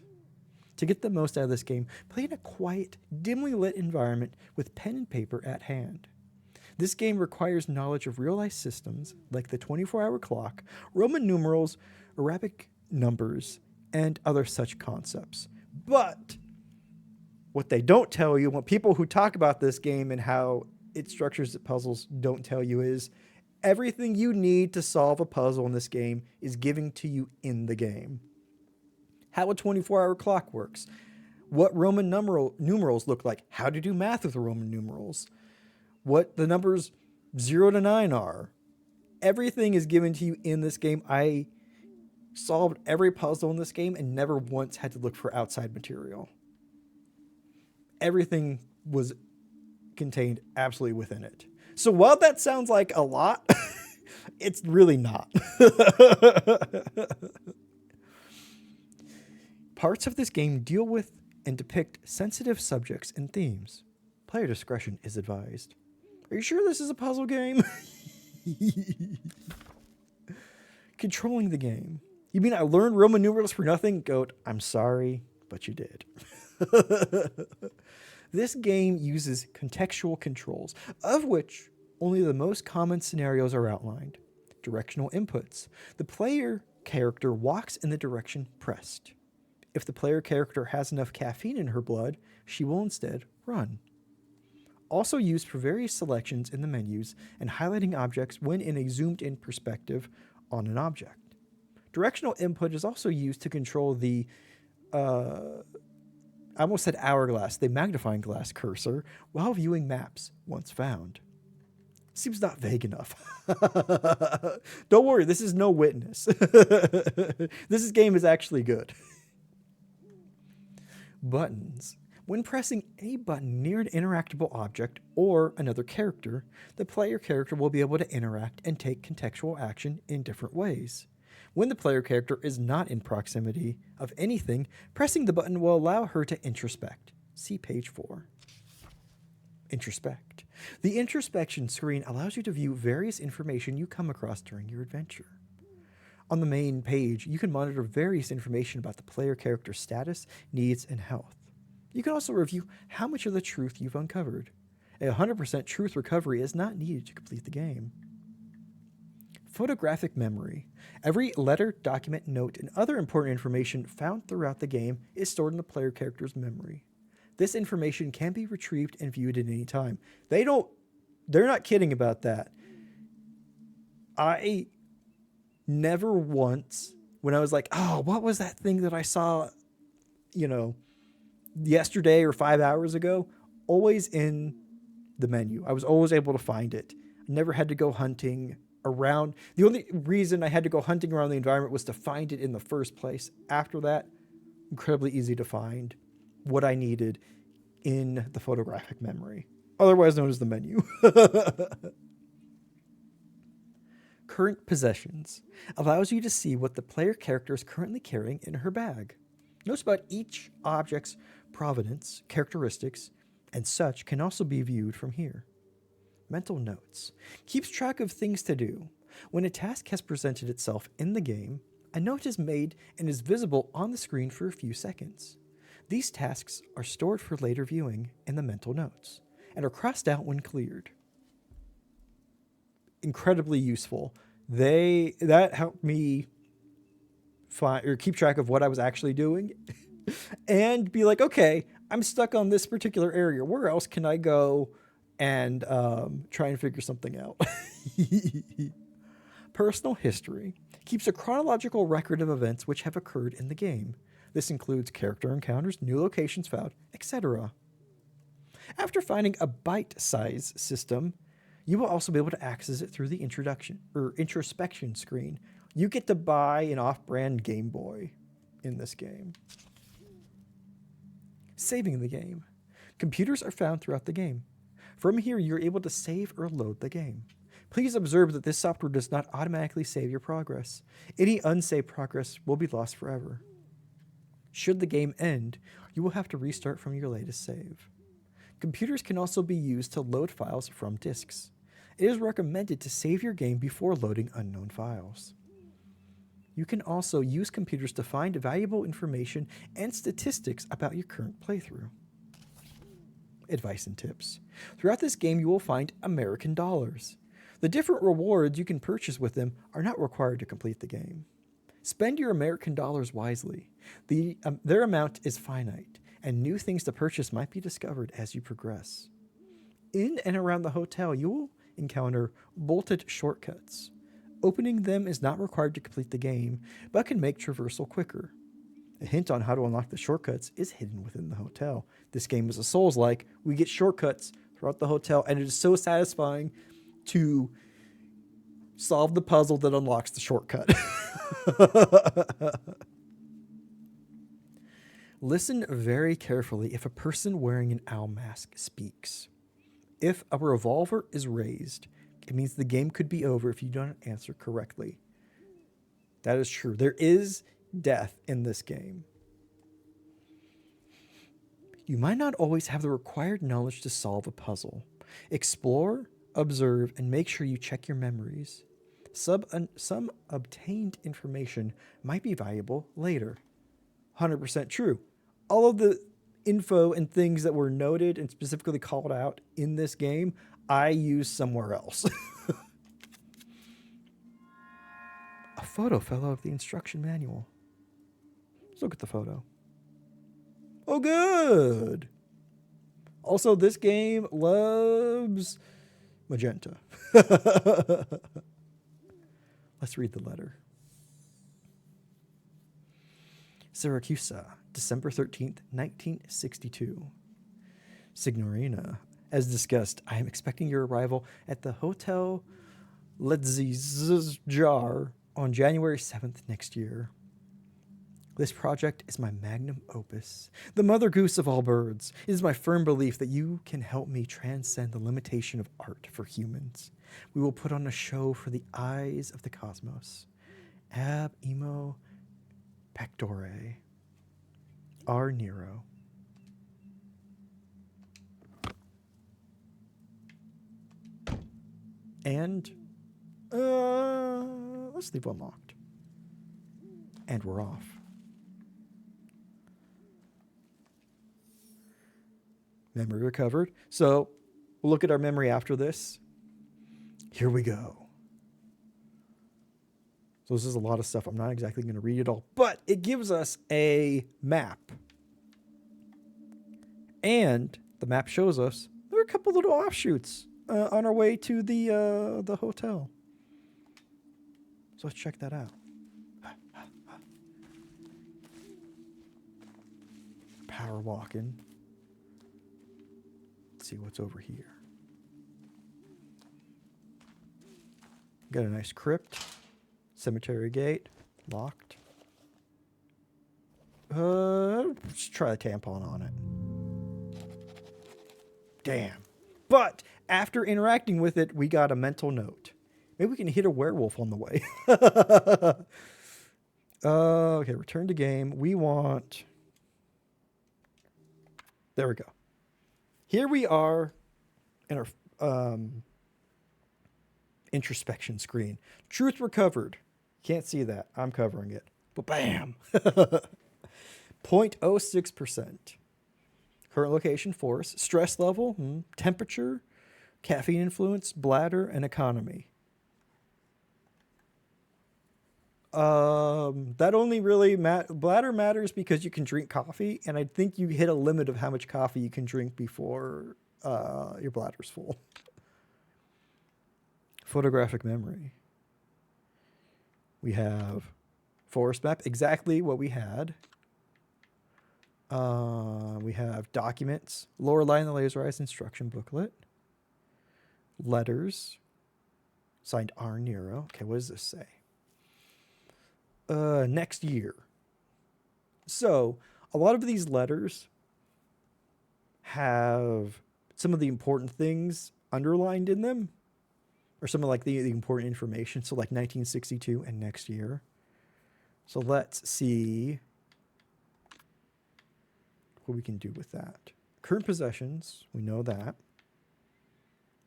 To get the most out of this game, play in a quiet, dimly lit environment with pen and paper at hand. This game requires knowledge of real-life systems like the 24-hour clock, Roman numerals, Arabic numbers, and other such concepts. But what they don't tell you, what people who talk about this game and how it structures the puzzles don't tell you is everything you need to solve a puzzle in this game is given to you in the game. How a 24-hour clock works, what Roman numerals look like, how to do math with Roman numerals, what the numbers 0 to 9 are. Everything is given to you in this game. I solved every puzzle in this game and never once had to look for outside material. Everything was contained absolutely within it. So while that sounds like a lot, it's really not. Parts of this game deal with and depict sensitive subjects and themes. Player discretion is advised. Are you sure this is a puzzle game? Controlling the game. You mean I learned Roman numerals for nothing? Goat, I'm sorry, but you did. This game uses contextual controls, of which only the most common scenarios are outlined. Directional inputs. The player character walks in the direction pressed. If the player character has enough caffeine in her blood, she will instead run. Also used for various selections in the menus and highlighting objects when in a zoomed-in perspective on an object. Directional input is also used to control the, I almost said hourglass, the magnifying glass cursor while viewing maps once found. Seems not vague enough. Don't worry, this is no Witness. This game is actually good. Buttons. When pressing any button near an interactable object or another character, the player character will be able to interact and take contextual action in different ways. When the player character is not in proximity of anything, pressing the button will allow her to introspect. See page 4. Introspect. The introspection screen allows you to view various information you come across during your adventure. On the main page, you can monitor various information about the player character's status, needs, and health. You can also review how much of the truth you've uncovered. A 100% truth recovery is not needed to complete the game. Photographic memory. Every letter, document, note, and other important information found throughout the game is stored in the player character's memory. This information can be retrieved and viewed at any time. They're not kidding about that. I never once, when I was like, oh, what was that thing that I saw, yesterday or 5 hours ago? Always in the menu. I was always able to find it. I never had to go hunting around. The only reason I had to go hunting around the environment was to find it in the first place. After that, incredibly easy to find what I needed in the photographic memory, otherwise known as the menu. Current possessions allows you to see what the player character is currently carrying in her bag. Notes about each object's provenance, characteristics, and such can also be viewed from here. Mental notes. Keeps track of things to do. When a task has presented itself in the game, a note is made and is visible on the screen for a few seconds. These tasks are stored for later viewing in the mental notes and are crossed out when cleared. Incredibly useful. That helped me keep track of what I was actually doing and be like, okay, I'm stuck on this particular area. Where else can I go and try and figure something out? Personal history keeps a chronological record of events which have occurred in the game. This includes character encounters, new locations found, etc. After finding a bite-size system, you will also be able to access it through the introspection screen. You get to buy an off-brand Game Boy in this game. Saving the game. Computers are found throughout the game. From here, you're able to save or load the game. Please observe that this software does not automatically save your progress. Any unsaved progress will be lost forever. Should the game end, you will have to restart from your latest save. Computers can also be used to load files from disks. It is recommended to save your game before loading unknown files. You can also use computers to find valuable information and statistics about your current playthrough. Advice and tips. Throughout this game, you will find American dollars. The different rewards you can purchase with them are not required to complete the game. Spend your American dollars wisely. Their amount is finite, and new things to purchase might be discovered as you progress. In and around the hotel, you will encounter bolted shortcuts. Opening them is not required to complete the game, but can make traversal quicker. A hint on how to unlock the shortcuts is hidden within the hotel. This game is a Souls-like. We get shortcuts throughout the hotel, and it is so satisfying to solve the puzzle that unlocks the shortcut. Listen very carefully if a person wearing an owl mask speaks. If a revolver is raised, it means the game could be over if you don't answer correctly. That is true. There is death in this game. You might not always have the required knowledge to solve a puzzle. Explore, observe, and make sure you check your memories. Some obtained information might be valuable later. 100% true. All of the info and things that were noted and specifically called out in this game, I use somewhere else. A photo fell out of the instruction manual. Let's look at the photo. Oh, good. Also, this game loves magenta. Let's read the letter. Syracusa, December 13th, 1962. Signorina, as discussed, I am expecting your arrival at the Hotel Ledzizjar on January 7th next year. This project is my magnum opus, the mother goose of all birds. It is my firm belief that you can help me transcend the limitation of art for humans. We will put on a show for the eyes of the cosmos. Ab emo pectore. R. Nero. And let's leave unlocked. And we're off. Memory recovered. So we'll look at our memory after this. Here we go. So this is a lot of stuff. I'm not exactly going to read it all, but it gives us a map. And the map shows us there are a couple little offshoots on our way to the hotel. So let's check that out. Power walking. Let's see what's over here. Got a nice crypt. Cemetery gate. Locked. Let's try the tampon on it. Damn. But after interacting with it, we got a mental note. Maybe we can hit a werewolf on the way. Okay, return to game. We want... There we go. Here we are in our introspection screen. Truth recovered. Can't see that. I'm covering it. But bam! 0.06%. Current location, force. Stress level, temperature, caffeine influence, bladder, and economy. That only really bladder matters because you can drink coffee, and I think you hit a limit of how much coffee you can drink before your bladder's full. Photographic memory. We have forest map, exactly what we had. We have documents, Lorelei and the Laserized instruction booklet, letters, signed R. Nero. Okay, what does this say? Next year. So a lot of these letters have some of the important things underlined in them, or some of like the important information. So like 1962 and next year. So let's see what we can do with that. Current possessions, we know that.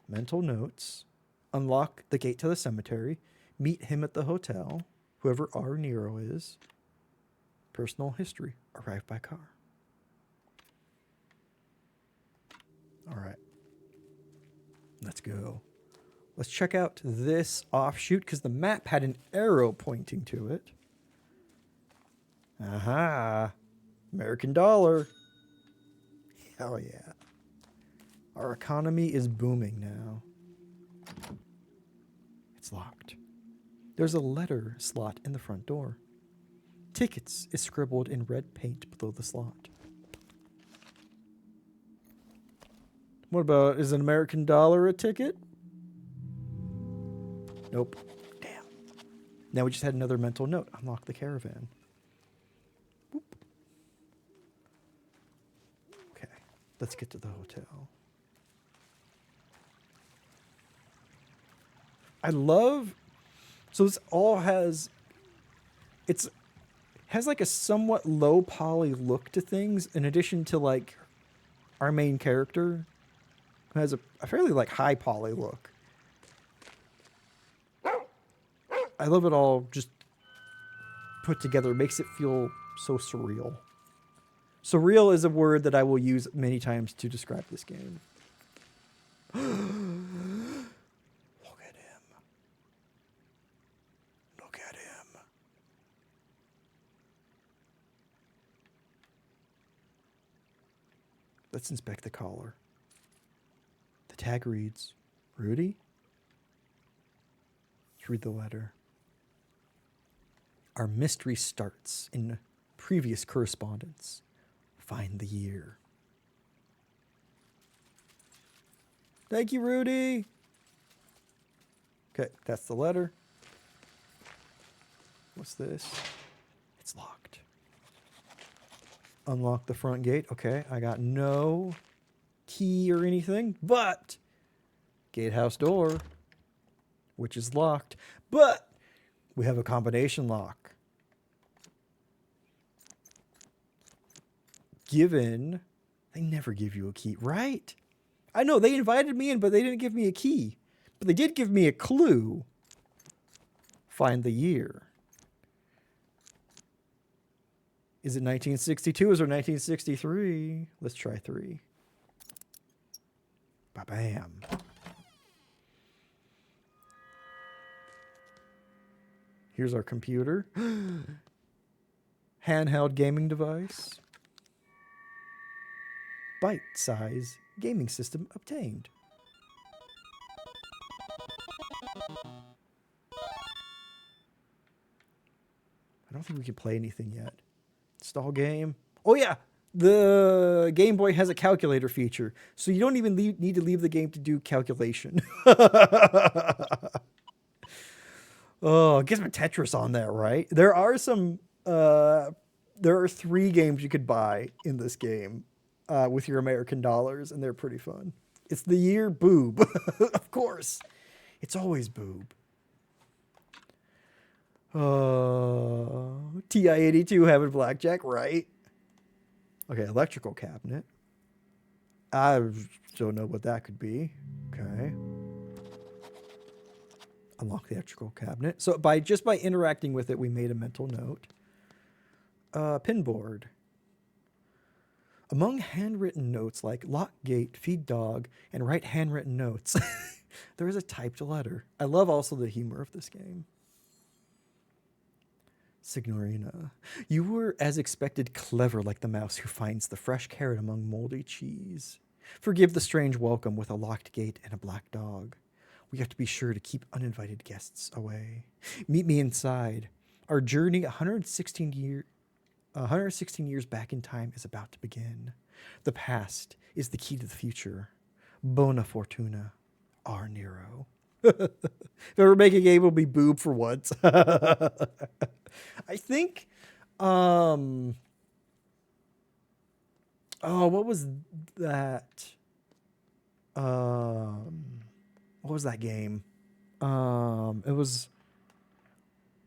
Mental notes. Unlock the gate to the cemetery. Meet him at the hotel. Whoever R. Nero is. Personal history. Arrive by car. All right. Let's go. Let's check out this offshoot because the map had an arrow pointing to it. Aha. American dollar. Hell yeah. Our economy is booming now. It's locked. There's a letter slot in the front door. Tickets is scribbled in red paint below the slot. What about, is an American dollar a ticket? Nope. Damn. Now we just had another mental note. Unlock the caravan. Whoop. Okay, let's get to the hotel. I love... So this all has... has like a somewhat low poly look to things, in addition to like our main character, who has a fairly like high poly look. I love it all just put together. It makes it feel so surreal. Surreal is a word that I will use many times to describe this game. Look at him. Look at him. Let's inspect the collar. The tag reads, Rudy? Let's read the letter. Our mystery starts in previous correspondence. Find the year. Thank you, Rudy. Okay, that's the letter. What's this? It's locked. Unlock the front gate. Okay, I got no key or anything, but gatehouse door, which is locked, but we have a combination lock. Given, they never give you a key, right? I know, they invited me in, but they didn't give me a key. But they did give me a clue. Find the year. Is it 1962 or 1963? Let's try 3. Ba-bam. Here's our computer. Handheld gaming device. Bite-size gaming system obtained. I don't think we can play anything yet. Install game. Oh yeah, the Game Boy has a calculator feature, so you don't even need to leave the game to do calculation. Oh, get some Tetris on that, right? There are some. There are 3 games you could buy in this game with your American dollars, and they're pretty fun. It's the year boob, of course. It's always boob. TI-82 having blackjack, right? Okay, electrical cabinet. I don't know what that could be. Okay. Unlock the electrical cabinet. So by interacting with it, we made a mental note. Pin board. Among handwritten notes like lock gate, feed dog, and write handwritten notes, there is a typed letter. I love also the humor of this game. Signorina, you were as expected clever like the mouse who finds the fresh carrot among moldy cheese. Forgive the strange welcome with a locked gate and a black dog. We have to be sure to keep uninvited guests away. Meet me inside. Our journey 116 years back in time is about to begin. The past is the key to the future. Bona fortuna, our Nero. If ever make a game, it'll be boob for once. I think, oh, what was that? What was that game? It was,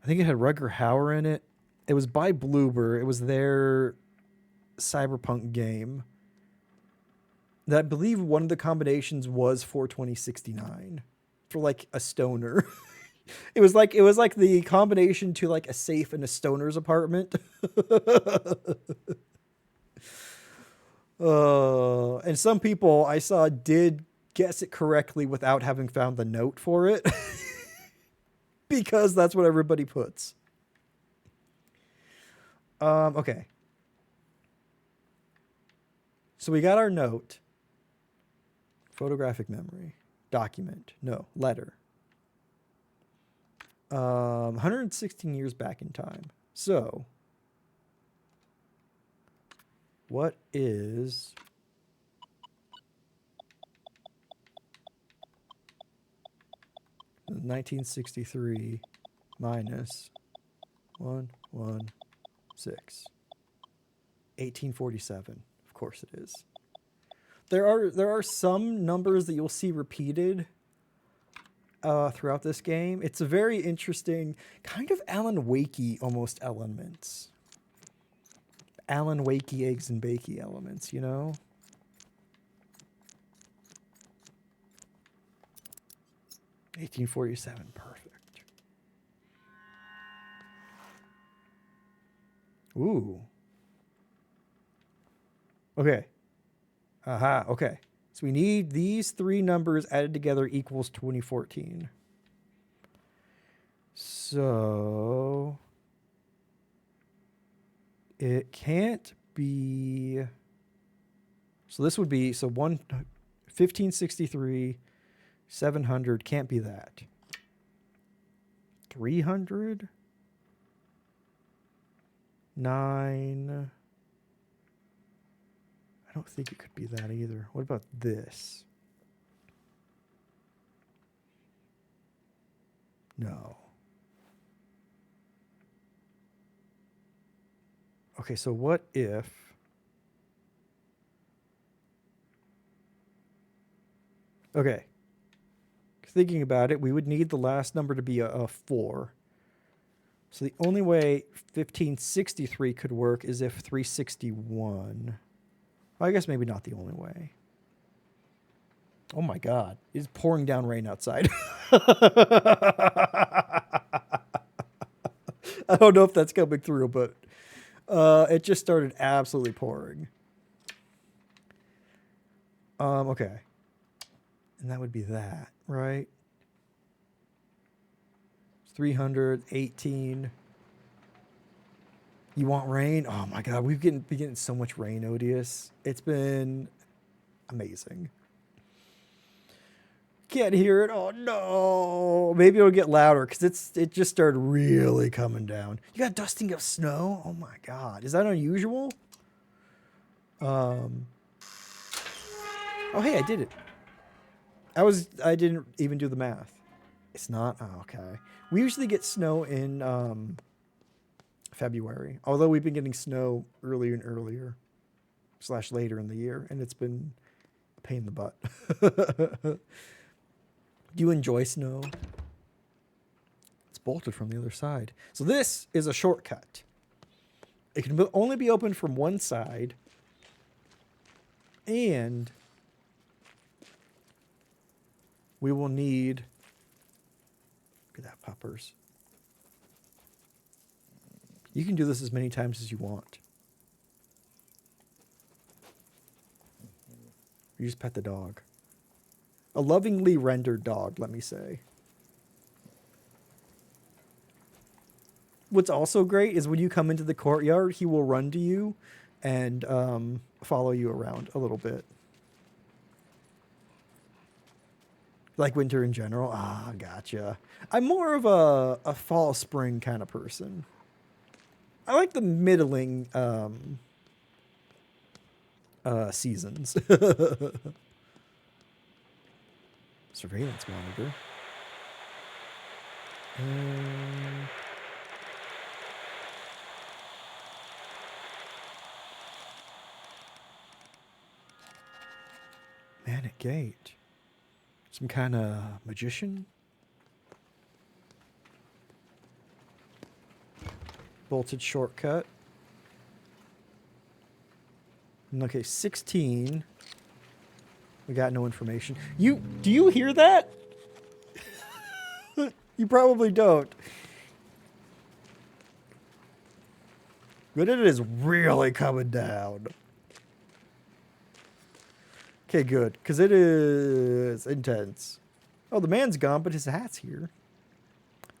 I think it had Rutger Hauer in it. It was by Bloober. It was their cyberpunk game. That I believe one of the combinations was 42069 for like a stoner. It was like the combination to like a safe in a stoner's apartment. And some people I saw did guess it correctly without having found the note for it. Because that's what everybody puts. Okay. So we got our note. Photographic memory. Document. No. Letter. 116 years back in time. So, what is 1963 minus 116? 1847. Of course it is. There are some numbers that you'll see repeated throughout this game. It's a very interesting, kind of Alan Wakey almost elements. Alan Wakey eggs and bakey elements, you know? $1847, perfect. Ooh. Okay. Aha, okay. So we need these three numbers added together equals 2014. So it can't be. So this would be, so 1563, 700 can't be that. 300, 9. I don't think it could be that either. What about this? No. Okay, so what if... Okay. Thinking about it, we would need the last number to be a 4. So the only way 1563 could work is if 361. Well, I guess maybe not the only way. Oh my God. It's pouring down rain outside. I don't know if that's coming through, but it just started absolutely pouring. Okay. And that would be that, right? 318. You want rain? Oh my God, we've been getting so much rain, Odious. It's been amazing. Can't hear it. Oh no. Maybe it'll get louder because it just started really coming down. You got dusting of snow? Oh my God. Is that unusual? Oh hey, I did it. I didn't even do the math. It's not? Oh, okay. We usually get snow in February. Although we've been getting snow earlier and earlier. / later in the year. And it's been a pain in the butt. Do you enjoy snow? It's bolted from the other side. So this is a shortcut. It can only be opened from one side. And we will need... Look at that, puppers. You can do this as many times as you want. You just pet the dog. A lovingly rendered dog, let me say. What's also great is when you come into the courtyard, he will run to you and follow you around a little bit. Like winter in general? Ah, gotcha. I'm more of a fall, spring kind of person. I like the middling seasons. Surveillance monitor. Manic gate. Some kind of magician? Bolted shortcut. Okay, 16. We got no information. Do you hear that? You probably don't. But it is really coming down. Okay, good, because it is intense. Oh, the man's gone, but his hat's here.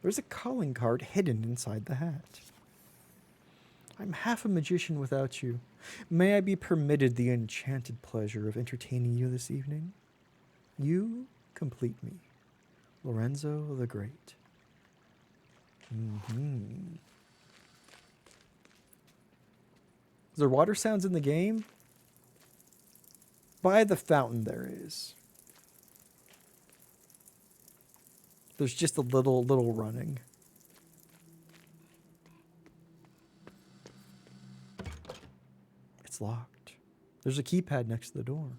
There's a calling card hidden inside the hat. I'm half a magician without you. May I be permitted the enchanted pleasure of entertaining you this evening? You complete me. Lorenzo the Great. Is there water sounds in the game? By the fountain there is. There's just a little running. It's locked. There's a keypad next to the door.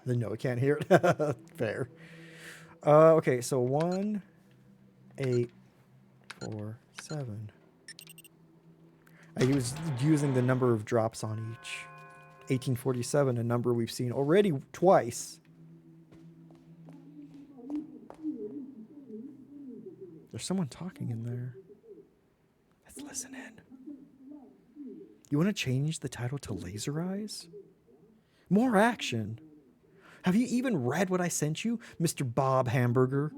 No, we can't hear it. Fair. Okay, so 1, 8, 4, 7. I was using the number of drops on each. 1847, a number we've seen already twice. There's someone talking in there. That's listen in. You want to change the title to Laser Eyes? More action. Have you even read what I sent you, Mr. Bob Hamburger?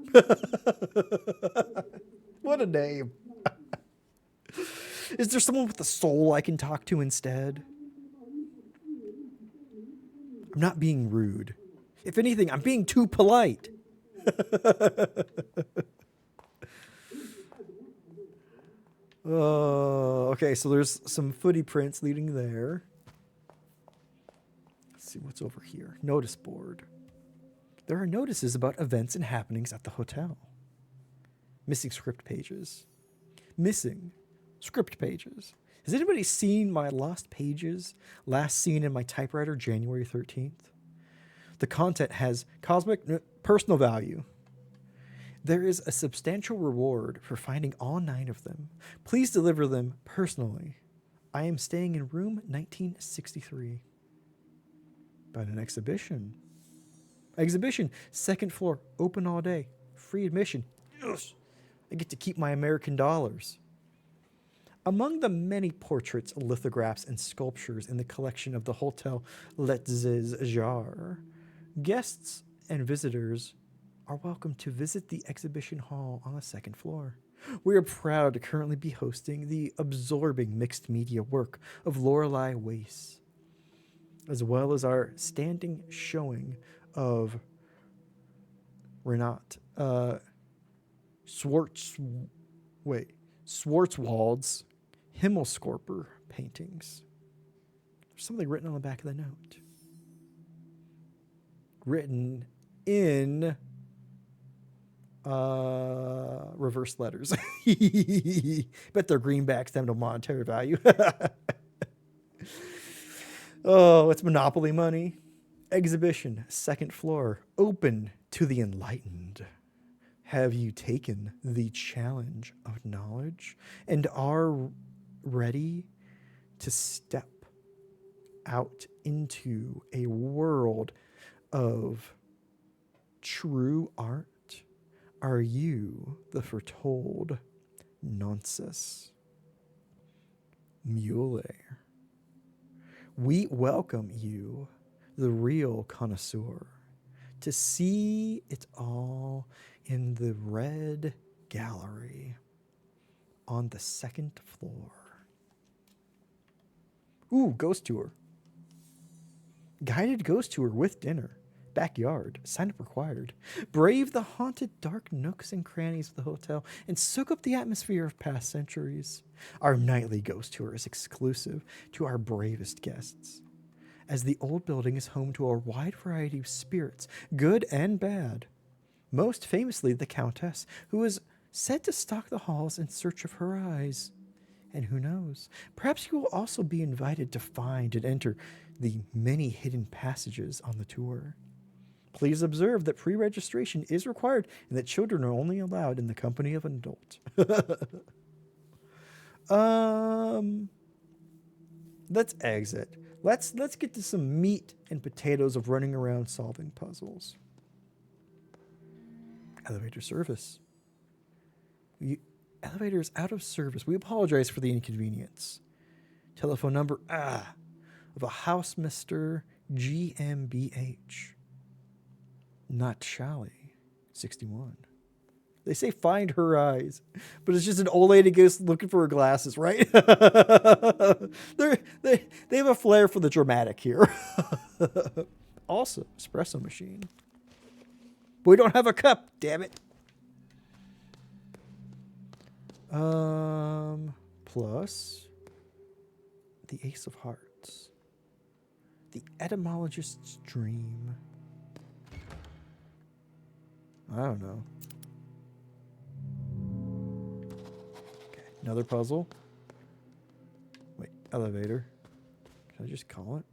What a name. Is there someone with a soul I can talk to instead? I'm not being rude. If anything, I'm being too polite. Okay, so there's some footy prints leading there. Let's see what's over here. Notice board. There are notices about events and happenings at the hotel. Missing script pages. Missing script pages. Has anybody seen my lost pages? Last seen in my typewriter, January 13th. The content has personal value. There is a substantial reward for finding all 9 of them. Please deliver them personally. I am staying in room 1963. About an exhibition. Exhibition, 2nd floor, open all day. Free admission. Yes! I get to keep my American dollars. Among the many portraits, lithographs, and sculptures in the collection of the Hotel Letzes Jar, guests and visitors are welcome to visit the exhibition hall on the 2nd floor. We are proud to currently be hosting the absorbing mixed media work of Lorelei Weiss, as well as our standing showing of Schwarzwald's Himmelskorper paintings. There's something written on the back of the note. Written in reverse letters. Bet their greenbacks have no monetary value. Oh, it's Monopoly money. Exhibition, 2nd floor, open to the enlightened. Have you taken the challenge of knowledge and are ready to step out into a world of true art? Are you the foretold nonsense? Mueller. We welcome you, the real connoisseur, to see it all in the red gallery on the 2nd floor. Ooh, ghost tour. Guided ghost tour with dinner. Backyard. Sign up required. Brave the haunted dark nooks and crannies of the hotel and soak up the atmosphere of past centuries. Our nightly ghost tour is exclusive to our bravest guests, as the old building is home to a wide variety of spirits, good and bad. Most famously, the Countess, who is said to stalk the halls in search of her eyes. And who knows, perhaps you will also be invited to find and enter the many hidden passages on the tour. Please observe that pre-registration is required and that children are only allowed in the company of an adult. Let's exit. Let's get to some meat and potatoes of running around solving puzzles. Elevator service. Elevator is out of service. We apologize for the inconvenience. Telephone number of a house Mr. GmbH. Not Shally, 61. They say find her eyes, but it's just an old lady goes looking for her glasses, right? They have a flair for the dramatic here. Also, espresso machine. We don't have a cup, damn it. Plus the Ace of Hearts. The Etymologist's Dream. I don't know. Okay, another puzzle. Wait, elevator. Can I just call it?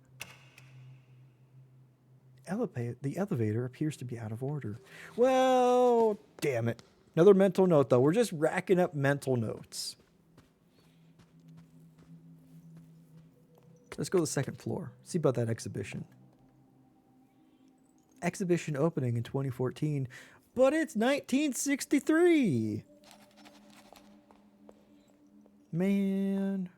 The elevator appears to be out of order. Well, damn it. Another mental note, though. We're just racking up mental notes. Let's go to the 2nd floor. See about that exhibition. Exhibition opening in 2014, but it's 1963. Man.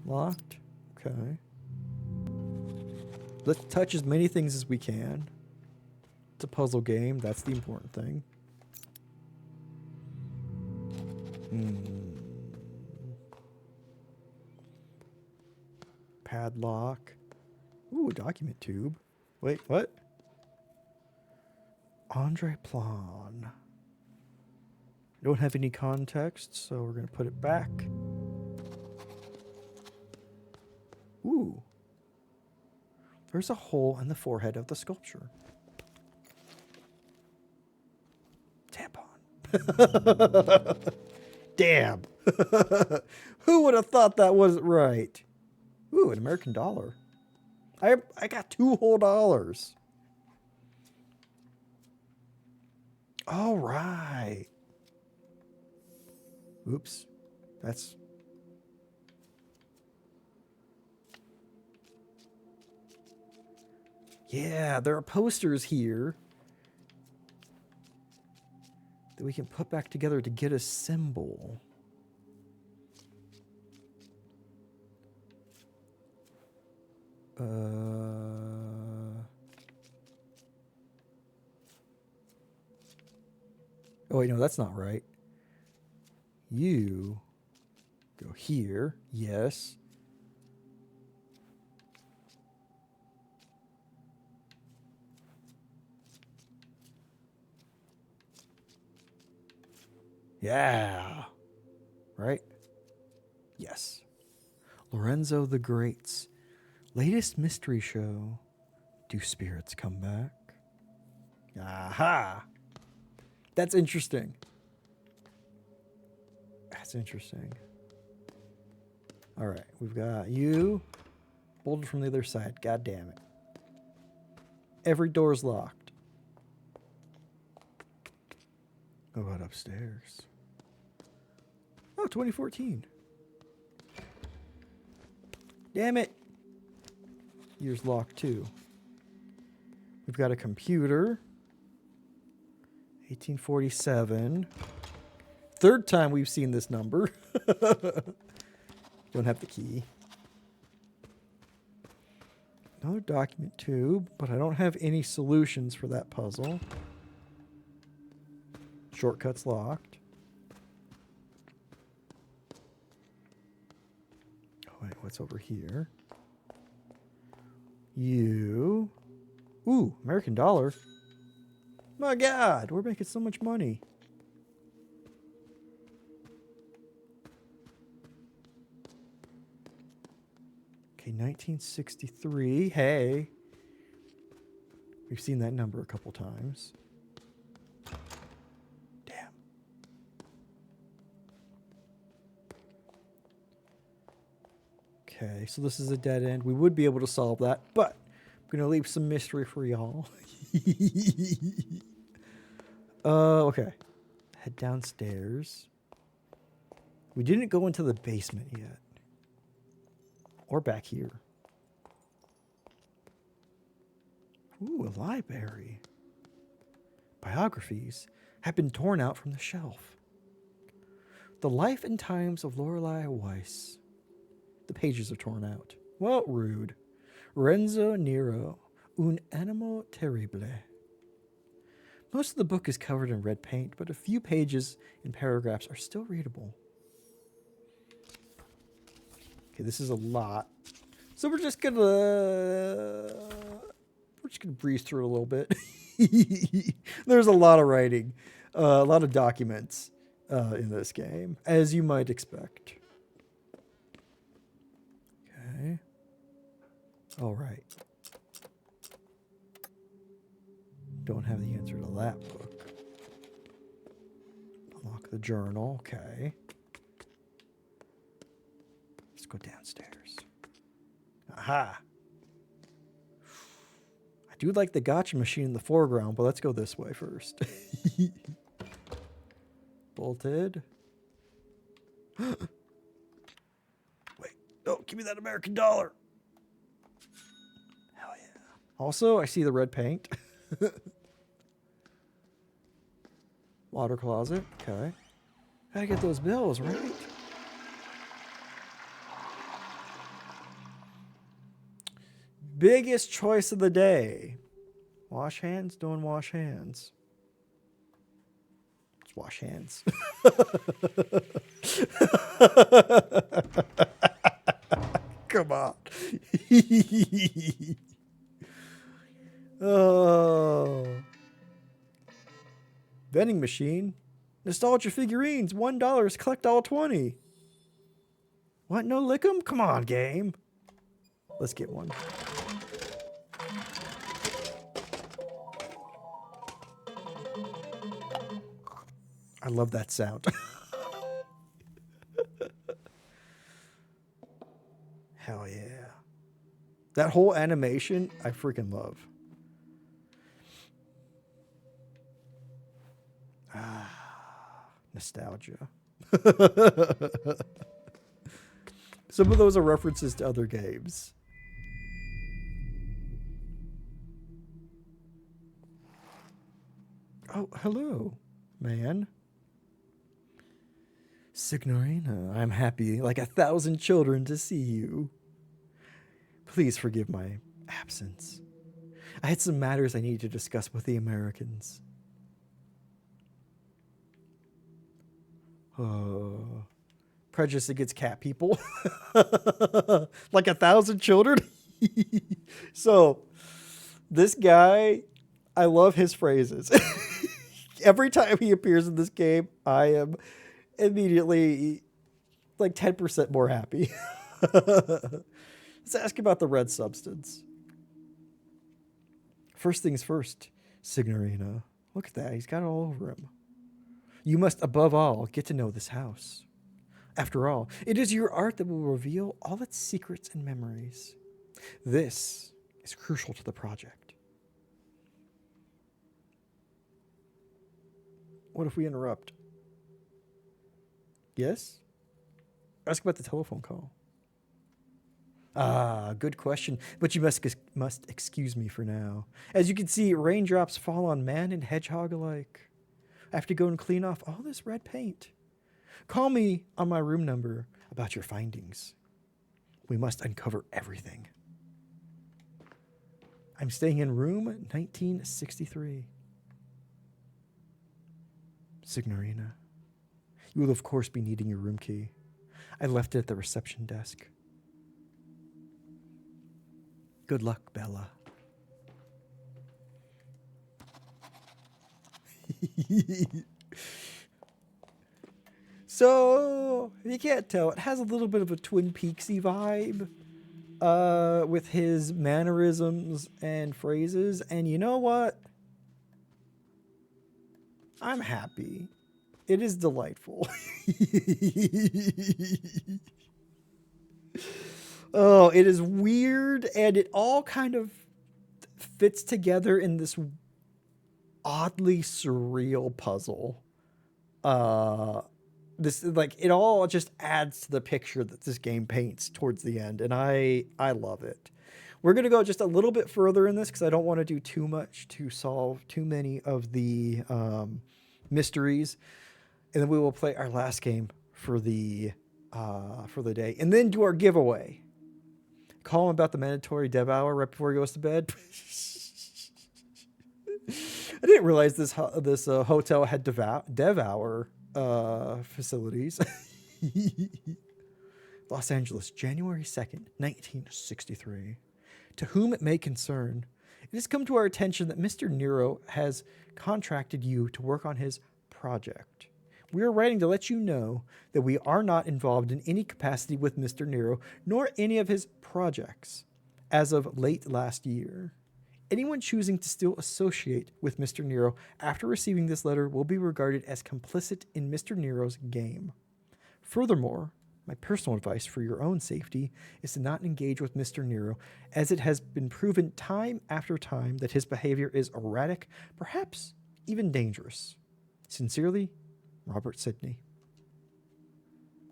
Locked. Okay. Let's touch as many things as we can. It's a puzzle game. That's the important thing. Padlock. Ooh, a document tube. Wait, what? Andre Plan. Don't have any context, so we're going to put it back. Ooh. There's a hole in the forehead of the sculpture. Tampon. Damn. Who would have thought that wasn't right? Ooh, an American dollar. I got $2 whole. All right. Oops. That's... Yeah, there are posters here that we can put back together to get a symbol. Oh, wait, no, that's not right. You go here. Yes. Yeah. Right? Yes. Lorenzo the Great's latest mystery show. Do spirits come back? Aha! That's interesting. That's interesting. All right, we've got you bolted from the other side. God damn it. Every door's locked. What about upstairs? Oh, 2014. Damn it. Year's locked too. We've got a computer. 1847. Third time we've seen this number. Don't have the key. Another document tube, but I don't have any solutions for that puzzle. Shortcut's locked. Oh, wait, what's over here? You. Ooh, American dollar. My God, we're making so much money. Okay, 1963. Hey. We've seen that number a couple times. Damn. Okay, so this is a dead end. We would be able to solve that, but I'm going to leave some mystery for y'all. Okay. Head downstairs. We didn't go into the basement yet. Or back here. Ooh, a library. Biographies have been torn out from the shelf. The life and times of Lorelei Weiss. The pages are torn out. Well, rude. Renzo Nero, un animo terrible. Most of the book is covered in red paint, but a few pages and paragraphs are still readable. Okay, this is a lot. So we're just gonna breeze through it a little bit. There's a lot of writing, a lot of documents in this game, as you might expect. Okay. All right. Don't have the answer to that book. Unlock the journal. Okay. Let's go downstairs. Aha! I do like the gotcha machine in the foreground, but let's go this way first. Bolted. Wait. Oh, give me that American dollar. Hell yeah. Also, I see the red paint. Water closet. Okay. Gotta get those bills, right? Biggest choice of the day. Wash hands, don't wash hands. Let's wash hands. Come on. Oh. Vending machine. Nostalgia figurines. $1. Collect all 20. What? No lick 'em? Come on, game. Let's get one. I love that sound. Hell yeah. That whole animation, I freaking love. Nostalgia. Some of those are references to other games. Oh, hello, man. Signorina, I'm happy like 1,000 children to see you. Please forgive my absence. I had some matters I needed to discuss with the Americans. Prejudice against cat people. Like 1,000 children. So, this guy, I love his phrases. Every time he appears in this game, I am immediately like 10% more happy. Let's ask about the red substance. First things first, Signorina. Look at that. He's got it all over him. You must, above all, get to know this house. After all, it is your art that will reveal all its secrets and memories. This is crucial to the project. What if we interrupt? Yes? Ask about the telephone call. Ah, good question, but you must excuse me for now. As you can see, raindrops fall on man and hedgehog alike. I have to go and clean off all this red paint. Call me on my room number about your findings. We must uncover everything. I'm staying in room 1963. Signorina, you will of course be needing your room key. I left it at the reception desk. Good luck, Bella. So, if you can't tell, it has a little bit of a Twin Peaksy vibe with his mannerisms and phrases. And you know what? I'm happy. It is delightful. Oh, it is weird, and it all kind of fits together in this oddly surreal puzzle. This, like, it all just adds to the picture that this game paints towards the end, and I love it. We're going to go just a little bit further in this because I don't want to do too much to solve too many of the mysteries, and then we will play our last game for the day, and then do our giveaway. Call him about the mandatory dev hour right before he goes to bed. I didn't realize this hotel had dev hour facilities. Los Angeles, January 2nd, 1963. To whom it may concern, it has come to our attention that Mr. Nero has contracted you to work on his project. We are writing to let you know that we are not involved in any capacity with Mr. Nero, nor any of his projects, as of late last year. Anyone choosing to still associate with Mr. Nero after receiving this letter will be regarded as complicit in Mr. Nero's game. Furthermore, my personal advice for your own safety is to not engage with Mr. Nero, as it has been proven time after time that his behavior is erratic, perhaps even dangerous. Sincerely, Robert Sidney.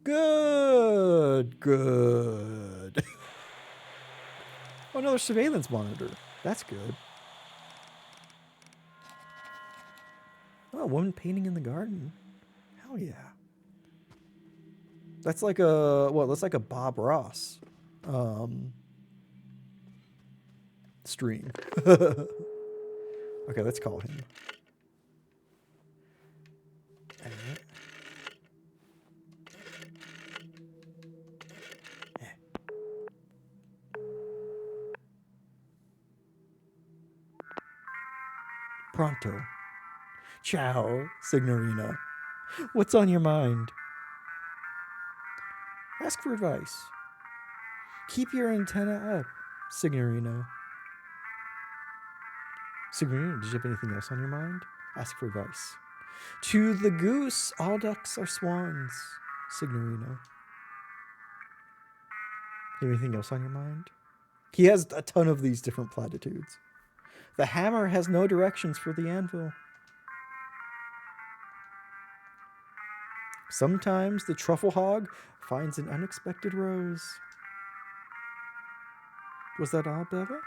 Good. Oh, another surveillance monitor. That's good. Oh, a woman painting in the garden. Hell yeah. That's like a that's like a Bob Ross stream. Okay, let's call him. Alright. Pronto. Ciao, Signorina. What's on your mind? Ask for advice. Keep your antenna up, Signorina. Signorina, did you have anything else on your mind? Ask for advice. To the goose, all ducks are swans, Signorina. You have anything else on your mind? He has a ton of these different platitudes. The hammer has no directions for the anvil. Sometimes the truffle hog finds an unexpected rose. Was that all, Bella?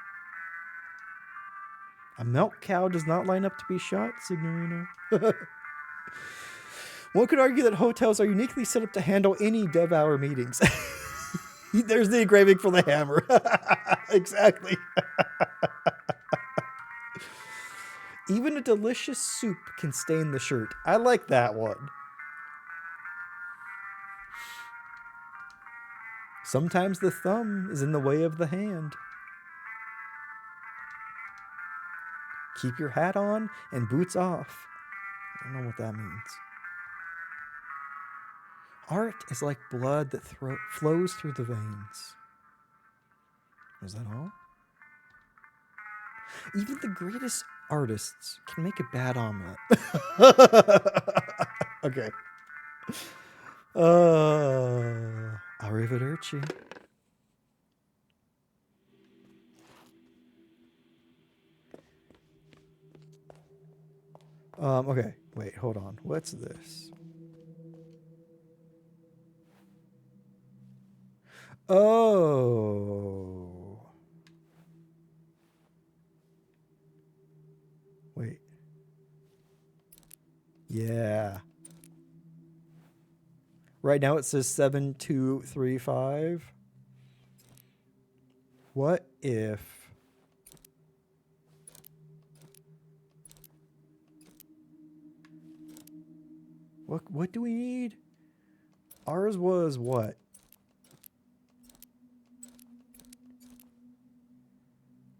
A milk cow does not line up to be shot, Signorina. One could argue that hotels are uniquely set up to handle any devour meetings. There's the engraving for the hammer. Exactly. Even a delicious soup can stain the shirt. I like that one. Sometimes the thumb is in the way of the hand. Keep your hat on and boots off. I don't know what that means. Art is like blood that flows through the veins. Was that all? Even the greatest artists can make a bad omelet. Okay. Arrivederci. Okay. Wait, hold on. What's this? Oh. Wait. Yeah. Right now it says 7235. What if... What do we need? Ours was what?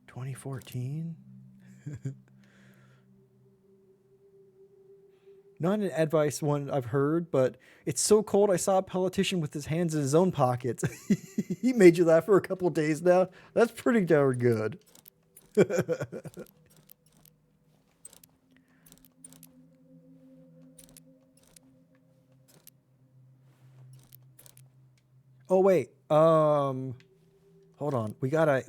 $2014? Not an advice one I've heard, but it's so cold I saw a politician with his hands in his own pockets. He made you laugh for a couple of days now. That's pretty darn good. Oh wait. Hold on. We got a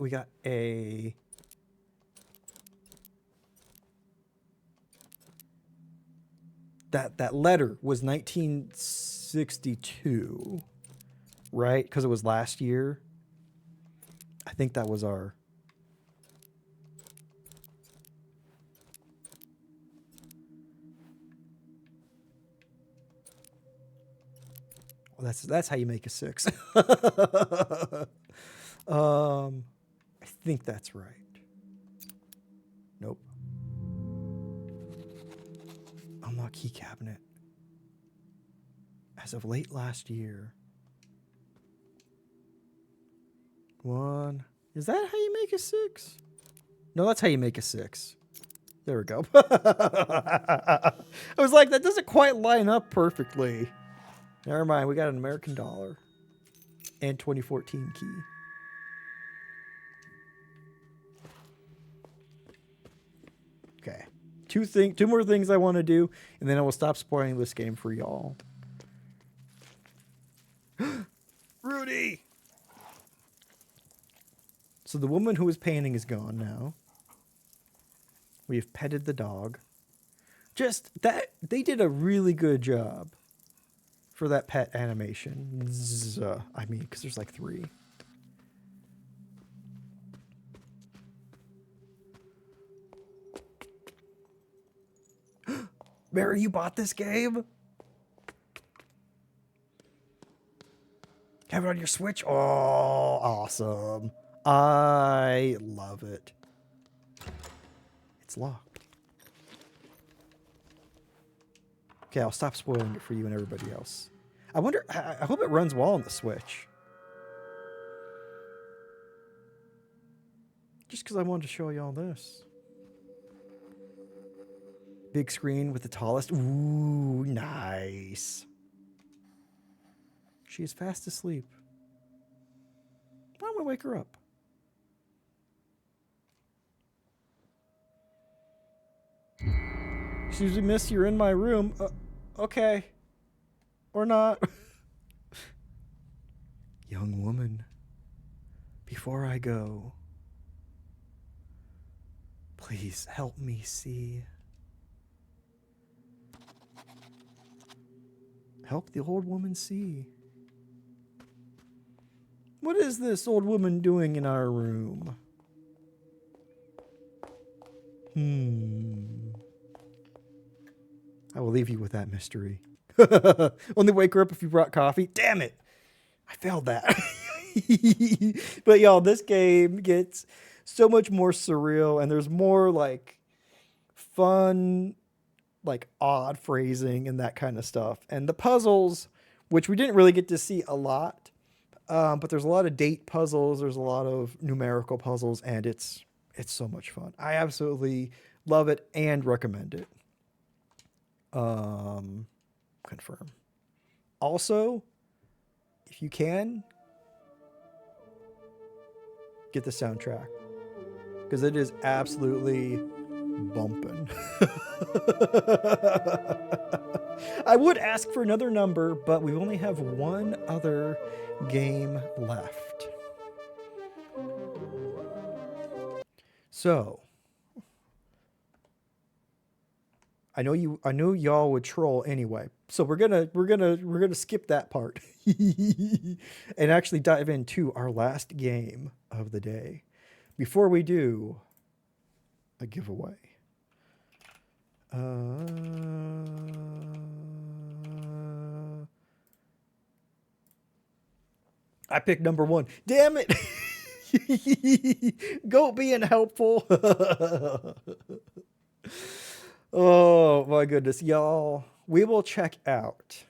that letter was 1962, right? Because it was last year. I think that was our... Well, that's how you make a 6. I think that's right. Nope. Unlock key cabinet. As of late last year. 1. Is that how you make a 6? No, that's how you make a 6. There we go. I was like, that doesn't quite line up perfectly. Never mind, we got an American dollar. And 2014 key. Okay. Two more things I want to do, and then I will stop spoiling this game for y'all. Rudy! So the woman who was painting is gone now. We have petted the dog. Just that, they did a really good job for that pet animation. I mean, because there's like 3. Mary, you bought this game? Have it on your Switch? Oh, awesome. I love it. It's locked. Okay, I'll stop spoiling it for you and everybody else. I wonder, I hope it runs well on the Switch. Just because I wanted to show you all this. Big screen with the tallest. Ooh, nice. She is fast asleep. Why don't we wake her up? Excuse me, miss, you're in my room. Okay. Or not. Young woman, before I go, please help me see. Help the old woman see. What is this old woman doing in our room? I will leave you with that mystery. Only wake her up if you brought coffee. Damn it. I failed that. But y'all, this game gets so much more surreal, and there's more like fun, like odd phrasing and that kind of stuff. And the puzzles, which we didn't really get to see a lot, but there's a lot of date puzzles. There's a lot of numerical puzzles, and it's so much fun. I absolutely love it and recommend it. Confirm. Also, if you can, get the soundtrack, because it is absolutely bumping. I would ask for another number, but we only have one other game left. So I know y'all would troll anyway. So we're gonna skip that part and actually dive into our last game of the day. Before we do, a giveaway. I picked number 1. Damn it! Go being helpful. Oh my goodness, y'all. We will check out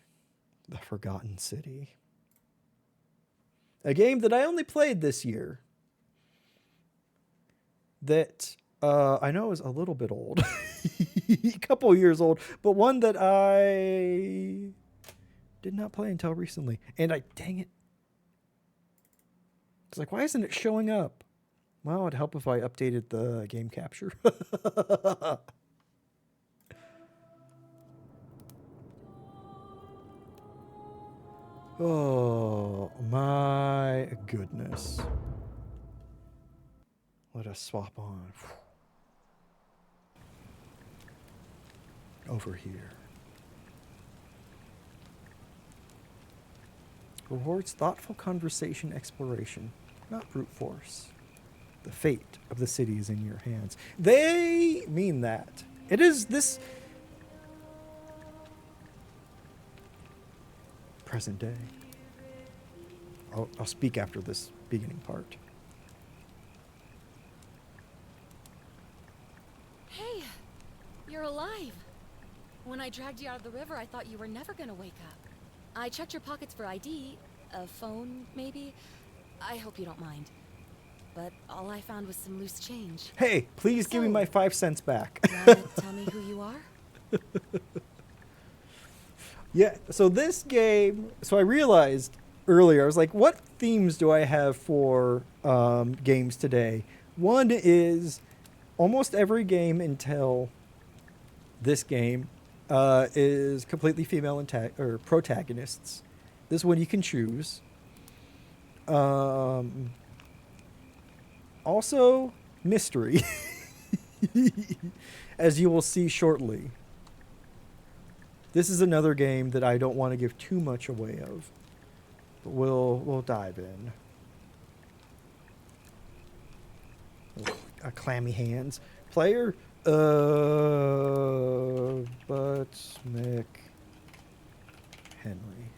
The Forgotten City. A game that I only played this year. That I know is a little bit old. A couple years old. But one that I did not play until recently. And dang it. It's like, why isn't it showing up? Well, it'd help if I updated the game capture. Oh my goodness. Let us swap on. Over here. Rewards thoughtful conversation exploration, not brute force. The fate of the city is in your hands. They mean that. It is this present day. I'll speak after this beginning part. Hey, you're alive. When I dragged you out of the river, I thought you were never gonna wake up. I checked your pockets for ID, a phone, maybe. I hope you don't mind. But all I found was some loose change. Hey, please give me my 5 cents back. Wanna tell me who you are? Yeah, so this game, so I realized earlier, I was like, what themes do I have for games today? One is almost every game until this game is completely female or protagonists. This one you can choose. Also, mystery, as you will see shortly. This is another game that I don't want to give too much away of, but we'll dive in. Clammy hands. Player, but Mick Henry.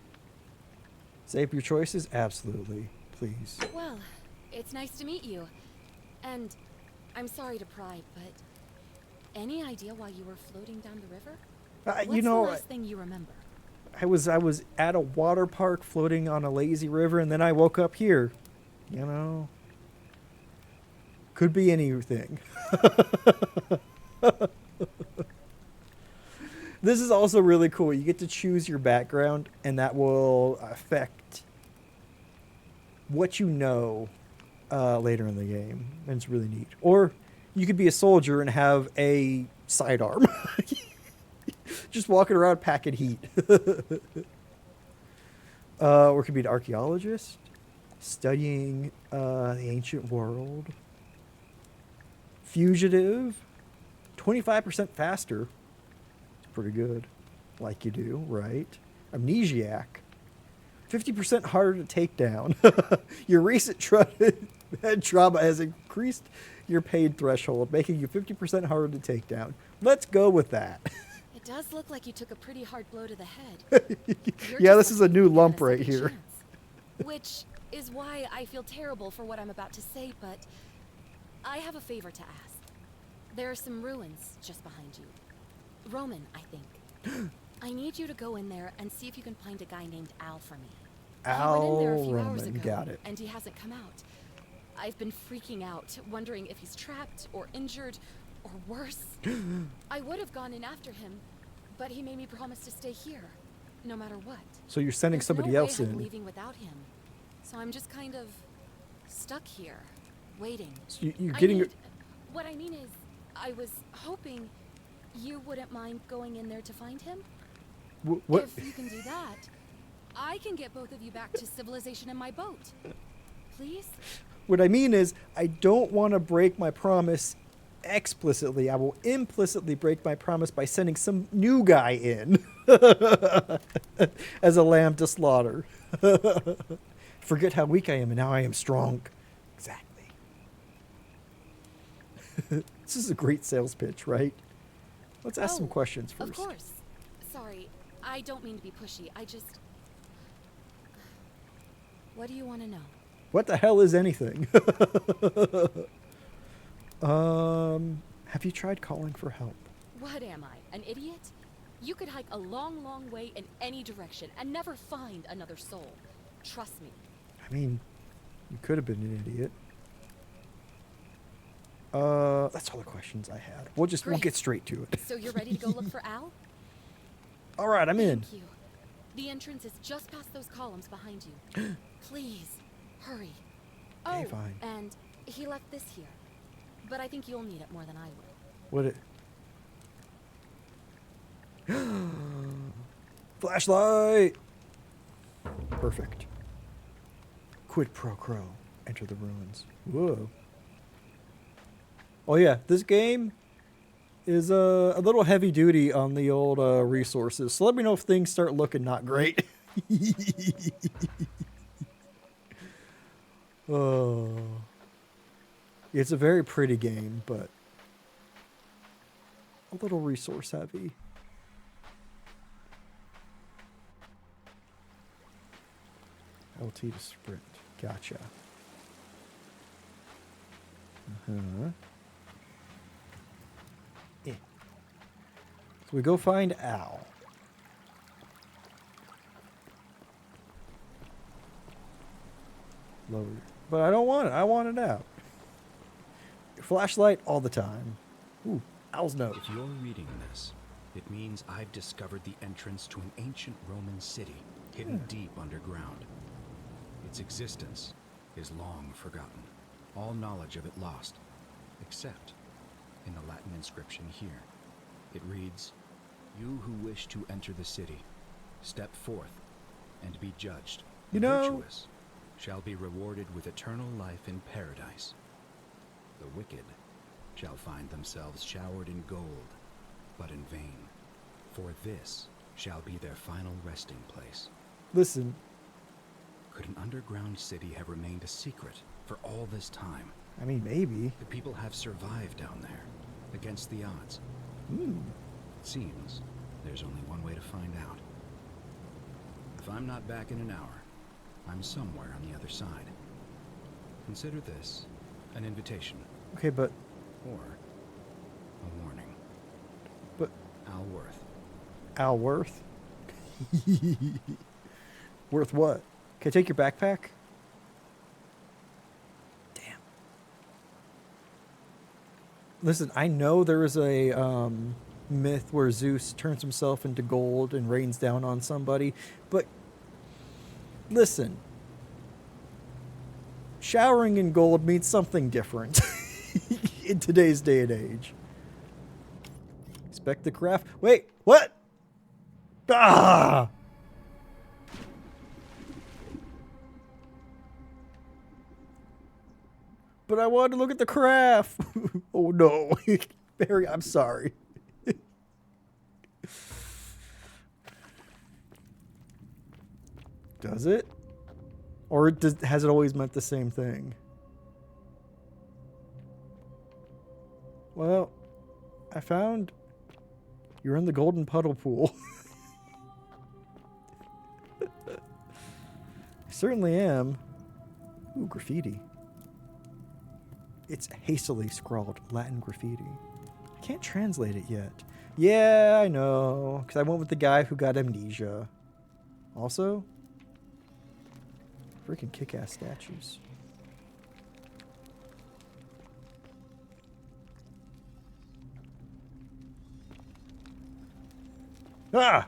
Save your choices? Absolutely. Please. Well, it's nice to meet you. And I'm sorry to pry, but any idea why you were floating down the river? What's You know, the last thing you remember? I was at a water park floating on a lazy river, and then I woke up here. You know, could be anything. This is also really cool. You get to choose your background, and that will affect what you know later in the game, and it's really neat. Or you could be a soldier and have a sidearm. Just walking around packing heat. Or it could be an archaeologist studying the ancient world. Fugitive, 25% faster. It's pretty good. Like you do, right? Amnesiac, 50% harder to take down. Your recent head trauma has increased your pain threshold, making you 50% harder to take down. Let's go with that. It does look like you took a pretty hard blow to the head. Yeah, this is a new lump right here. Chance. Which is why I feel terrible for what I'm about to say, but I have a favor to ask. There are some ruins just behind you. Roman, I think. I need you to go in there and see if you can find a guy named Al for me. Al He went in there a few hours Roman, ago, got it. and he hasn't come out. I've been freaking out, wondering if he's trapped or injured or worse. I would have gone in after him, but he made me promise to stay here, no matter what. So you're sending There's somebody no else way I'm in. leaving without him. So I'm just kind of stuck here, waiting. So you're getting. What I mean is, I was hoping you wouldn't mind going in there to find him. What? If you can do that, I can get both of you back to civilization in my boat. Please? What I mean is, I don't want to break my promise explicitly. I will implicitly break my promise by sending some new guy in as a lamb to slaughter. Forget how weak I am, and now I am strong. Exactly. This is a great sales pitch, right? Let's ask some questions first. Of course. Sorry, I don't mean to be pushy. I just... What do you want to know? What the hell is anything? Have you tried calling for help? What am I, an idiot? You could hike a long, long way in any direction and never find another soul. Trust me. I mean, you could have been an idiot. That's all the questions I had. We'll Great. get straight to it. So you're ready to go look for Al? All right, I'm in. Thank you. The entrance is just past those columns behind you. Please, hurry. Okay, Oh, fine. and he left this here. But I think you'll need it more than I will. What it? Flashlight. Perfect. Quid pro quo. Enter the ruins. Whoa. Oh yeah, this game is a little heavy duty on the old resources. So let me know if things start looking not great. Oh. It's a very pretty game, but a little resource heavy. LT to sprint. Gotcha. Uh-huh. Yeah. So we go find Al. Lower. But I don't want it. I want it out. Flashlight all the time. Ooh, Al's nose. If you're reading this, it means I've discovered the entrance to an ancient Roman city hidden deep underground. Its existence is long forgotten, all knowledge of it lost, except in the Latin inscription here. It reads, "You who wish to enter the city, step forth and be judged. You The know- virtuous shall be rewarded with eternal life in paradise. The wicked shall find themselves showered in gold, but in vain, for this shall be their final resting place." Listen, Could an underground city have remained a secret for all this time? I mean, maybe. The people have survived down there, against the odds. It seems there's only one way to find out. If I'm not back in an hour, I'm somewhere on the other side. Consider this an invitation. Okay, but... Or a warning. But... Alworth. Alworth? Worth what? Can I take your backpack? Damn. Listen, I know there is a myth where Zeus turns himself into gold and rains down on somebody, but listen, showering in gold means something different in today's day and age. Expect the craft. Wait, what? Ah! But I wanted to look at the craft. Oh no. Barry, I'm sorry. Does it? Or has it always meant the same thing? Well, I found you're in the golden puddle pool. I certainly am. Ooh, graffiti. It's hastily scrawled Latin graffiti. I can't translate it yet. Yeah, I know. Because I went with the guy who got amnesia. Also, freaking kick-ass statues. Ah!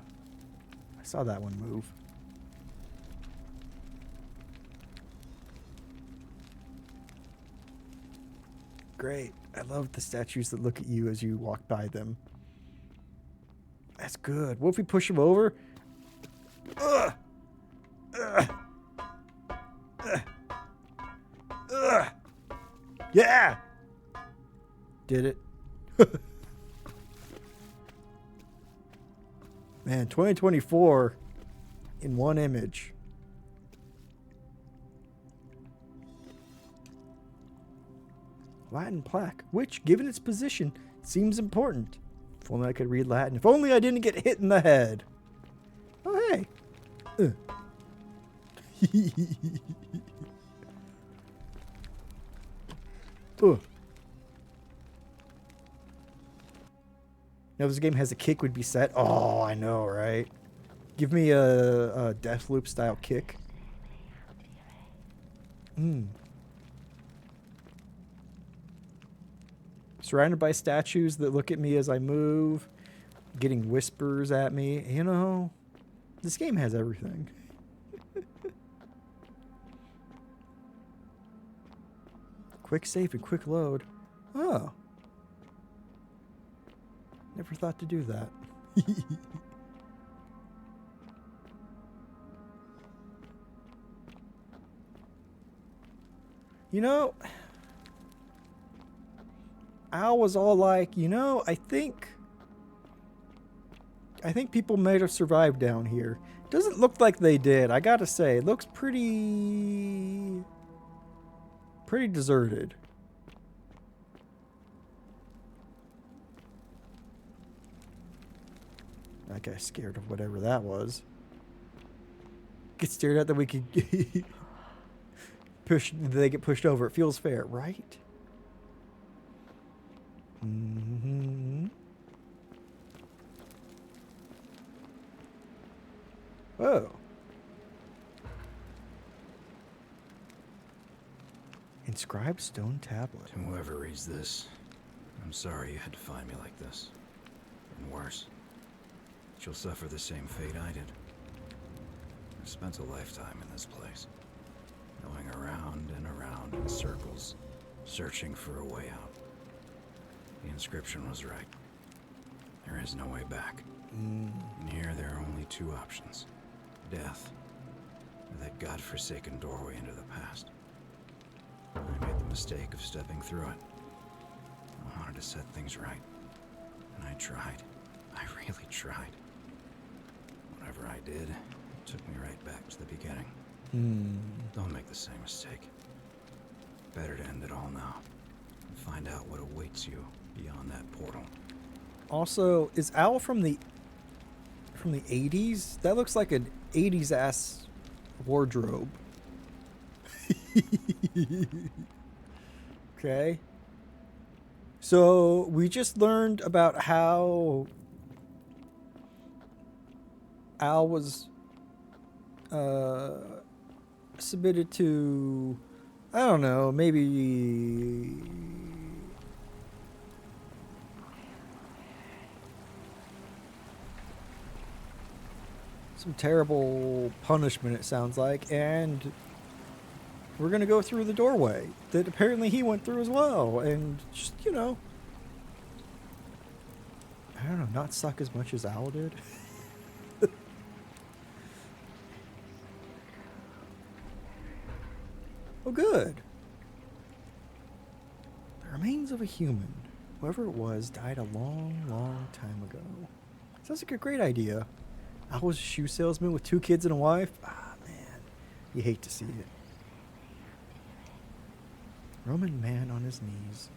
I saw that one move. Great. I love the statues that look at you as you walk by them. That's good. What if we push them over? Ugh! Ugh! Ugh! Ugh! Yeah! Did it. Man, 2024 in one image. Latin plaque, which, given its position, seems important. If only I could read Latin. If only I didn't get hit in the head. Oh, hey. Now, this game has a kick would be set. Oh, I know, right? Give me a Deathloop style kick. Surrounded by statues that look at me as I move, getting whispers at me. You know, this game has everything. Quick save and quick load. Oh. Never thought to do that. You know, Al was all like, you know, I think people might have survived down here. Doesn't look like they did, I gotta say. It looks pretty deserted. That guy's scared of whatever that was. Get stared at that we could they get pushed over. It feels fair, right? Mm-hmm. Oh. Inscribed stone tablet. To whoever reads this, I'm sorry you had to find me like this. And worse, you'll suffer the same fate I did. I've spent a lifetime in this place, going around and around in circles, searching for a way out. The inscription was right. There is no way back. And here there are only two options. Death, or that godforsaken doorway into the past. I made the mistake of stepping through it. I wanted to set things right. And I tried. I really tried. Whatever I did, it took me right back to the beginning. Don't make the same mistake. Better to end it all now. And find out what awaits you beyond that portal. Also, is Owl from the 80s? That looks like an 80s ass wardrobe. Okay. So we just learned about how Al was submitted to, I don't know, maybe some terrible punishment, it sounds like, and we're gonna go through the doorway that apparently he went through as well, and just, you know, I don't know, not suck as much as Al did. Oh, good. The remains of a human. Whoever it was died a long, long time ago. Sounds like a great idea. I was a shoe salesman with 2 kids and a wife. Ah, man. You hate to see it. Roman man on his knees,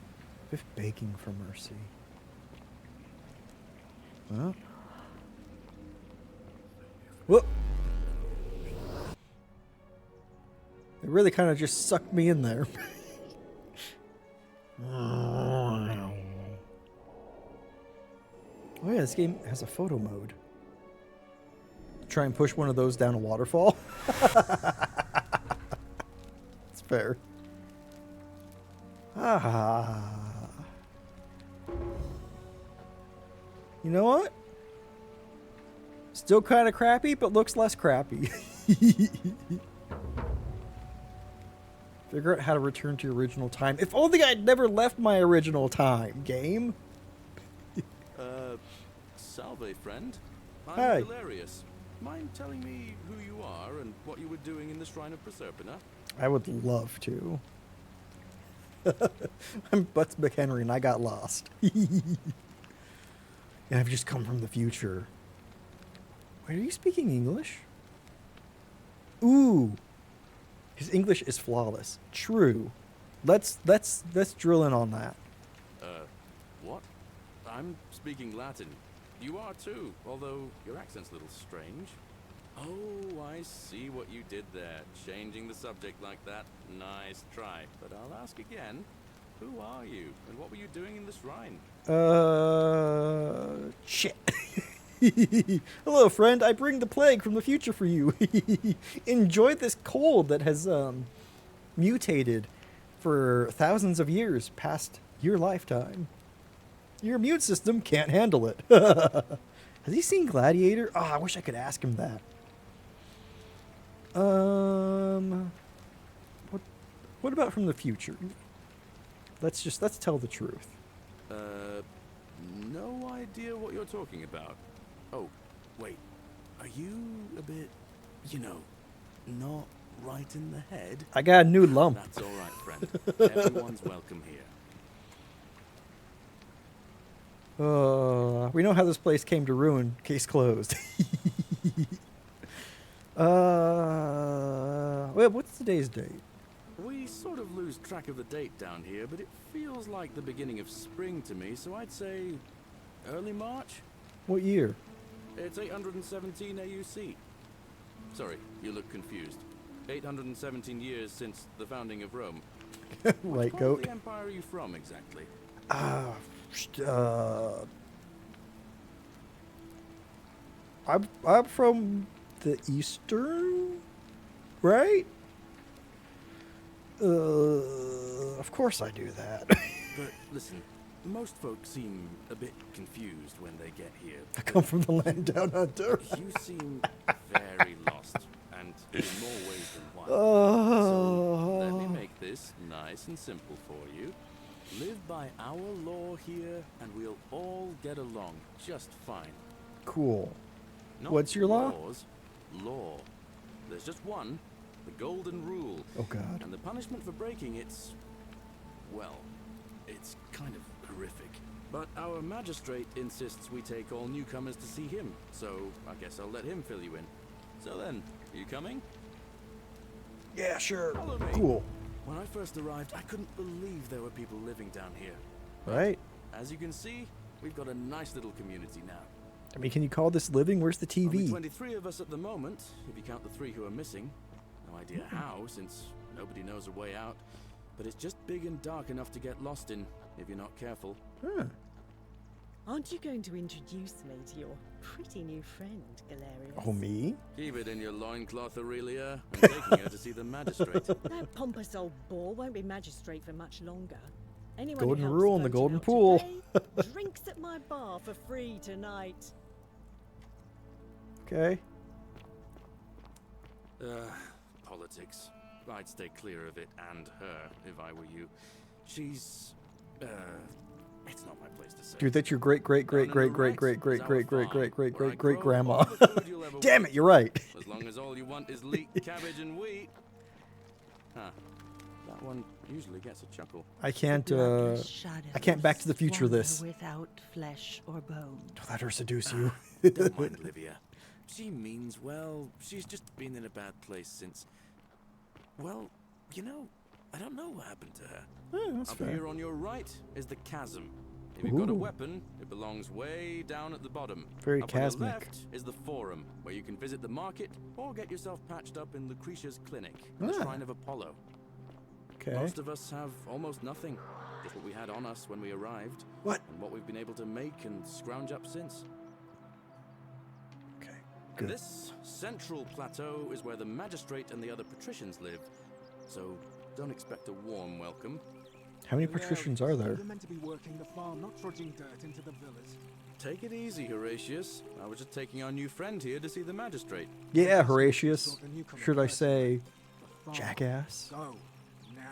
if begging for mercy. Well. Whoop. It really kind of just sucked me in there. Oh yeah, this game has a photo mode. Try and push one of those down a waterfall. It's fair. Ah. You know what? Still kind of crappy, but looks less crappy. Figure out how to return to your original time. If only I'd never left my original time, game. Salve, friend. I'm Hi. hilarious. Mind telling me who you are and what you were doing in the Shrine of Proserpina? I would love to. I'm Butts McHenry and I got lost. And I've just come from the future. Wait, are you speaking English? Ooh. His English is flawless. True. Let's drill in on that. What? I'm speaking Latin. You are too, although your accent's a little strange. Oh, I see what you did there. Changing the subject like that. Nice try. But I'll ask again. Who are you? And what were you doing in the shrine? Shit. Hello, friend. I bring the plague from the future for you. Enjoy this cold that has mutated for thousands of years past your lifetime. Your immune system can't handle it. Has he seen Gladiator? Oh, I wish I could ask him that. What about from the future? Let's tell the truth. No idea what you're talking about. Oh, wait. Are you a bit, you know, not right in the head? I got a new lump. That's all right, friend. Everyone's welcome here. We know how this place came to ruin. Case closed. Wait, what's today's date? We sort of lose track of the date down here, but it feels like the beginning of spring to me, so I'd say early March? What year? It's 817 AUC. Sorry, you look confused. 817 years since the founding of Rome. Right, Which part goat. of the empire are you from, exactly? I'm from the eastern, right? Of course I do that. But listen, most folks seem a bit confused when they get here. I come from the land down under. You seem very lost, and in more ways than one. Oh. So let me make this nice and simple for you. Live by our law here, and we'll all get along just fine. Cool. Not What's your law? laws, law. There's just one, the golden rule. Oh, God. And the punishment for breaking it's, well, it's kind of horrific. But our magistrate insists we take all newcomers to see him, so I guess I'll let him fill you in. So then, you coming? Yeah, sure. Follow me. Cool. When I first arrived, I couldn't believe there were people living down here. Right? As you can see, we've got a nice little community now. I mean, can you call this living? Where's the Only TV? 23 of us at the moment, if you count the 3 who are missing. No idea how, since Nobody knows a way out, but it's just big and dark enough to get lost in if you're not careful. Aren't you going to introduce me to your pretty new friend, Galerius? Oh, me? Keep it in your loincloth, Aurelia. I'm taking her to see the magistrate. That pompous old bore won't be magistrate for much longer. Anyone Golden who helps rule in the vote golden out pool. today drinks at my bar for free tonight. Okay. Politics. I'd stay clear of it and her if I were you. She's, it's not my place to say. Dude, that's your great grandma. Damn Damn it, you're right. As long as all you want is leek, cabbage, and wheat. Huh. That one usually gets a chuckle. I can't Back to the Future this. Without flesh or bone. Don't let her seduce you. Don't mind Livia. She means well. She's just been in a bad place since... Well, you know, I don't know what happened to her. That's Up fair. here on your right is the chasm. If you've got a weapon, it belongs way down at the bottom. Very Up on the chasmic. left is the forum, where you can visit the market or get yourself patched up in Lucretia's clinic, the Shrine of Apollo. Okay. Most of us have almost nothing, just what we had on us when we arrived. What? And what we've been able to make and scrounge up since. Okay. And Good. this central plateau is where the magistrate and the other patricians live, so don't expect a warm welcome. How many patricians are there? We're meant to be working the farm, not trudging dirt into the villas. Take it easy, Horatius. I was just taking our new friend here to see the magistrate. Yeah, Horatius. Should I say jackass? Go, now.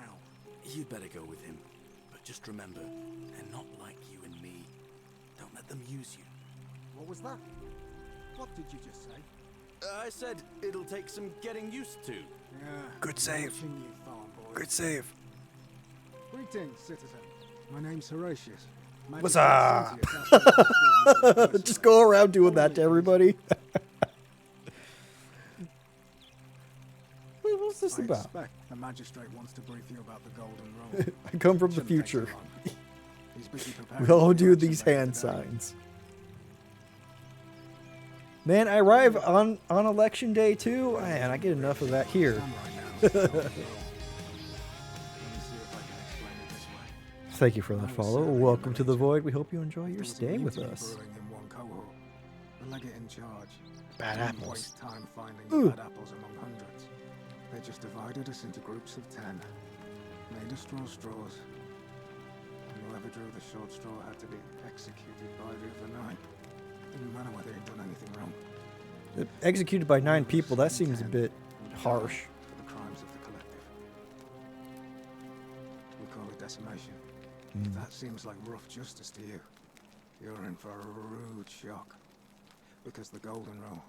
You'd better go with him. But just remember, they're not like you and me. Don't let them use you. What was that? What did you just say? I said it'll take some getting used to. Yeah. Good save. watching you, farm boy. Good save. Greetings, citizen. My name's Horatius. What's Magistrate up? Sentius. Just go around doing that to everybody. What's this I about? expect the magistrate wants to brief you about the golden rule. I come from the Shouldn't take future. too long. He's busy preparing We all for do election these later hand today. signs. Man, I arrive on election day too, and I get enough of that here. I'm right now. Let me see if I can explain it this way. Thank you for that follow. Welcome to the Void. We hope you enjoy your There was a stay with mutiny us. brewing in one cohort. The legate in charge Bad didn't apples. waste time finding Ooh. bad apples among hundreds. They just divided us into groups of 10. Made us draw straws. And whoever drew the short straw had to be executed by the other 9. Didn't matter whether they'd done anything wrong. Executed by 9 people, that seems a 10 bit would die harsh. For the crimes of the collective. We call it decimation. If that seems like rough justice to you, you're in for a rude shock. Because the golden rule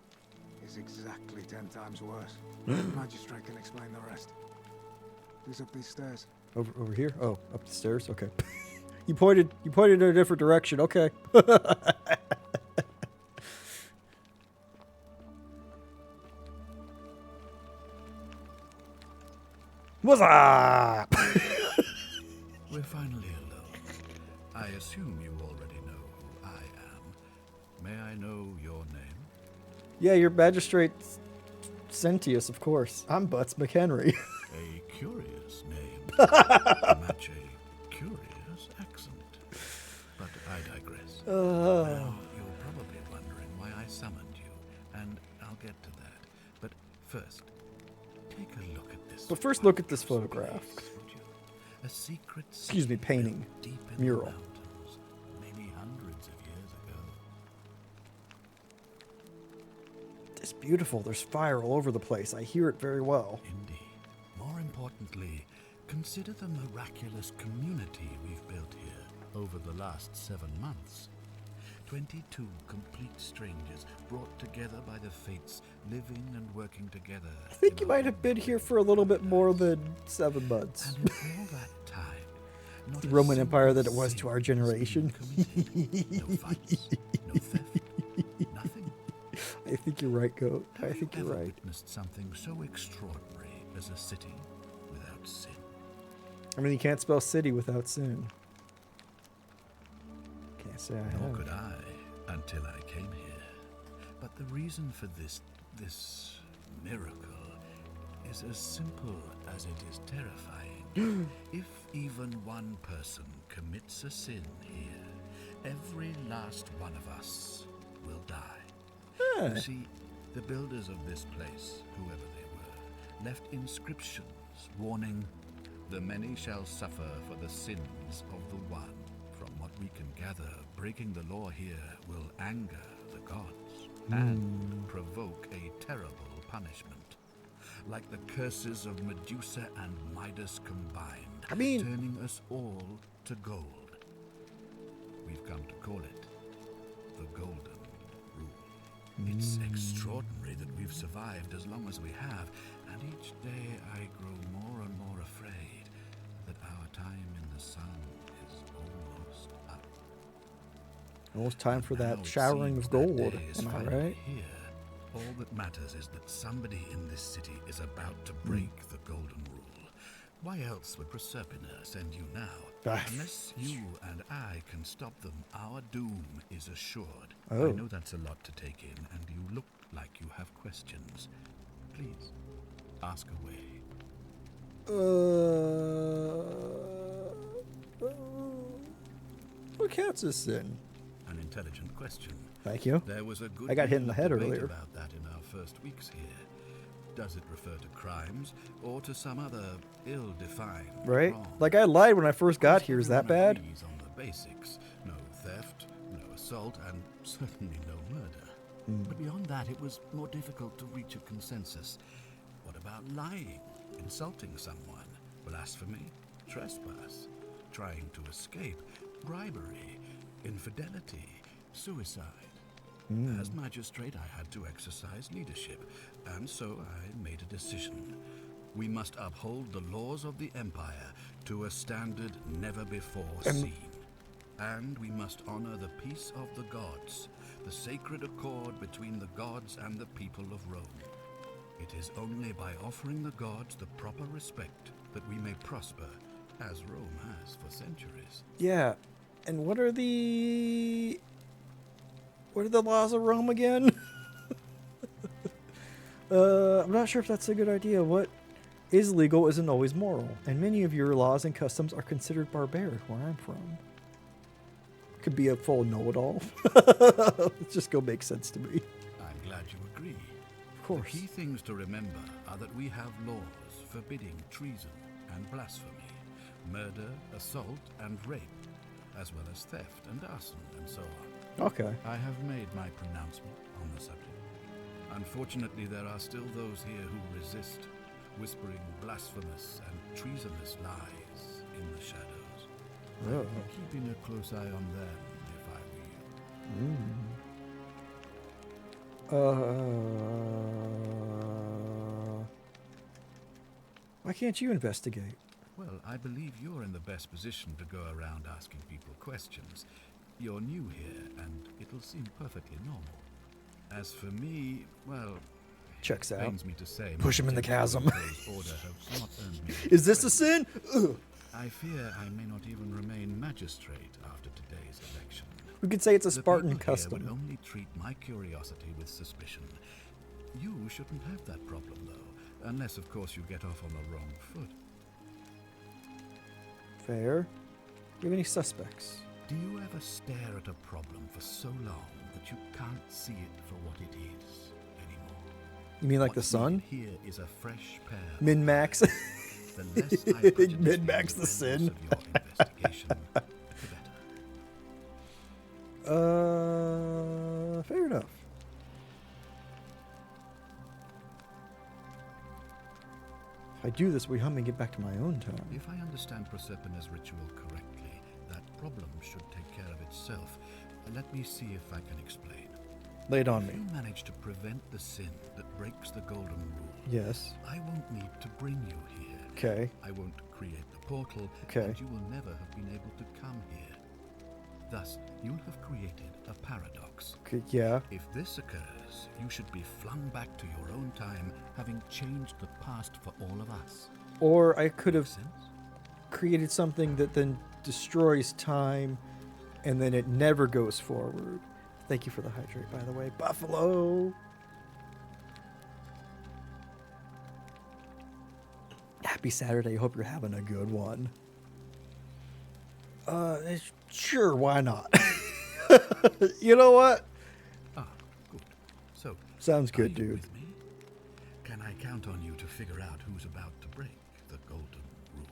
is exactly 10 times worse. The magistrate can explain the rest. Who's up these stairs? Over here? Oh, up the stairs? Okay. You pointed in a different direction. Okay. What's up? We're finally alone. I assume you already know who I am. May I know your name? Yeah, your magistrate Sentius, of course. I'm Butts McHenry. A curious name. To match a curious accent. But I digress. Now, you're probably wondering why I summoned you, and I'll get to that. But first, take a look at this. But first, look at this photograph. space, would you? A secret Excuse me, city painting. built deep in Mural. the mountains, maybe hundreds of years ago. It's beautiful. There's fire all over the place. I hear it very well. Indeed. More importantly, consider the miraculous community we've built here over the last 7 months. 22 complete strangers brought together by the fates, living and working together. I think you might have been here for a little bit more than 7 months. And in all that time, not The a Roman single Empire that it was sin to our has been generation. committed. No fights, no theft, nothing. I think you're right, Goat. I Have think you you're ever right. witnessed something so extraordinary as a city without sin? I mean, you can't spell city without sin. Can't say I Nor have. could I until I came here. But the reason for this miracle is as simple as it is terrifying. If even one person commits a sin here, every last one of us will die. You see, the builders of this place, whoever they were, left inscriptions warning, "The many shall suffer for the sins of the one." From what we can gather, breaking the law here will anger the gods and provoke a terrible punishment. Like the curses of Medusa and Midas combined, turning us all to gold. We've come to call it the Golden Rule. It's extraordinary that we've survived as long as we have, and each day I grow more and more afraid that our time in the sun is almost up. Almost time for Now that it showering seems of that gold. day is Am I finally right? here. All that matters is that somebody in this city is about to break the Golden Rule. Why else would Proserpina send you now? Unless you and I can stop them, our doom is assured. I know that's a lot to take in, and you look like you have questions. Please, ask away. What counts as sin? An intelligent question. Thank you. There was a good I got hit in deal the of head debate earlier. about that in our first weeks here. Does it refer to crimes or to some other ill-defined Right? wrong? Like, I lied when I first got here. Is that Everyone bad? agrees on the basics. No theft, no assault, and certainly no murder. But beyond that, it was more difficult to reach a consensus. What about lying, insulting someone, blasphemy, trespass, trying to escape, bribery, infidelity, suicide? As magistrate, I had to exercise leadership, and so I made a decision. We must uphold the laws of the Empire to a standard never before seen. And we must honor the peace of the gods, the sacred accord between the gods and the people of Rome. It is only by offering the gods the proper respect that we may prosper, as Rome has for centuries. Yeah. And what are the laws of Rome again? I'm not sure if that's a good idea. What is legal isn't always moral, and many of your laws and customs are considered barbaric where I'm from. Could be a full know-it-all. Let's just go make sense to me. I'm glad you agree. Of course. The key things to remember are that we have laws forbidding treason and blasphemy, murder, assault, and rape, as well as theft and arson and so on. Okay. I have made my pronouncement on the subject. Unfortunately, there are still those here who resist, whispering blasphemous and treasonous lies in the shadows. Oh. I'd be keeping a close eye on them if I were you. Why can't you investigate? Well, I believe you're in the best position to go around asking people questions. You're new here, and it'll seem perfectly normal. As for me, well, Checks it out. pains me to say, Push him in the chasm. Order has not earned me Is this a sin? Ugh. I fear I may not even remain magistrate after today's election. We could say it's a The Spartan people here custom. would only treat my curiosity with suspicion. You shouldn't have that problem, though, unless, of course, you get off on the wrong foot. Fair. Do you have any suspects? Do you ever stare at a problem for so long that you can't see it for what it is anymore? You mean like What's the sun? needed here is a fresh pair. of Min-max. eyes. The less I prejudice Min-max the the sin. independence of your investigation, the better. Fair enough. If I do this, we help me get back to my own time. If I understand Proserpina's ritual correctly, that problem should take care of itself. Let me see if I can explain. Lay it on If me. you manage to prevent the sin that breaks the Golden Rule, Yes. I won't need to bring you here. Okay. I won't create the portal, Okay. and you will never have been able to come here. Thus, you'll have created a paradox. Okay, yeah. If this occurs, you should be flung back to your own time, having changed the past for all of us. Or I could have Make sense? created something that then destroys time and then it never goes forward. Thank you for the hydrate, by the way. Buffalo! Happy Saturday. Hope you're having a good one. Sure, why not? You know what? Ah, good. So, Sounds are good, you dude. with me? Can I count on you to figure out who's about to break the golden rule?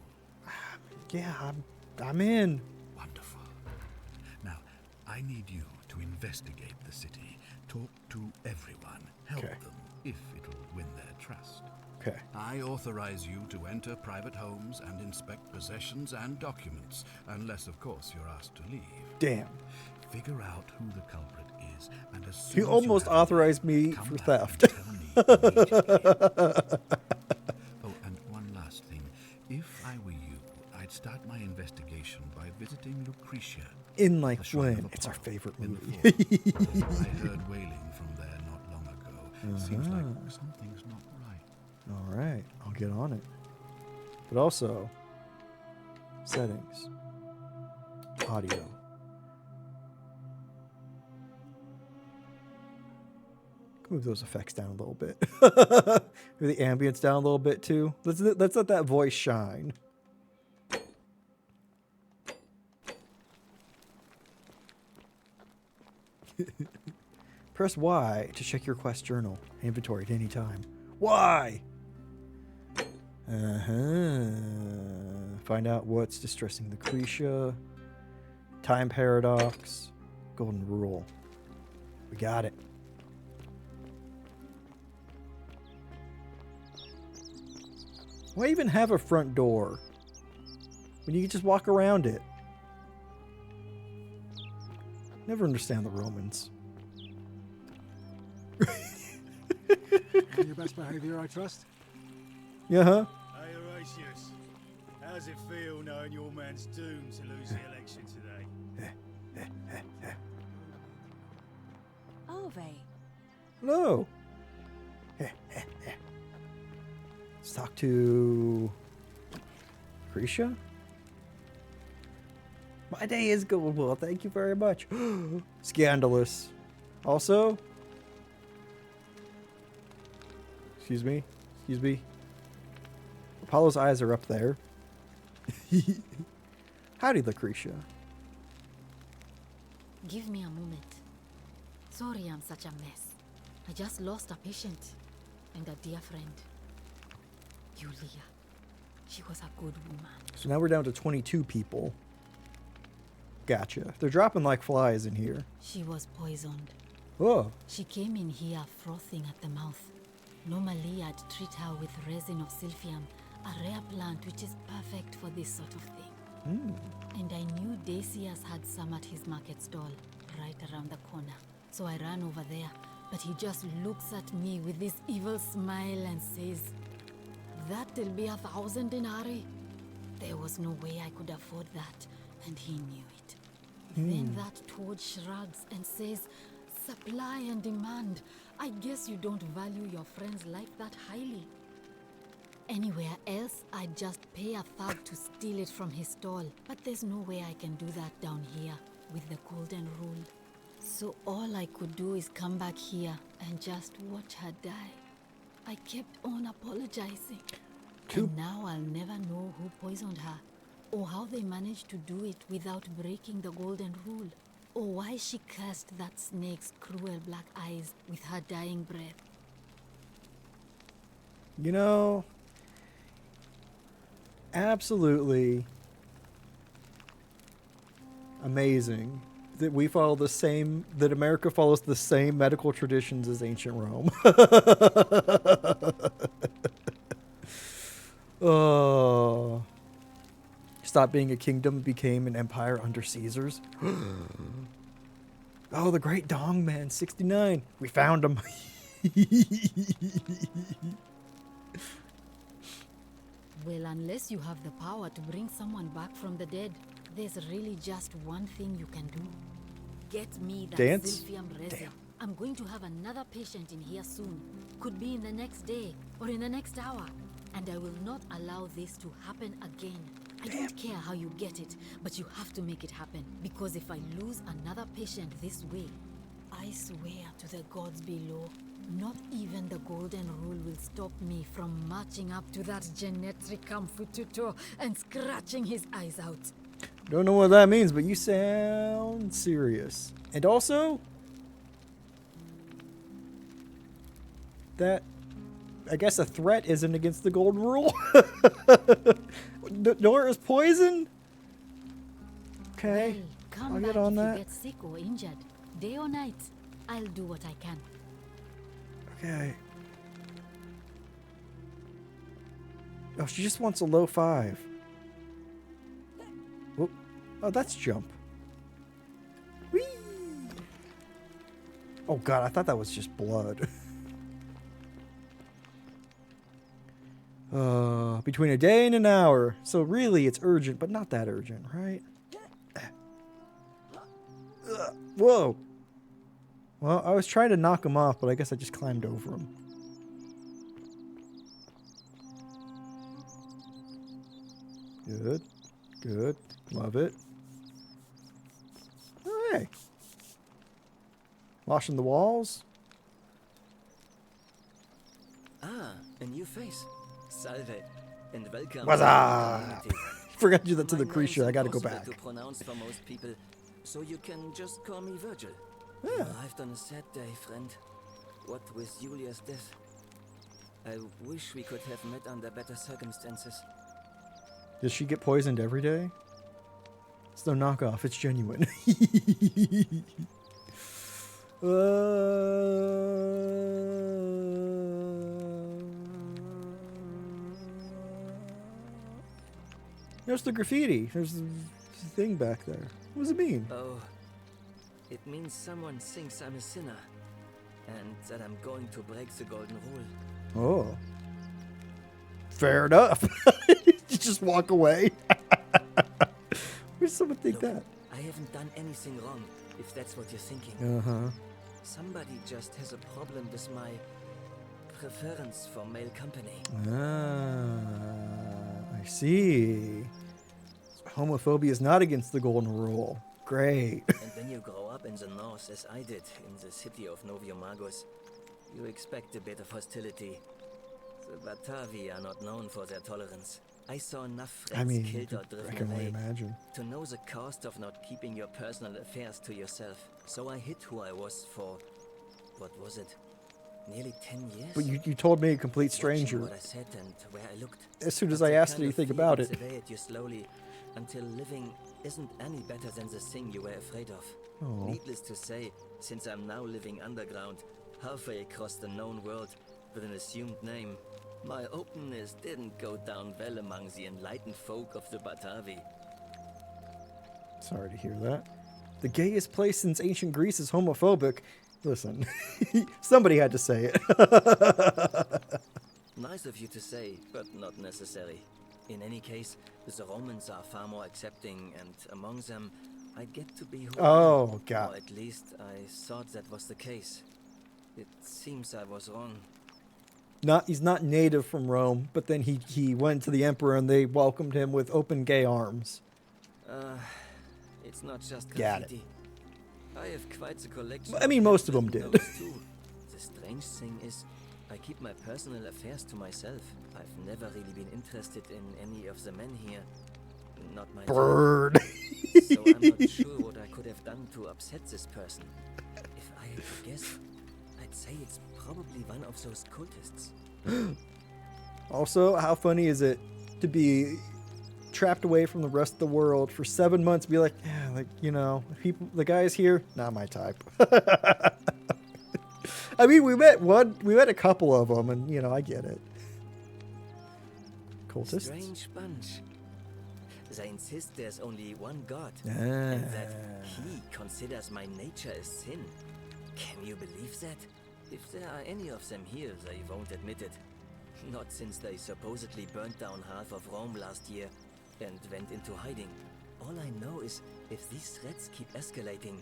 Yeah, I'm in. Wonderful. Now, I need you to investigate the city, talk to everyone, help Okay. them if it'll win their trust. Okay. I authorize you to enter private homes and inspect possessions and documents, unless, of course, you're asked to leave. Damn. Figure out who the culprit is, and as soon You as almost have it, authorized me come for back theft. and tell me immediately. Oh, and one last thing. If I were you, I'd start my investigation by visiting Lucretia. In like the Shrine Flynn. of It's our Apollo favorite in the movie. fort. I heard wailing from there not long ago. It seems like something's not right. All right, I'll get on it. But also, settings, audio. Move those effects down a little bit. Move the ambience down a little bit too. Let's let that voice shine. Press Y to check your quest journal inventory at any time. Y. Find out what's distressing Lucretia. Time paradox. Golden rule. We got it. Why even have a front door when you can just walk around it? Never understand the Romans. On your best behaviour, I trust. Yeah, huh? Hey, Horatius. How's it feel knowing your man's doomed to lose the election today? Ove. Hello. Let's talk to Lucretia. My day is going well. Thank you very much. Scandalous. Also, excuse me. Apollo's eyes are up there. Howdy, Lucretia. Give me a moment. Sorry I'm such a mess. I just lost a patient and a dear friend. Yulia. She was a good woman. So now we're down to 22 people. Gotcha. They're dropping like flies in here. She was poisoned. Oh. She came in here frothing at the mouth. Normally I'd treat her with resin of silphium, a rare plant which is perfect for this sort of thing. And I knew Decius had some at his market stall, right around the corner. So I ran over there, but he just looks at me with this evil smile and says, "That'll be 1,000 denarii." There was no way I could afford that, and he knew it. Then that toad shrugs and says, "Supply and demand. I guess you don't value your friend's life that highly." Anywhere else, I'd just pay a thug to steal it from his stall. But there's no way I can do that down here with the golden rule. So all I could do is come back here and just watch her die. I kept on apologizing. And now I'll never know who poisoned her, or how they managed to do it without breaking the golden rule, or why she cursed that snake's cruel black eyes with her dying breath. You know, absolutely amazing that we follow the same, that America follows the same medical traditions as ancient Rome. Oh. Stopped being a kingdom, became an empire under Caesars. Oh, the great Dong Man, 69. We found him. Well, unless you have the power to bring someone back from the dead, there's really just one thing you can do. Get me that Dance? silphium resin. Damn. I'm going to have another patient in here soon. Could be in the next day or in the next hour. And I will not allow this to happen again. I don't care how you get it, but you have to make it happen. Because if I lose another patient this way, I swear to the gods below, Not even the golden rule will stop me from marching up to that genetricum fututo and scratching his eyes out. Don't know what that means, but you sound serious. And also, that, I guess a threat isn't against the golden rule. Nor is poison? Okay, Well, come I'll back get on if that. you get sick or injured. Day or night, I'll do what I can. Okay. Oh, she just wants a low 5. Whoop. Oh, that's jump. Whee! Oh god, I thought that was just blood. Between a day and an hour. So really, it's urgent, but not that urgent, right? Whoa. Well, I was trying to knock him off, but I guess I just climbed over him. Good. Good. Love it. Hey. Washing the walls. Ah, a new face. Salve, and welcome. What's up? Forgot to do that to the My creature. name's I gotta go impossible back. to pronounce for most people, so you can just call me Virgil. Yeah. You arrived on a sad day, friend. What with Julia's death? I wish we could have met under better circumstances. Does she get poisoned every day? It's no knockoff. It's genuine. There's the graffiti. There's the thing back there. What does it mean? Oh, it means someone thinks I'm a sinner, and that I'm going to break the golden rule. Oh. Fair enough. You just walk away. Where's someone think Look, that? I haven't done anything wrong, if that's what you're thinking. Uh-huh. Somebody just has a problem with my preference for male company. Ah, I see. Homophobia is not against the golden rule. Great. And when you grow up in the north, as I did, in the city of Noviomagos, you expect a bit of hostility. The Batavi are not known for their tolerance. I saw enough friends killed or I driven can only away imagine. to know the cost of not keeping your personal affairs to yourself. So I hid who I was for, what was it, nearly 10 years? But you told me a complete Watching stranger. what I said and where I looked. As soon as But I the asked kind of anything fear about eats it. away at you slowly, until living isn't any better than the thing you were afraid of. Oh. Needless to say, since I'm now living underground, halfway across the known world, with an assumed name, my openness didn't go down well among the enlightened folk of the Batavi. Sorry to hear that. The gayest place since ancient Greece is homophobic. Listen, somebody had to say it. Nice of you to say, but not necessary. In any case, the Romans are far more accepting, and among them, I get to be who I Oh, am. God. Or at least I thought that was the case. It seems I was wrong. He's not native from Rome, but then he went to the emperor and they welcomed him with open gay arms. It's not just Got it. graffiti. I have quite a collection. I mean, most of them did. those too. The strange thing is, I keep my personal affairs to myself. I've never really been interested in any of the men here. Not my Bird. So I'm not sure what I could have done to upset this person. If I had to guess, I'd say it's probably one of those cultists. Also, how funny is it to be trapped away from the rest of the world for 7 months, be like, yeah, like, you know, people, the guys here, not my type. I mean, we met a couple of them, and, you know, I get it. Cultists? Strange bunch. They insist there's only one God, Ah. and that he considers my nature a sin. Can you believe that? If there are any of them here, they won't admit it. Not since they supposedly burnt down half of Rome last year and went into hiding. All I know is, if these threats keep escalating,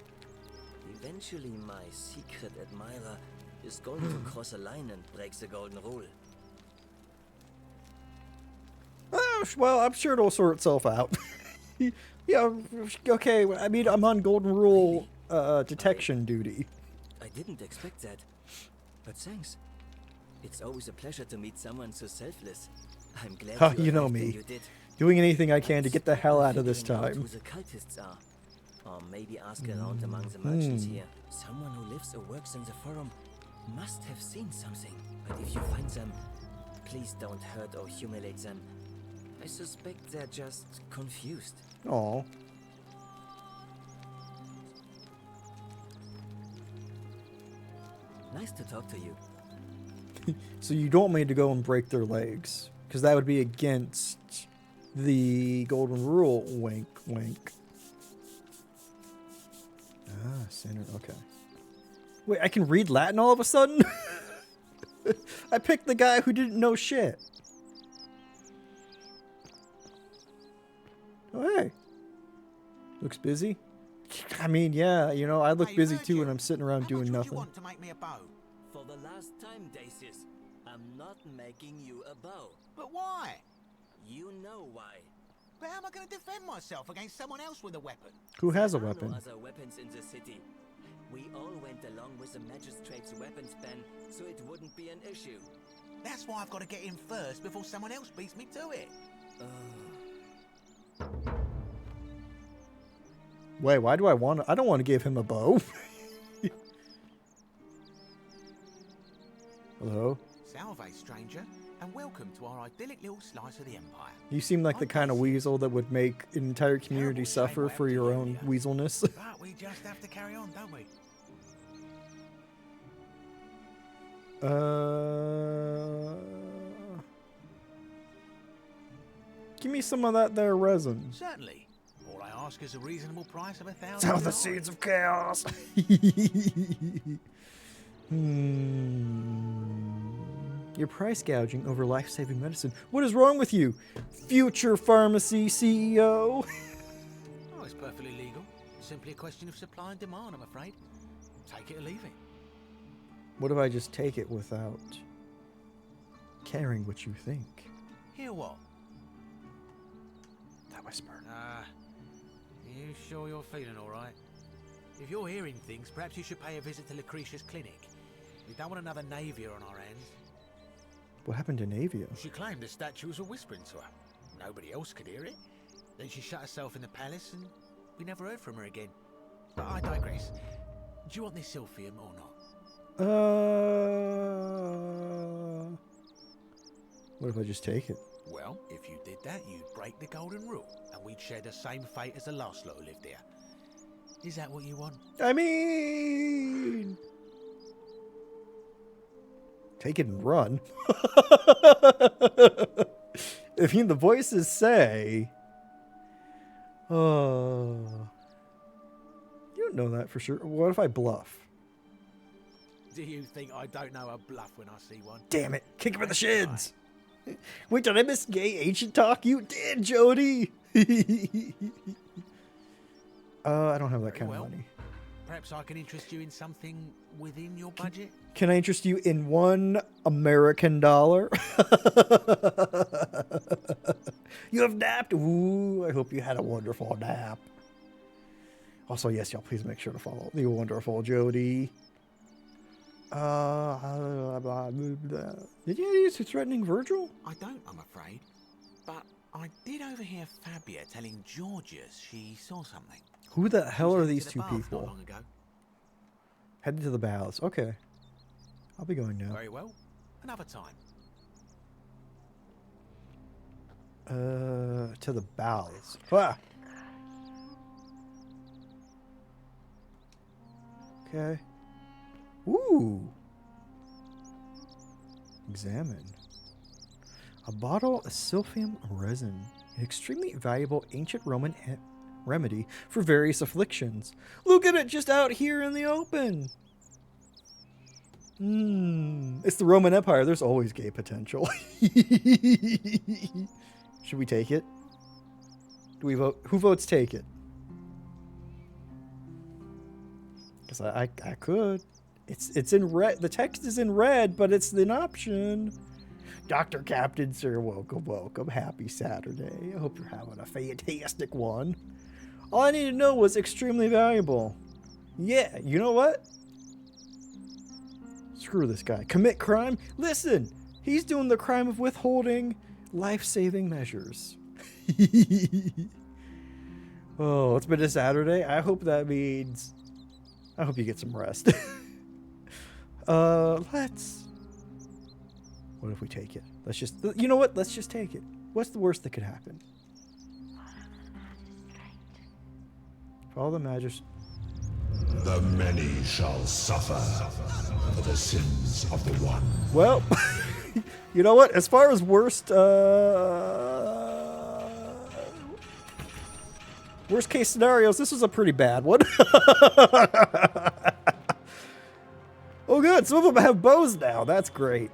eventually my secret admirer is going to cross a line and break the golden rule. Well, I'm sure it'll sort itself out. Yeah, okay, I mean, I'm on golden rule detection duty. I didn't expect that. But thanks. It's always a pleasure to meet someone so selfless. I'm glad Oh, you you know arrived when me. you did. Doing anything I can to get the hell out of this Figuring out time. who the cultists are. Or maybe ask around among the merchants here. Someone who lives or works in the forum must have seen something. But if you find them, please don't hurt or humiliate them. I suspect they're just confused. Aw. Nice to talk to you. So you don't want me to go and break their legs, because that would be against the golden rule. Wink, wink. Ah, standard. Okay. Wait, I can read Latin all of a sudden? I picked the guy who didn't know shit. Oh, hey. Looks busy. I mean, yeah, you know, I look busy too when I'm sitting around doing nothing. Want to make me a bow? For the last time, Dacius, I'm not making you a bow. But why? You know why. But how am I going to defend myself against someone else with a weapon? Who has a There are weapon? no other weapons in the city. We all went along with the magistrate's weapons ban, so it wouldn't be an issue. That's why I've got to get in first before someone else beats me to it. Wait, why do I want to? I don't want to give him a bow. Hello? Salve, stranger, and welcome to our idyllic little slice of the Empire. You seem like the kind of weasel that would make an entire community suffer for your own weaselness. But we just have to carry on, don't we? Give me some of that there resin. Certainly. All I ask is a reasonable price of 1,000. Sow the seeds of chaos. You're price gouging over life-saving medicine. What is wrong with you, future pharmacy CEO? Oh, it's perfectly legal. Simply a question of supply and demand, I'm afraid. Take it or leave it. What if I just take it without caring what you think? Hear what? That whisper. You sure you're feeling all right? If you're hearing things, perhaps you should pay a visit to Lucretia's clinic. We don't want another Navia on our hands. What happened to Navia? She claimed the statues were whispering to her. Nobody else could hear it. Then she shut herself in the palace and we never heard from her again. But I digress. Do you want this silphium or not? What if I just take it? Well, if you did that, you'd break the golden rule, and we'd share the same fate as the last lot who lived here. Is that what you want? I mean... Take it and run. I mean, the voices say... Oh... You don't know that for sure. What if I bluff? Do you think I don't know a bluff when I see one? Damn it. Kick him in the shins. Wait, did I miss gay ancient talk? You did, Jody. I don't have that kind of money. Perhaps I can interest you in something within your budget? Can I interest you in $1 American dollar? You have napped? Ooh, I hope you had a wonderful nap. Also, yes, y'all, please make sure to follow the wonderful Jody. Did you use threatening Virgil? I don't, I'm afraid. But I did overhear Fabia telling Georgius she saw something. Who the hell are these To the two bath not people? long ago. Headed to the baths. Okay. I'll be going now. Very well. Another time. To the baths. Ah! Okay. Ooh. Examine. A bottle of silphium resin, an extremely valuable ancient Roman remedy for various afflictions. Look at it, just out here in the open. It's the Roman Empire. There's always gay potential. Should we take it? Do we vote? Who votes take it? Because I could. It's in red. The text is in red, but it's an option. Dr. Captain Sir, welcome, welcome. Happy Saturday. I hope you're having a fantastic one. All I need to know was extremely valuable. Yeah, you know what? Screw this guy. Commit crime? Listen, he's doing the crime of withholding life-saving measures. Oh, it's been a Saturday. I hope that means... I hope you get some rest. Let's... What if we take it? Let's just... You know what? Let's just take it. What's the worst that could happen? Follow the magic... The many shall suffer for the sins of the one. Well, you know what? As far as worst case scenarios, this was a pretty bad one. Oh, good. Some of them have bows now. That's great.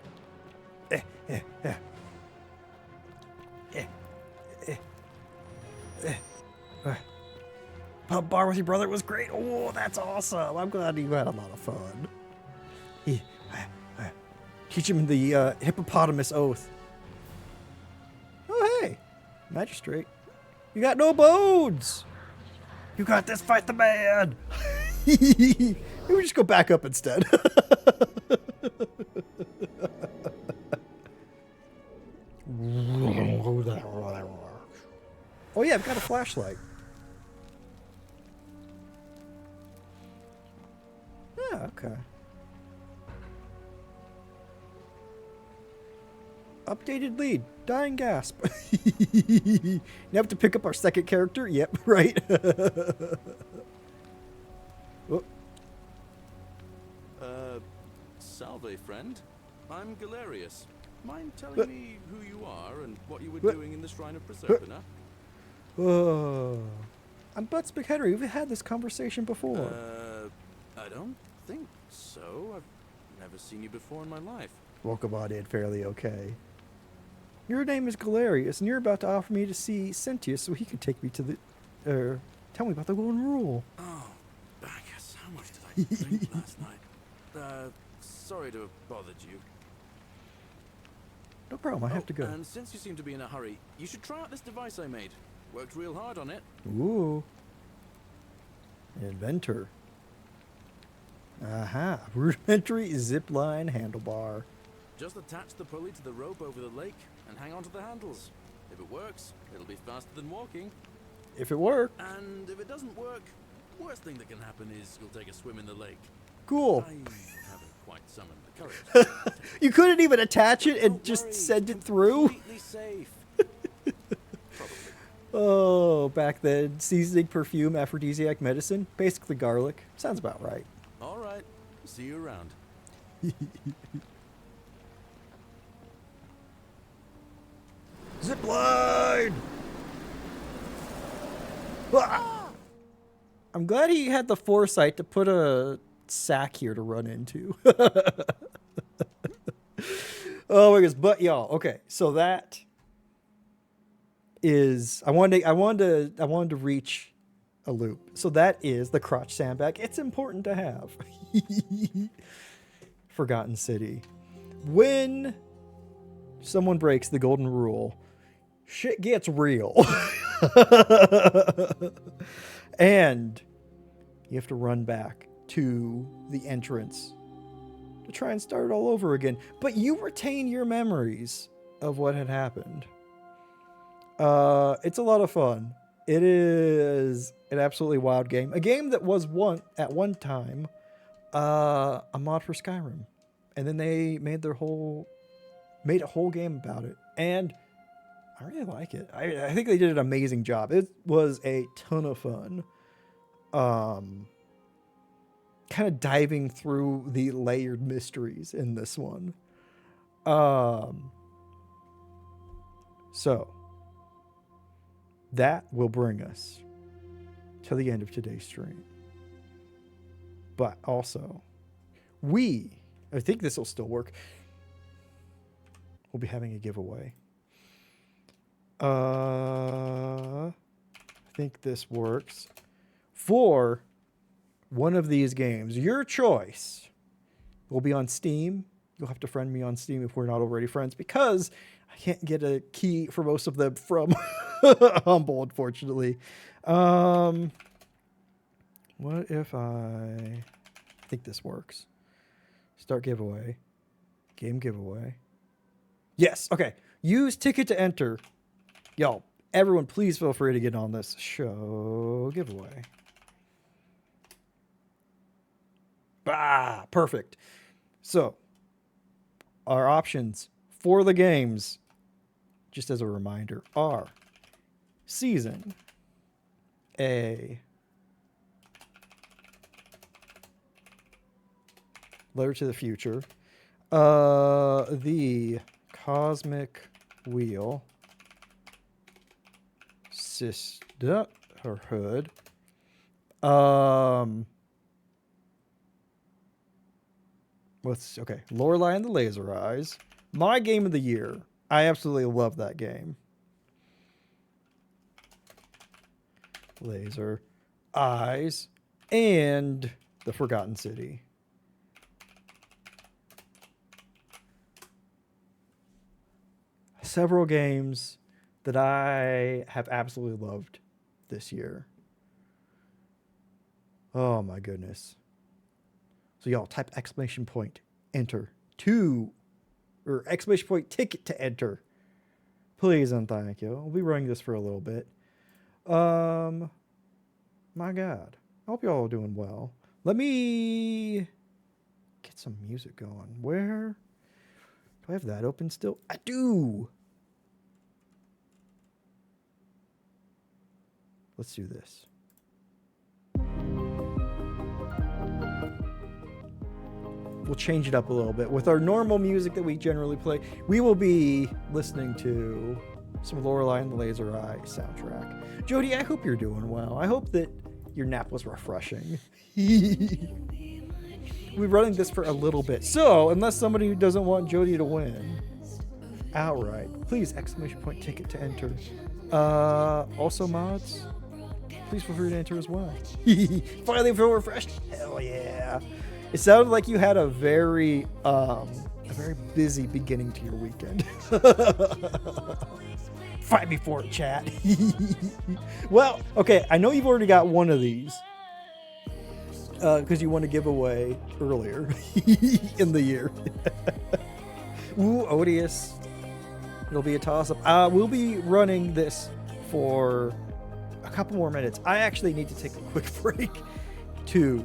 Pub bar with your brother was great. Oh, that's awesome. I'm glad you had a lot of fun. Teach him the hippopotamus oath. Oh, hey. Magistrate. You got no bones. You got this. Fight the man. Maybe we just go back up instead. Oh, yeah. I've got a flashlight. Yeah, okay. Updated lead. Dying gasp. You have to pick up our second character? Yep, right. Oh. Salve, friend. I'm Galerius. Mind telling me who you are and what you were doing in the Shrine of Proserpina? I'm Butts McHenry. We've had this conversation before. I don't think so. I've never seen you before in my life. Welcome on in, fairly okay. Your name is Galerius, and you're about to offer me to see Sentius so he can take me to the... tell me about the Golden Rule. Oh, Bacchus, how much did I drink last night? Sorry to have bothered you. No problem, I have to go. And since you seem to be in a hurry, you should try out this device I made. Worked real hard on it. Ooh. Inventor. Aha. Rudimentary zipline handlebar. Just attach the pulley to the rope over the lake and hang on to the handles. If it works, it'll be faster than walking. If it works. And if it doesn't work, worst thing that can happen is you'll take a swim in the lake. Cool. I haven't quite summoned the courage. You couldn't even attach it and just send it through? Completely safe. Oh, back then, seasoning, perfume, aphrodisiac, medicine, basically garlic. Sounds about right. All right. See you around. Zipline! Ah! I'm glad he had the foresight to put a sack here to run into. Oh my goodness, but y'all, okay, so that is I wanted to reach a loop. So that is the crotch sandbag. It's important to have. Forgotten City. When someone breaks the golden rule, shit gets real. And you have to run back to the entrance to try and start it all over again. But you retain your memories of what had happened. It's a lot of fun. It is an absolutely wild game. A game that was at one time a mod for Skyrim. And then they made a whole game about it. And I really like it. I think they did an amazing job. It was a ton of fun. Kind of diving through the layered mysteries in this one. So that will bring us to the end of today's stream. But also, I think this will still work. We'll be having a giveaway. I think this works for one of these games. Your choice will be on Steam. You'll have to friend me on Steam if we're not already friends, because I can't get a key for most of them from Humble, unfortunately. What if I think this works? Start giveaway. Game giveaway. Yes. Okay. Use ticket to enter. Y'all, everyone, please feel free to get on this show giveaway. Perfect. So, our options for the games, just as a reminder, are Season A, Letter to the Future, The Cosmic Wheel, Sisterhood, Lorelei and the Laser Eyes. My game of the year. I absolutely love that game. Laser Eyes and The Forgotten City. Several games that I have absolutely loved this year. Oh my goodness. So y'all type exclamation point enter exclamation point ticket to enter. Please and thank you. We'll be running this for a little bit. My God. I hope y'all are doing well. Let me get some music going. Where do I have that open still? I do. Let's do this. We'll change it up a little bit. With our normal music that we generally play, we will be listening to some Lorelei and the Laser Eye soundtrack. Jody, I hope you're doing well. I hope that your nap was refreshing. We're running this for a little bit. So, unless somebody who doesn't want Jody to win outright, please exclamation point ticket to enter. Also, mods, please feel free to enter as well. Finally feel refreshed? Hell yeah. It sounded like you had a very busy beginning to your weekend. Fight me for it, chat. Well, okay, I know you've already got one of these because you won a giveaway earlier in the year. Ooh, odious. It'll be a toss-up. We'll be running this for a couple more minutes. I actually need to take a quick break to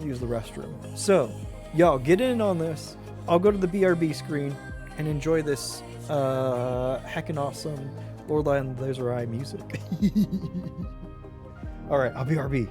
use the restroom. So, y'all, get in on this. I'll go to the BRB screen and enjoy this heckin' awesome Lorelei and Laser Eye music. All right, I'll BRB.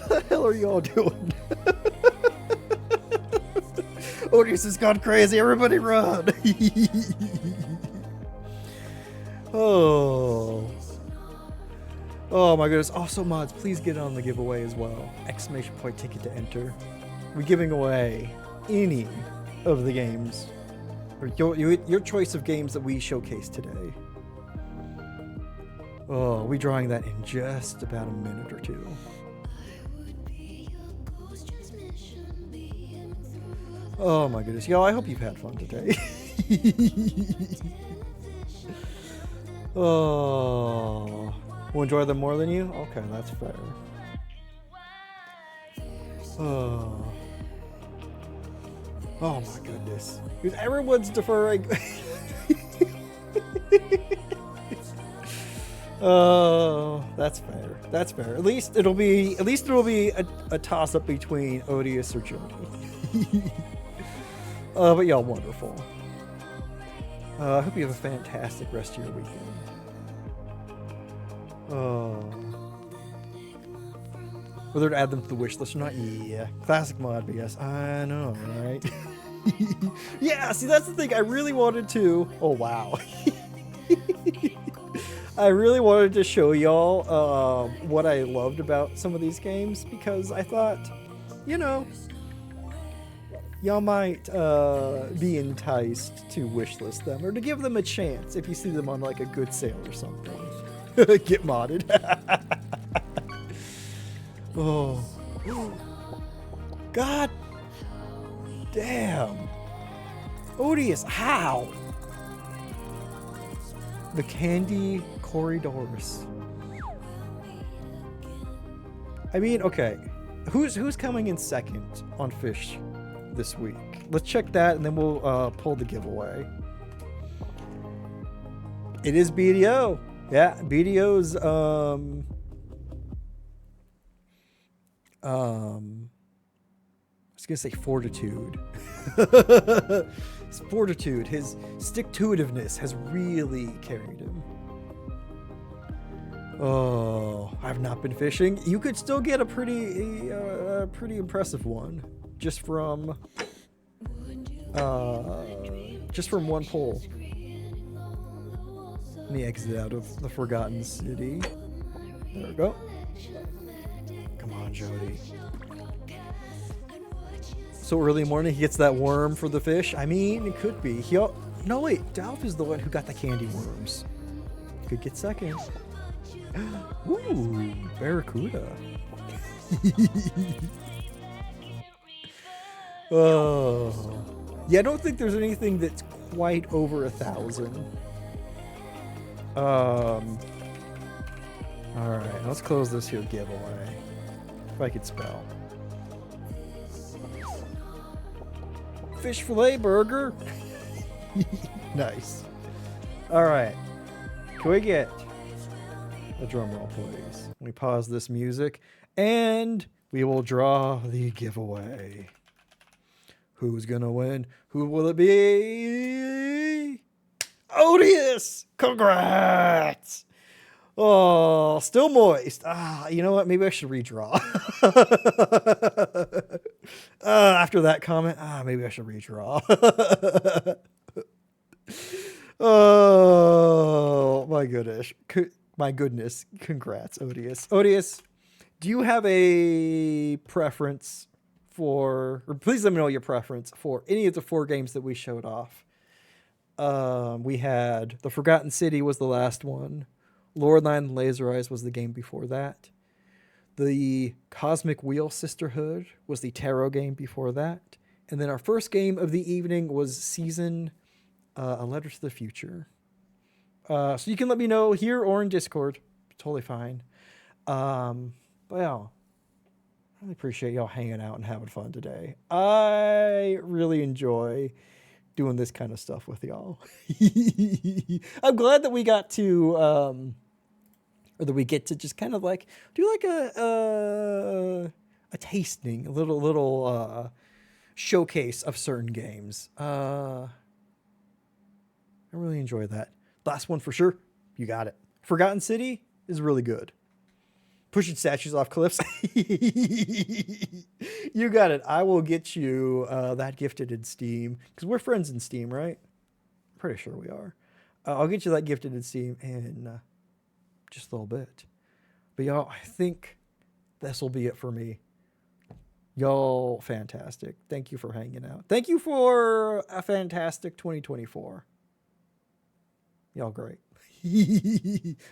What the hell are y'all doing? Odious has gone crazy. Everybody run. Oh. Oh my goodness. Also, mods, please get on the giveaway as well. Exclamation point ticket to enter. We're giving away any of the games, or your choice of games that we showcased today. Oh, we're drawing that in just about a minute or two. Oh my goodness. Y'all, I hope you've had fun today. Oh. We'll enjoy them more than you? Okay, that's fair. Oh. Oh my goodness. Because everyone's deferring. Oh, that's fair. That's fair. At least it'll be a toss up between Odious or Jody. But y'all wonderful. I hope you have a fantastic rest of your weekend. Whether to add them to the wish list or not, yeah. Classic mod BS. I know, right? Yeah, see, that's the thing. I really wanted to. Oh, wow. I really wanted to show y'all what I loved about some of these games because I thought, you know, y'all might be enticed to wishlist them or to give them a chance if you see them on like a good sale or something. Get modded. Oh. God damn. Odious, how? The Candy Corridors. I mean, okay. Who's coming in second on Fish this week? Let's check that and then we'll pull the giveaway. It is BDO. Yeah, BDO's I was gonna say fortitude. His fortitude, his stick-to-itiveness has really carried him. Oh, I've not been fishing. You could still get a pretty impressive one just from one pull. Let me exit out of the Forgotten City. There we go. Come on, Jody. So early morning, he gets that worm for the fish. I mean, it could be. No, wait. Dalf is the one who got the candy worms. Could get second. Ooh, Barracuda. Oh. Yeah, I don't think there's anything that's quite over 1,000. Alright, let's close this here giveaway. If I could spell. Fish fillet burger. Nice. Alright. Can we get a drum roll, please? Let me pause this music and we will draw the giveaway. Who's gonna win? Who will it be? Odious! Congrats! Oh, still moist. You know what? Maybe I should redraw. After that comment, maybe I should redraw. Oh, my goodness. My goodness. Congrats, Odious. Odious, do you have a preference for, or please let me know your preference for any of the 4 games that we showed off? We had The Forgotten City was the last one. Lorelei and Laser Eyes was the game before that. The Cosmic Wheel Sisterhood was the tarot game before that. And then our first game of the evening was Season, A Letter to the Future. So you can let me know here or in Discord. Totally fine. But yeah. really appreciate y'all hanging out and having fun today. I really enjoy doing this kind of stuff with y'all. I'm glad that we got to, or that we get to just kind of like do like a tasting, a little showcase of certain games. I really enjoy that. Last one for sure. You got it. Forgotten City is really good. Pushing statues off cliffs. You got it. I will get you that gifted in Steam. Because we're friends in Steam, right? Pretty sure we are. I'll get you that gifted in Steam in just a little bit. But y'all, I think this will be it for me. Y'all, fantastic. Thank you for hanging out. Thank you for a fantastic 2024. Y'all great.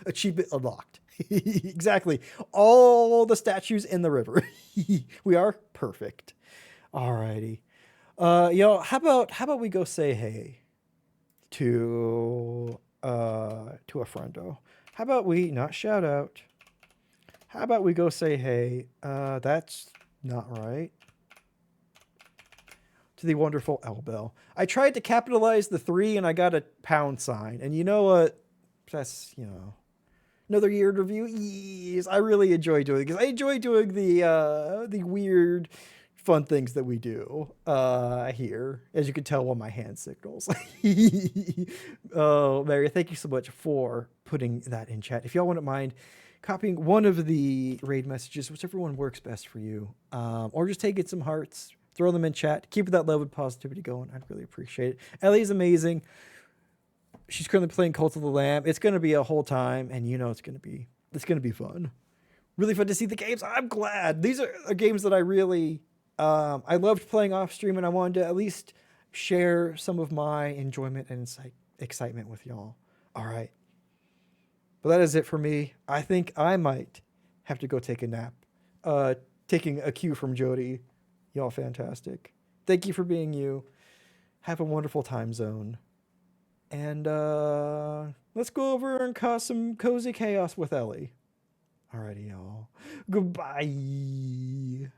Achievement unlocked. Exactly. All the statues in the river. We are perfect. Alrighty. Y'all, how about we go say hey to a friendo? How about we not shout out? How about we go say hey? That's not right. To the wonderful Elbel. I tried to capitalize the 3 and I got a pound sign. And you know what? That's, another year in review. Yes, I really enjoy doing it because I enjoy doing the weird, fun things that we do here. As you can tell on my hand signals. Oh, Mary, thank you so much for putting that in chat. If y'all wouldn't mind copying one of the raid messages, whichever one works best for you, or just taking some hearts, throw them in chat, keep that love and positivity going. I'd really appreciate it. Ellie's amazing. She's currently playing Cult of the Lamb. It's going to be a whole time, and it's going to be fun. Really fun to see the games. I'm glad. These are games that I really, I loved playing off stream, and I wanted to at least share some of my enjoyment and excitement with y'all. All right. But that is it for me. I think I might have to go take a nap. Taking a cue from Jody. Y'all fantastic. Thank you for being you. Have a wonderful time zone. And let's go over and cause some cozy chaos with Ellie. Alrighty, y'all. Goodbye.